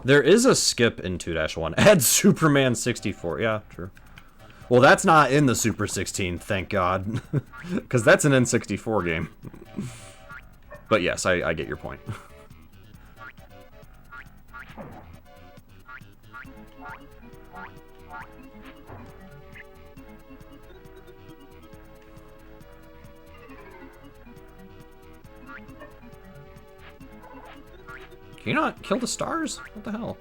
There is a skip in 2-1. Add Superman 64. Yeah, true. Well, that's not in the Super 16, thank God. Because that's an N64 game. But yes, I get your point. Can you not kill the stars? What the hell?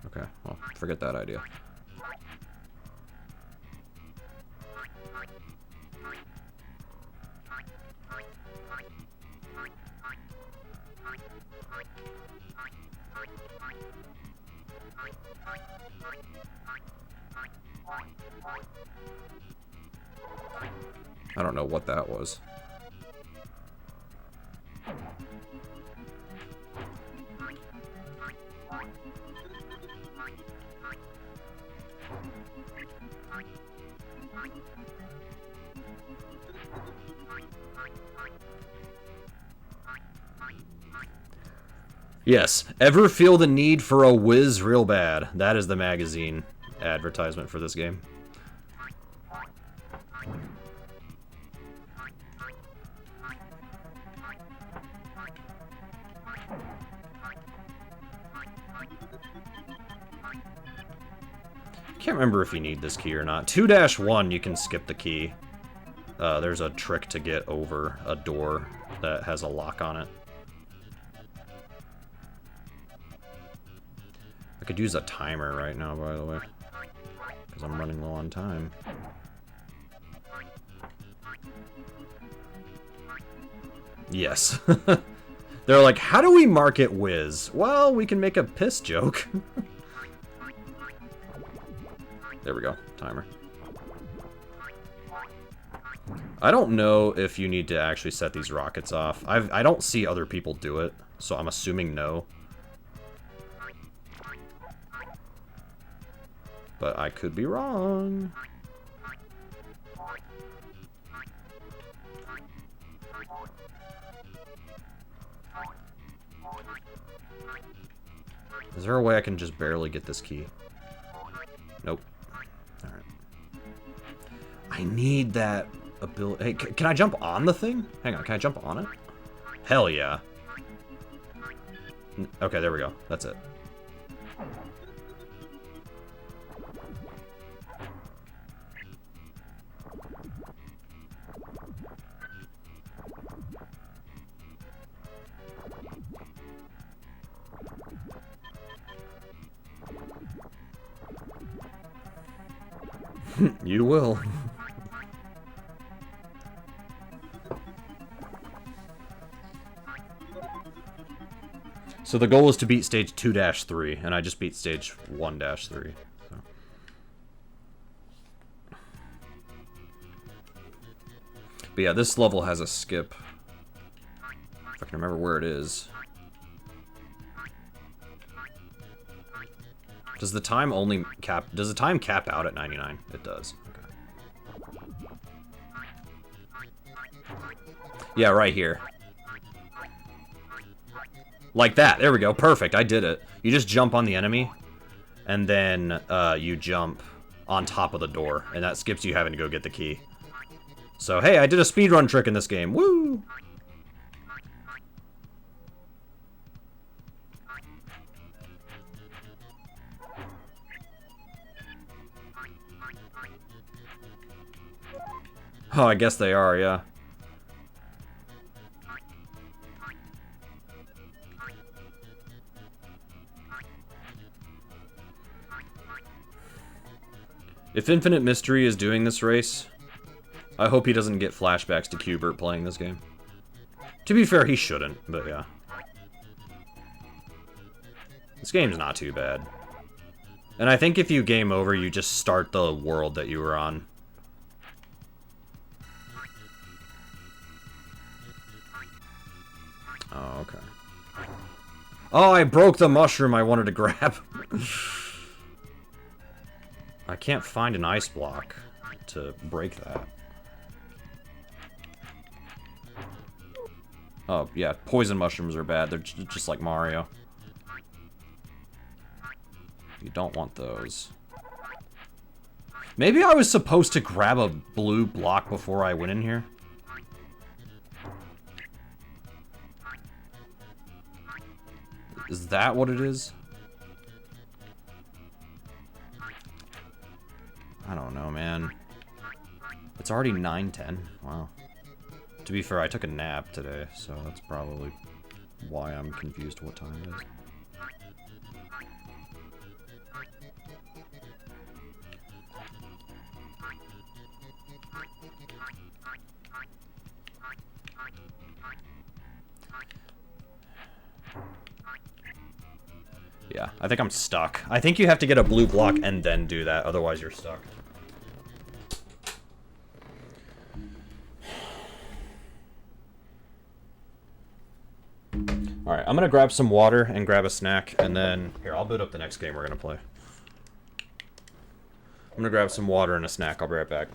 Okay, well, forget that idea. I don't know what that was. Yes, ever feel the need for a whiz real bad? That is the magazine advertisement for this game. Can't remember if you need this key or not. 2-1, you can skip the key. There's a trick to get over a door that has a lock on it. I could use a timer right now, by the way, because I'm running low on time. Yes. They're like, how do we market Wiz? Well, we can make a piss joke. There we go, timer. I don't know if you need to actually set these rockets off. I don't see other people do it, so I'm assuming no. But I could be wrong. Is there a way I can just barely get this key? Nope. Alright. I need that ability. Hey, can I jump on the thing? Hang on, can I jump on it? Hell yeah. Okay, there we go. That's it. You will. So the goal is to beat stage 2-3, and I just beat stage 1-3. So. But yeah, this level has a skip. If I can remember where it is. Does the time only cap? Does the time cap out at 99? It does. Okay. Yeah, right here. Like that. There we go. Perfect. I did it. You just jump on the enemy, and then you jump on top of the door, and that skips you having to go get the key. So, hey, I did a speedrun trick in this game. Woo! Oh, I guess they are, yeah. If Infinite Mystery is doing this race, I hope he doesn't get flashbacks to Qbert playing this game. To be fair, he shouldn't, but yeah. This game's not too bad. And I think if you game over, you just start the world that you were on. Oh, okay. Oh, I broke the mushroom I wanted to grab. I can't find an ice block to break that. Oh, yeah, poison mushrooms are bad. They're just like Mario. You don't want those. Maybe I was supposed to grab a blue block before I went in here? Is that what it is? I don't know, man. It's already 9:10. Wow. To be fair, I took a nap today, so that's probably why I'm confused what time it is. Yeah, I think I'm stuck. I think you have to get a blue block and then do that, otherwise you're stuck. Alright, I'm gonna grab some water and grab a snack, and then... Here, I'll boot up the next game we're gonna play. I'm gonna grab some water and a snack. I'll be right back.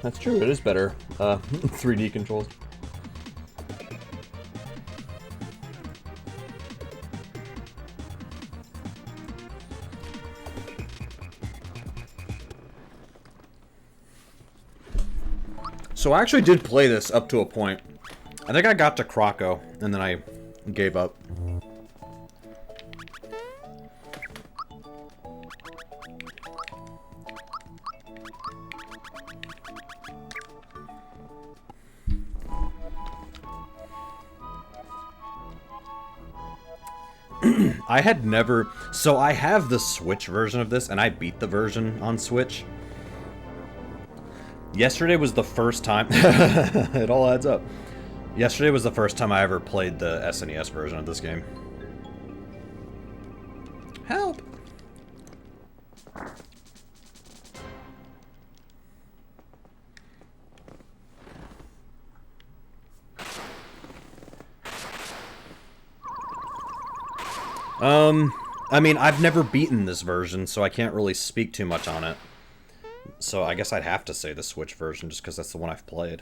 That's true, it is better. 3D controls. So I actually did play this up to a point. I think I got to Croco, and then I gave up. I had never... So I have the Switch version of this, and I beat the version on Switch. Yesterday was the first time... It all adds up. Yesterday was the first time I ever played the SNES version of this game. Help! I mean, I've never beaten this version, so I can't really speak too much on it. So I guess I'd have to say the Switch version, just because that's the one I've played.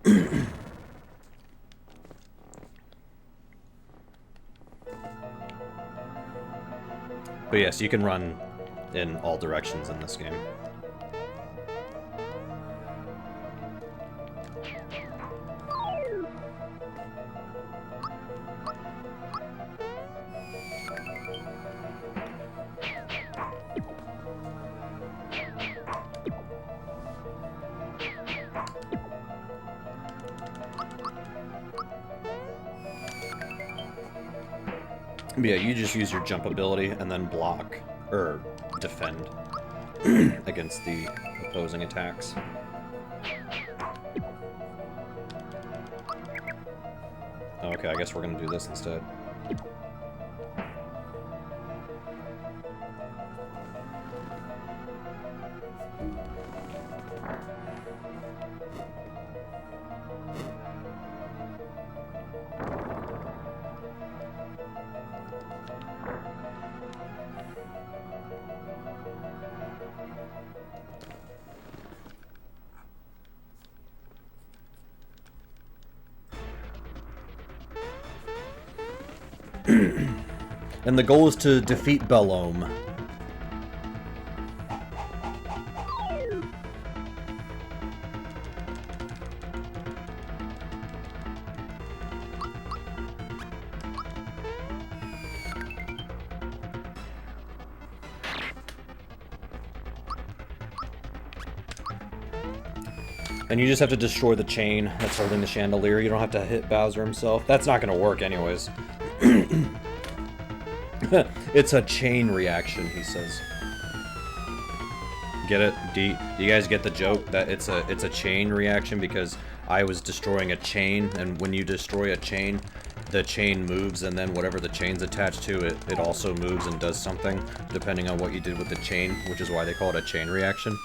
But yes, you can run in all directions in this game. But yeah, you just use your jump ability and then block, or defend, against the opposing attacks. Okay, I guess we're gonna do this instead. And the goal is to defeat Bellome. And you just have to destroy the chain that's holding the chandelier. You don't have to hit Bowser himself. That's not going to work anyways. It's a chain reaction, he says. Get it? Do you guys get the joke that it's a chain reaction because I was destroying a chain, and when you destroy a chain, the chain moves, and then whatever the chain's attached to, it also moves and does something, depending on what you did with the chain, which is why they call it a chain reaction.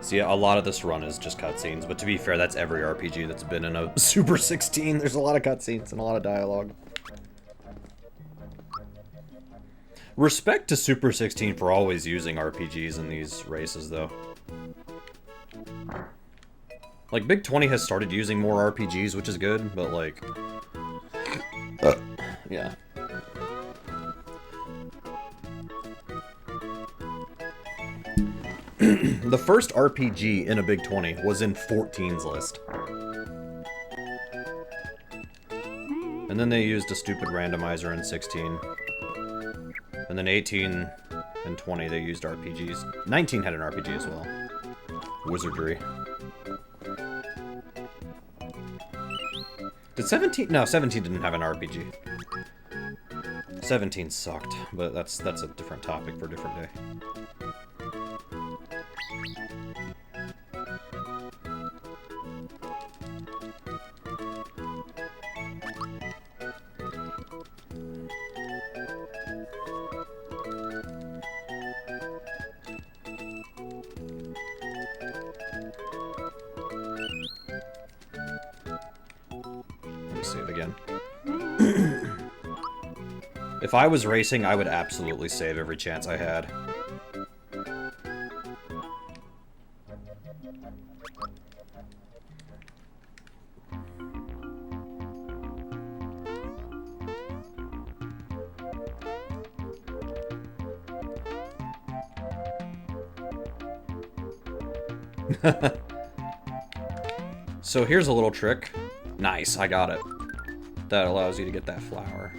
So yeah, a lot of this run is just cutscenes, but to be fair, that's every RPG that's been in a Super 16. There's a lot of cutscenes and a lot of dialogue. Respect to Super 16 for always using RPGs in these races, though. Like, Big 20 has started using more RPGs, which is good, but like... yeah. The first RPG in a Big 20 was in 14's list. And then they used a stupid randomizer in 16. And then 18 and 20 they used RPGs. 19 had an RPG as well. Wizardry. Did 17? No, 17 didn't have an RPG. 17 sucked, but that's a different topic for a different day. If I was racing, I would absolutely save every chance I had. So here's a little trick. Nice, I got it. That allows you to get that flower.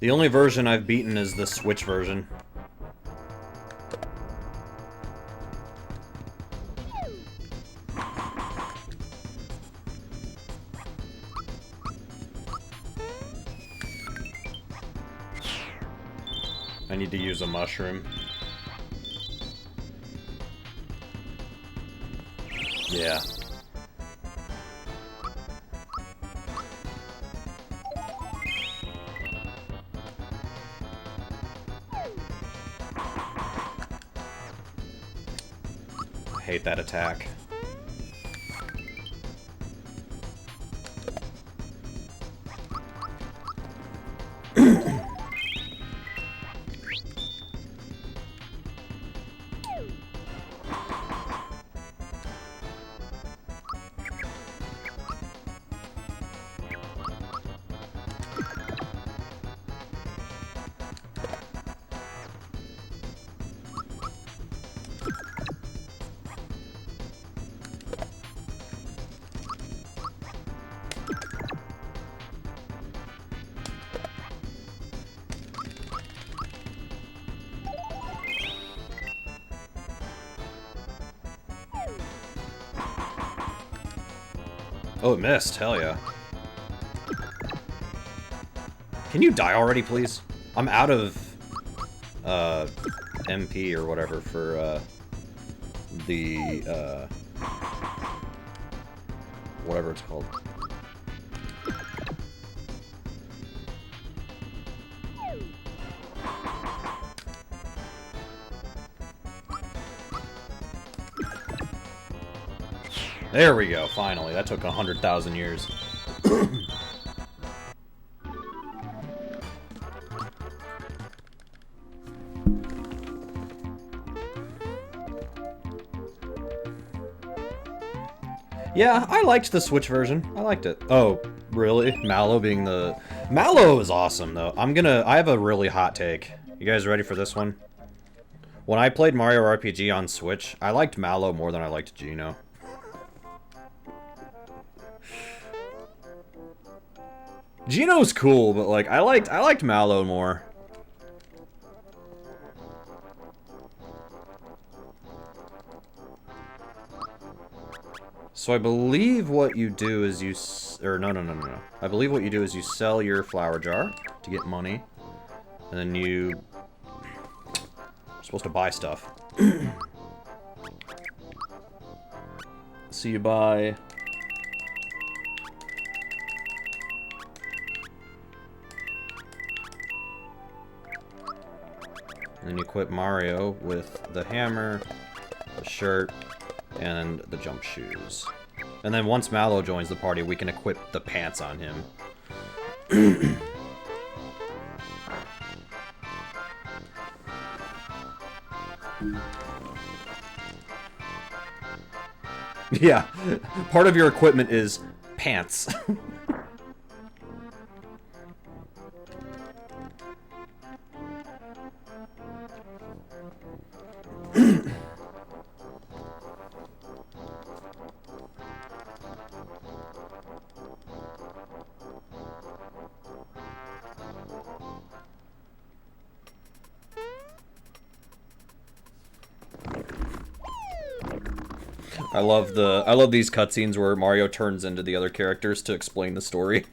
The only version I've beaten is the Switch version. I need to use a mushroom. Yeah. I hate that attack. Oh, it missed. Hell yeah. Can you die already, please? I'm out of MP or whatever for the whatever it's called. There we go, finally. That took 100,000 years. Yeah, I liked the Switch version. I liked it. Oh, really? Mallow being the... Mallow is awesome, though. I have a really hot take. You guys ready for this one? When I played Mario RPG on Switch, I liked Mallow more than I liked Geno. Geno's cool, but like I liked Mallow more. So I believe what you do is you no. I believe what you do is you sell your flower jar to get money, and then you're supposed to buy stuff. So you buy. And then you equip Mario with the hammer, the shirt, and the jump shoes. And then once Mallow joins the party, we can equip the pants on him. Yeah, part of your equipment is pants. I love these cutscenes where Mario turns into the other characters to explain the story.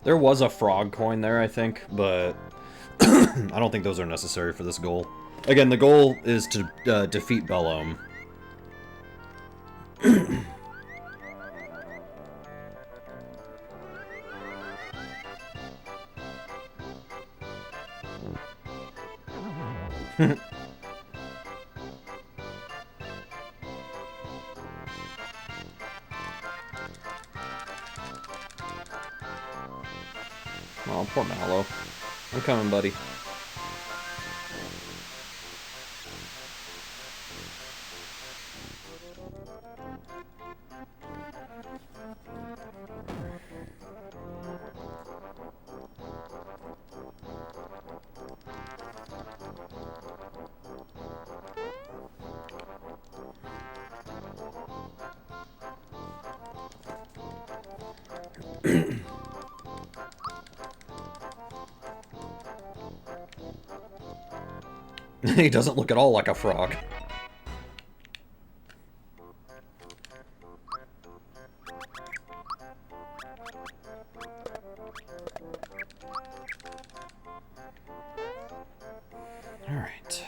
There was a frog coin there, I think, but I don't think those are necessary for this goal. Again, the goal is to defeat Bellome. Oh, poor Mallow. I'm coming, buddy. He doesn't look at all like a frog. All right.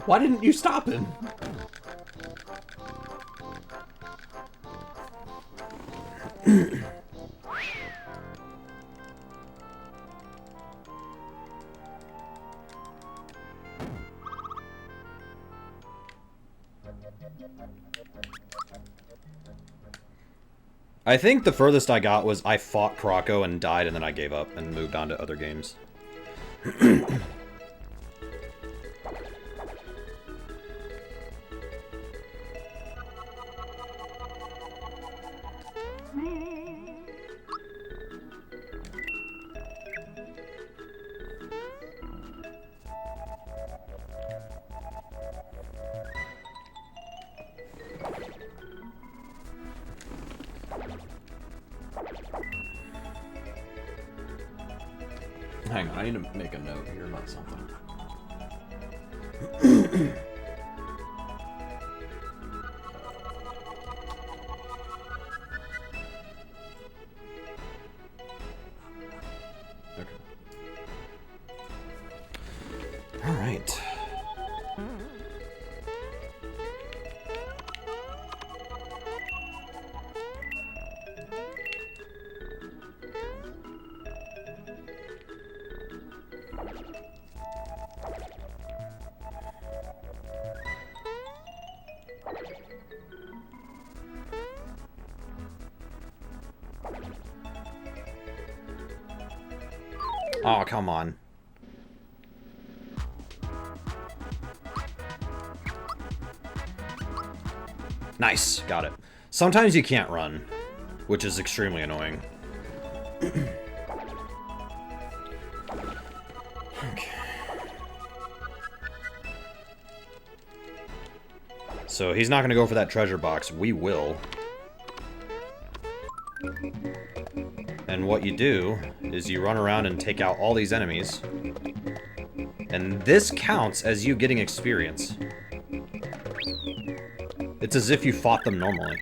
Why didn't you stop him? I think the furthest I got was I fought Croco and died, and then I gave up and moved on to other games. Hang on, I need to make a note here about something. Okay. All right. Oh, come on. Nice, got it. Sometimes you can't run, which is extremely annoying. Okay. So he's not going to go for that treasure box. We will. And what you do is you run around and take out all these enemies. And this counts as you getting experience. It's as if you fought them normally.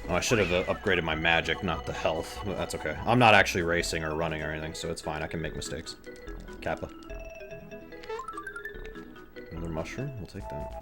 Oh, I should have upgraded my magic, not the health. But that's okay. I'm not actually racing or running or anything, so it's fine. I can make mistakes. Kappa. Another mushroom? We'll take that.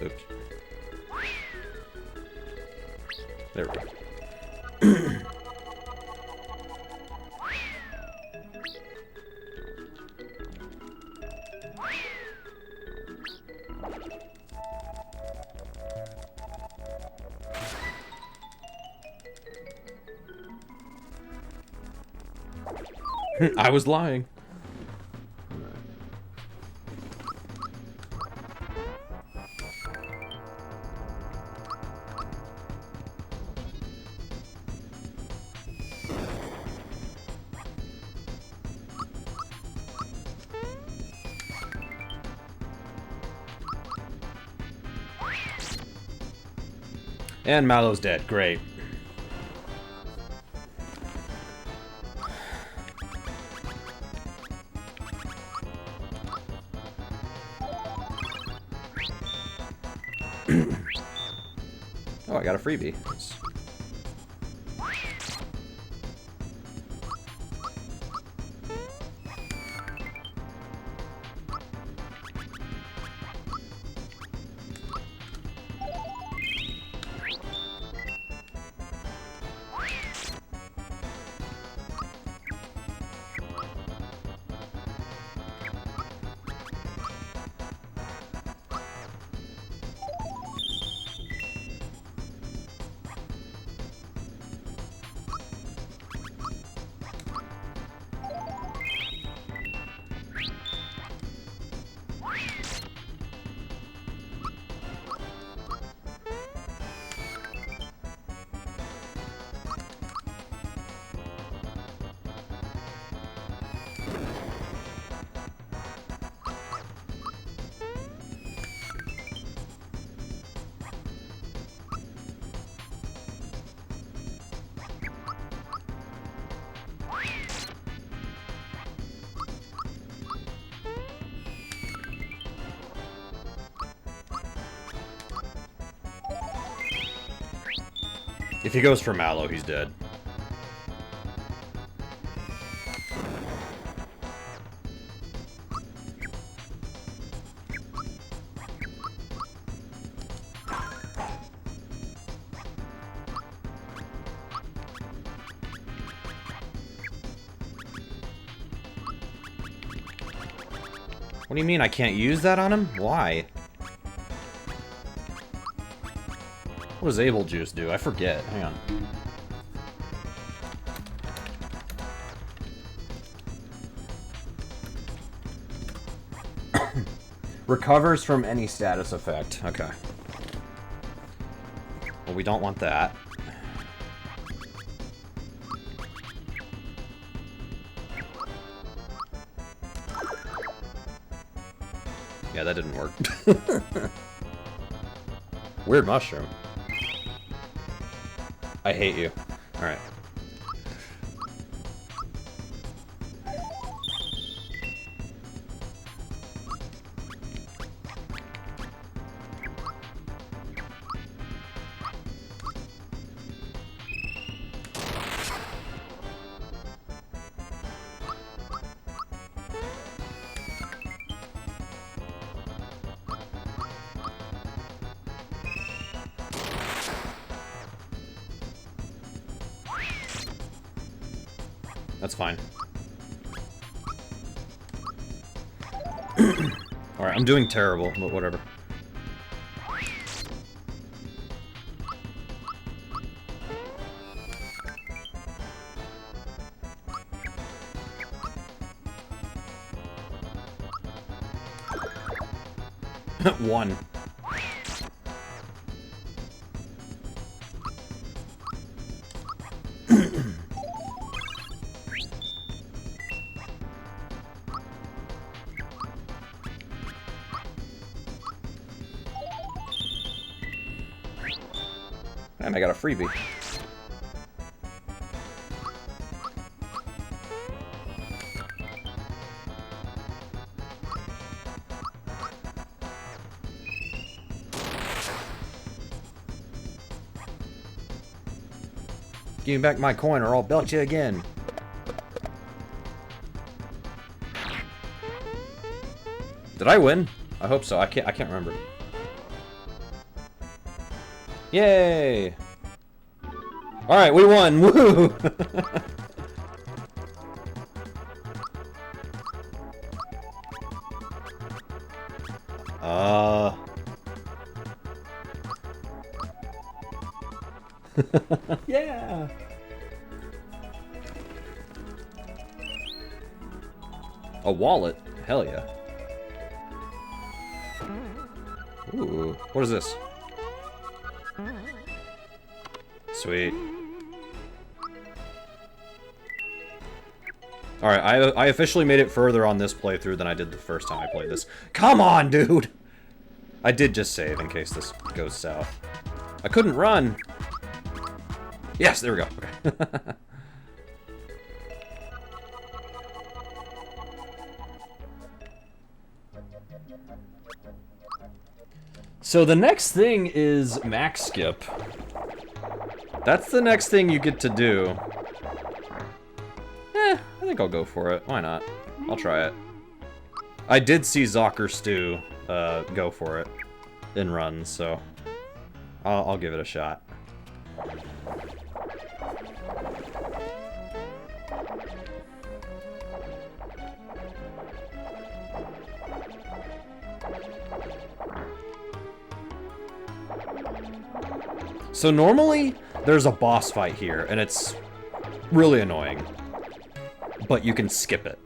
Oops. There we go. I was lying. And Mallow's dead. Great. Oh, I got a freebie. Nice. If he goes for Mallow, he's dead. What do you mean I can't use that on him? Why? What does Able Juice do? I forget. Hang on. Recovers from any status effect. Okay. Well, we don't want that. Yeah, that didn't work. Weird mushroom. I hate you. Alright. That's fine. Alright, I'm doing terrible, but whatever. One. And I got a freebie. Give me back my coin or I'll belt you again. Did I win? I hope so. I can't remember. Yay! Alright, we won! Woo! Yeah! A wallet? Hell yeah. Ooh, what is this? Sweet. Alright, I officially made it further on this playthrough than I did the first time I played this. Come on, dude! I did just save in case this goes south. I couldn't run! Yes, there we go. Okay. So the next thing is max skip. That's the next thing you get to do. I think I'll go for it. Why not? I'll try it. I did see Zocker Stew go for it in runs, so I'll give it a shot. So normally, there's a boss fight here, and it's really annoying. But you can skip it.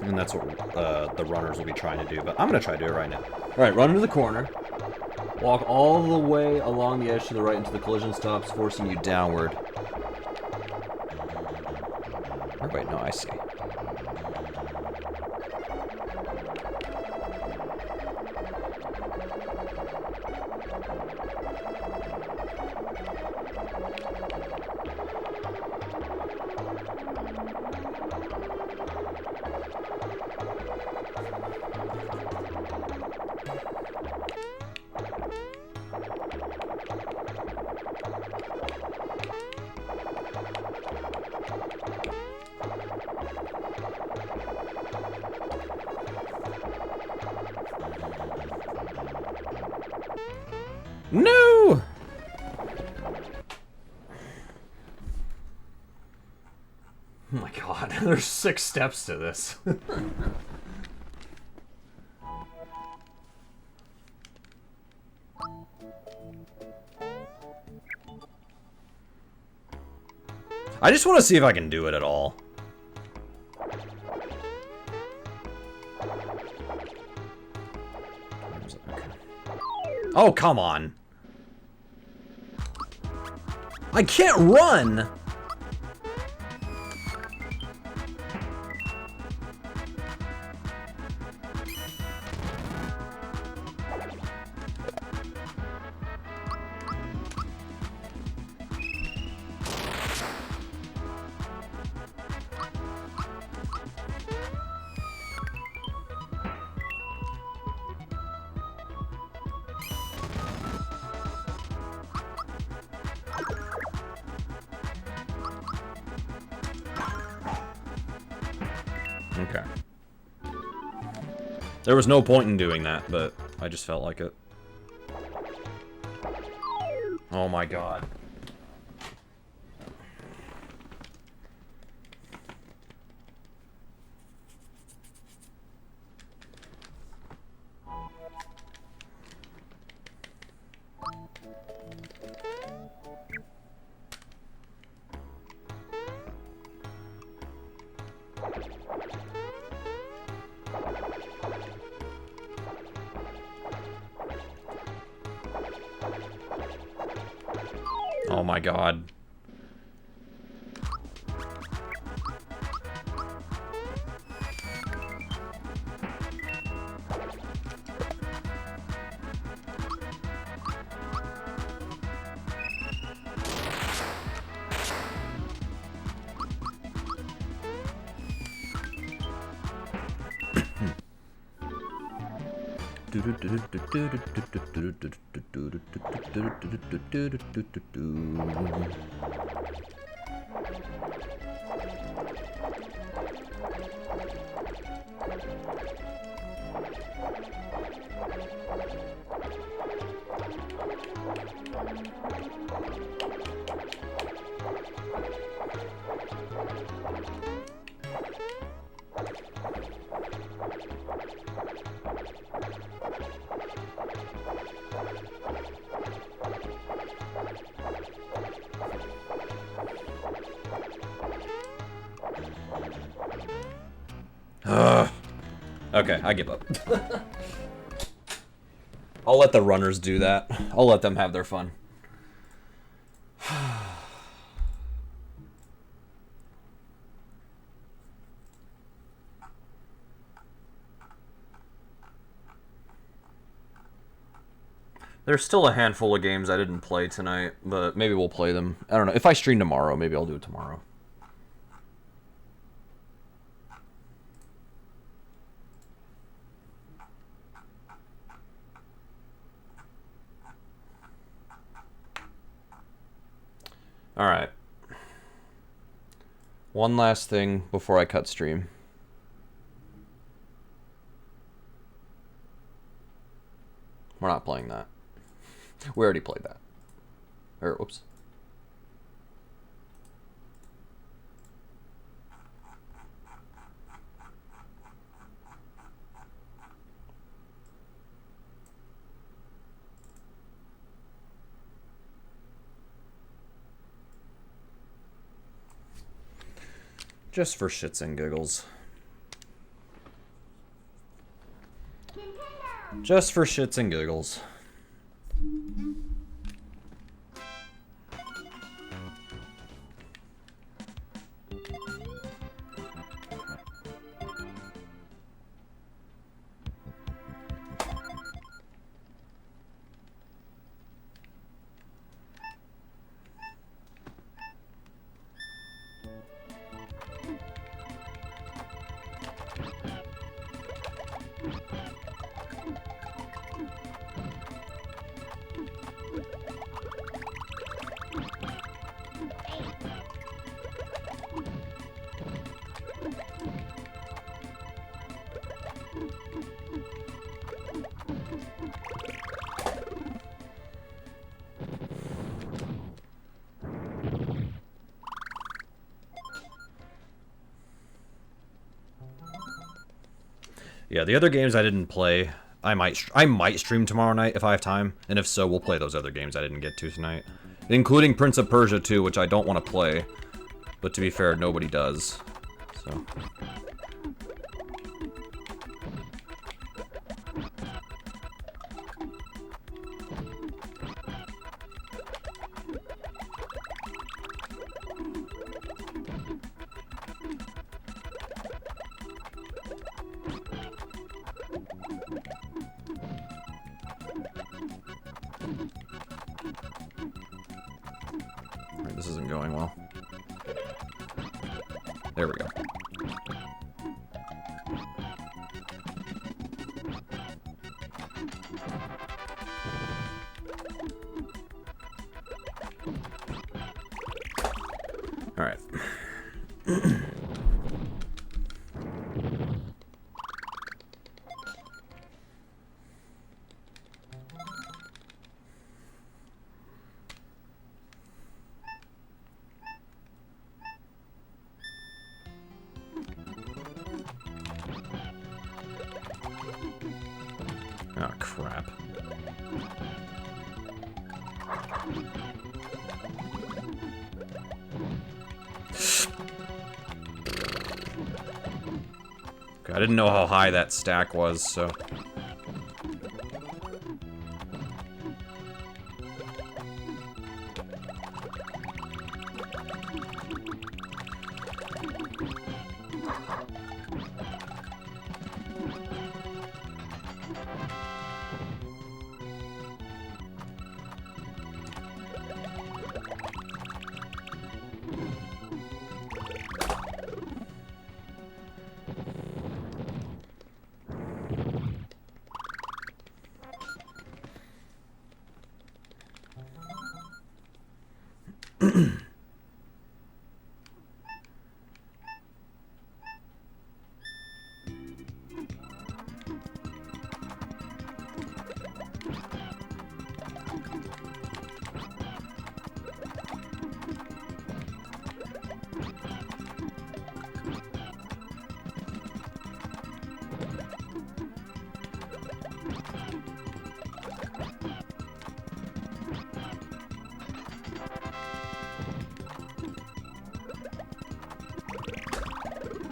And that's what the runners will be trying to do, but I'm going to try to do it right now. Alright, run into the corner. Walk all the way along the edge to the right until the collision stops, forcing you downward. Or wait, no, I see. No! Oh my god, there's 6 steps to this. I just want to see if I can do it at all. Oh, come on. I can't run! Okay. There was no point in doing that, but I just felt like it. Oh my god. Oh my god. Okay, I give up. I'll let the runners do that. I'll let them have their fun. There's still a handful of games I didn't play tonight, but maybe we'll play them. I don't know. If I stream tomorrow, maybe I'll do it tomorrow. Alright. One last thing before I cut stream. We're not playing that. We already played that. Or, whoops. Just for shits and giggles. Just for shits and giggles. Yeah, the other games I didn't play, I might stream tomorrow night if I have time, and if so, we'll play those other games I didn't get to tonight, including Prince of Persia 2, which I don't want to play, but to be fair, nobody does. So. This isn't going well. There we go. All right. Oh, crap. Okay, I didn't know how high that stack was, so...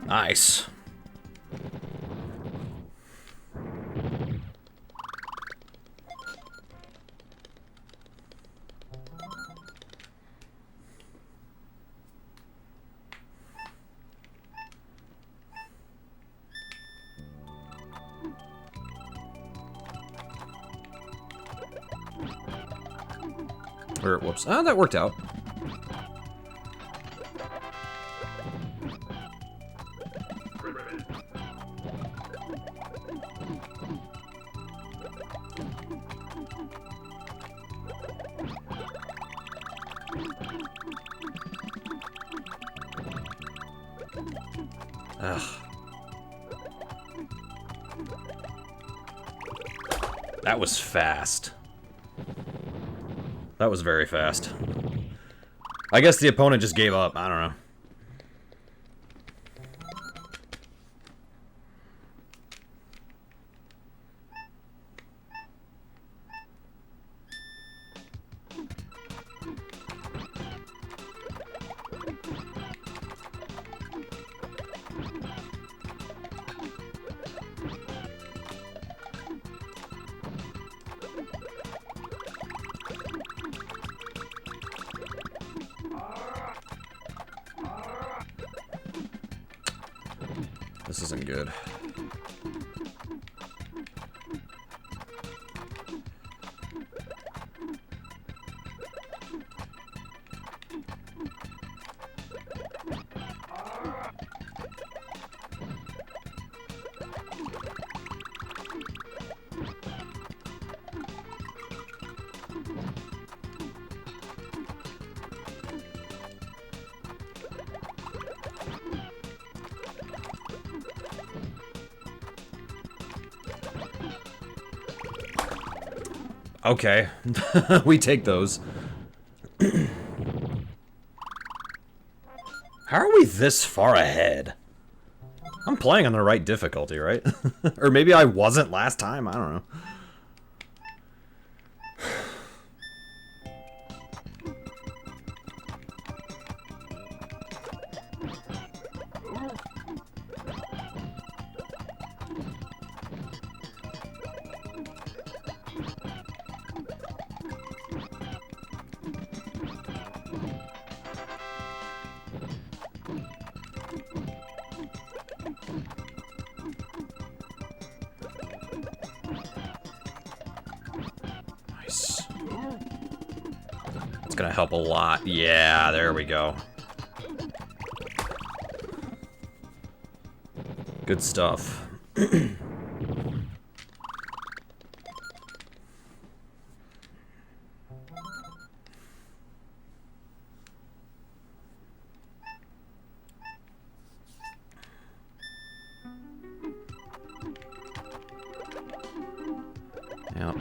Nice. Or, whoops. Ah, that worked out. Ugh. That was fast. That was very fast. I guess the opponent just gave up. I don't know. This isn't good. Okay, we take those. How are we this far ahead? I'm playing on the right difficulty, right? Or maybe I wasn't last time, I don't know. Nice. It's gonna help a lot. Yeah, there we go. Good stuff. Yep.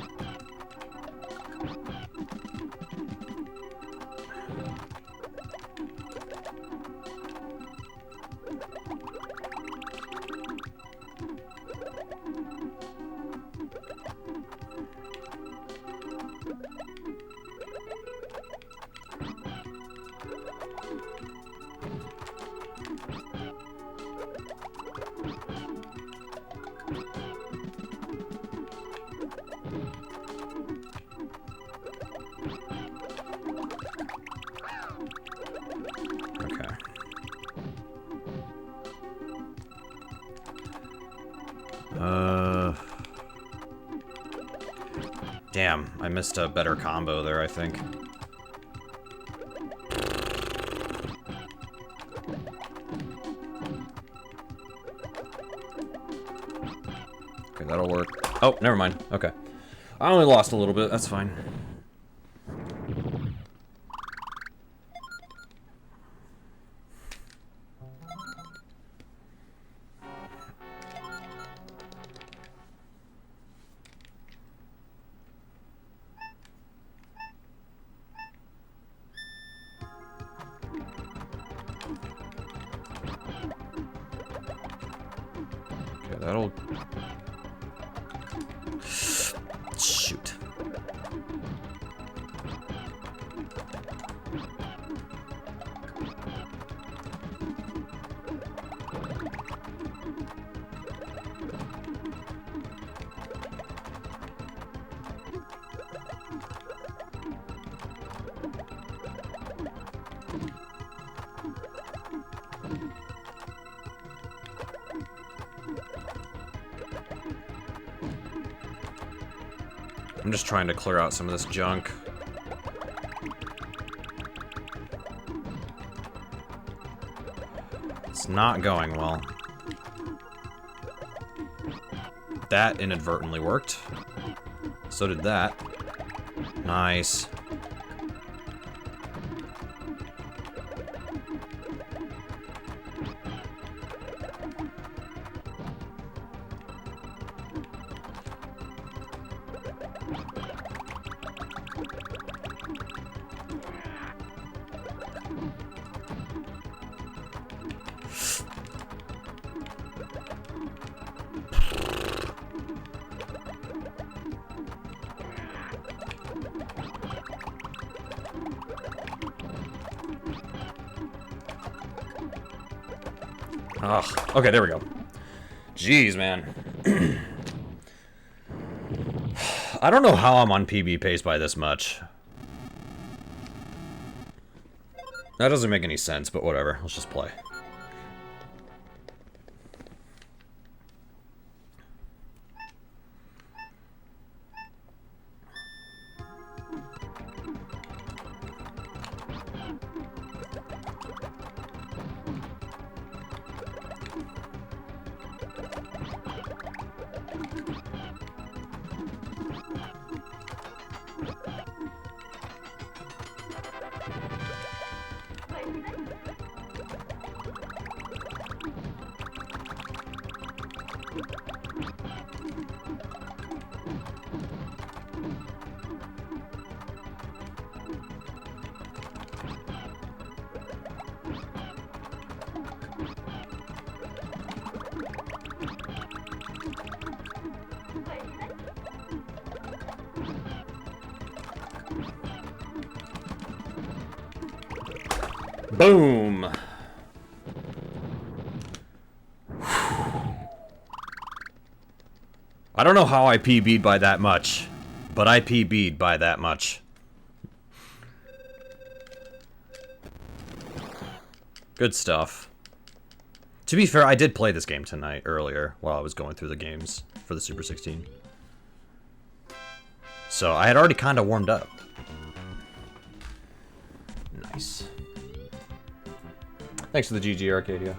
Damn, I missed a better combo there, I think. Okay, that'll work. Oh, never mind. Okay. I only lost a little bit, that's fine. That'll... Shoot. I'm just trying to clear out some of this junk. It's not going well. That inadvertently worked. So did that. Nice. Ugh. Okay, there we go. Jeez, man. I don't know how I'm on PB pace by this much. That doesn't make any sense, but whatever. Let's just play. Boom! I don't know how I PB'd by that much, but I PB'd by that much. Good stuff. To be fair, I did play this game tonight, earlier, while I was going through the games for the Super 16. So, I had already kind of warmed up. Nice. Thanks for the GG, Arcadia.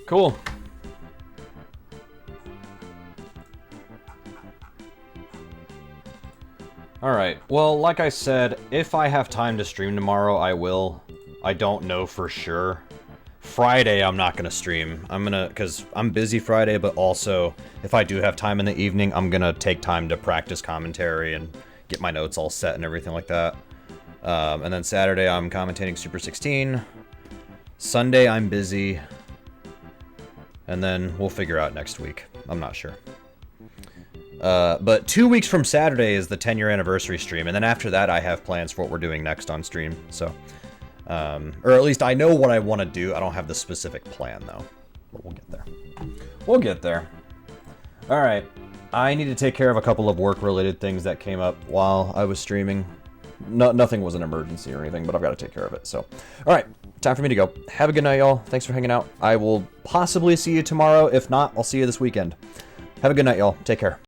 Cool. Alright, well, like I said, if I have time to stream tomorrow, I will. I don't know for sure. Friday, I'm not gonna stream. because I'm busy Friday, but also, if I do have time in the evening, I'm gonna take time to practice commentary and get my notes all set and everything like that. And then Saturday, I'm commentating Super 16. Sunday, I'm busy. And then we'll figure out next week. I'm not sure. But 2 weeks from Saturday is the 10-year anniversary stream, and then after that I have plans for what we're doing next on stream. So, or at least I know what I want to do. I don't have the specific plan, though. But we'll get there. We'll get there. Alright. I need to take care of a couple of work-related things that came up while I was streaming. Nothing was an emergency or anything, but I've got to take care of it. So, alright. Time for me to go. Have a good night, y'all. Thanks for hanging out. I will possibly see you tomorrow. If not, I'll see you this weekend. Have a good night, y'all. Take care.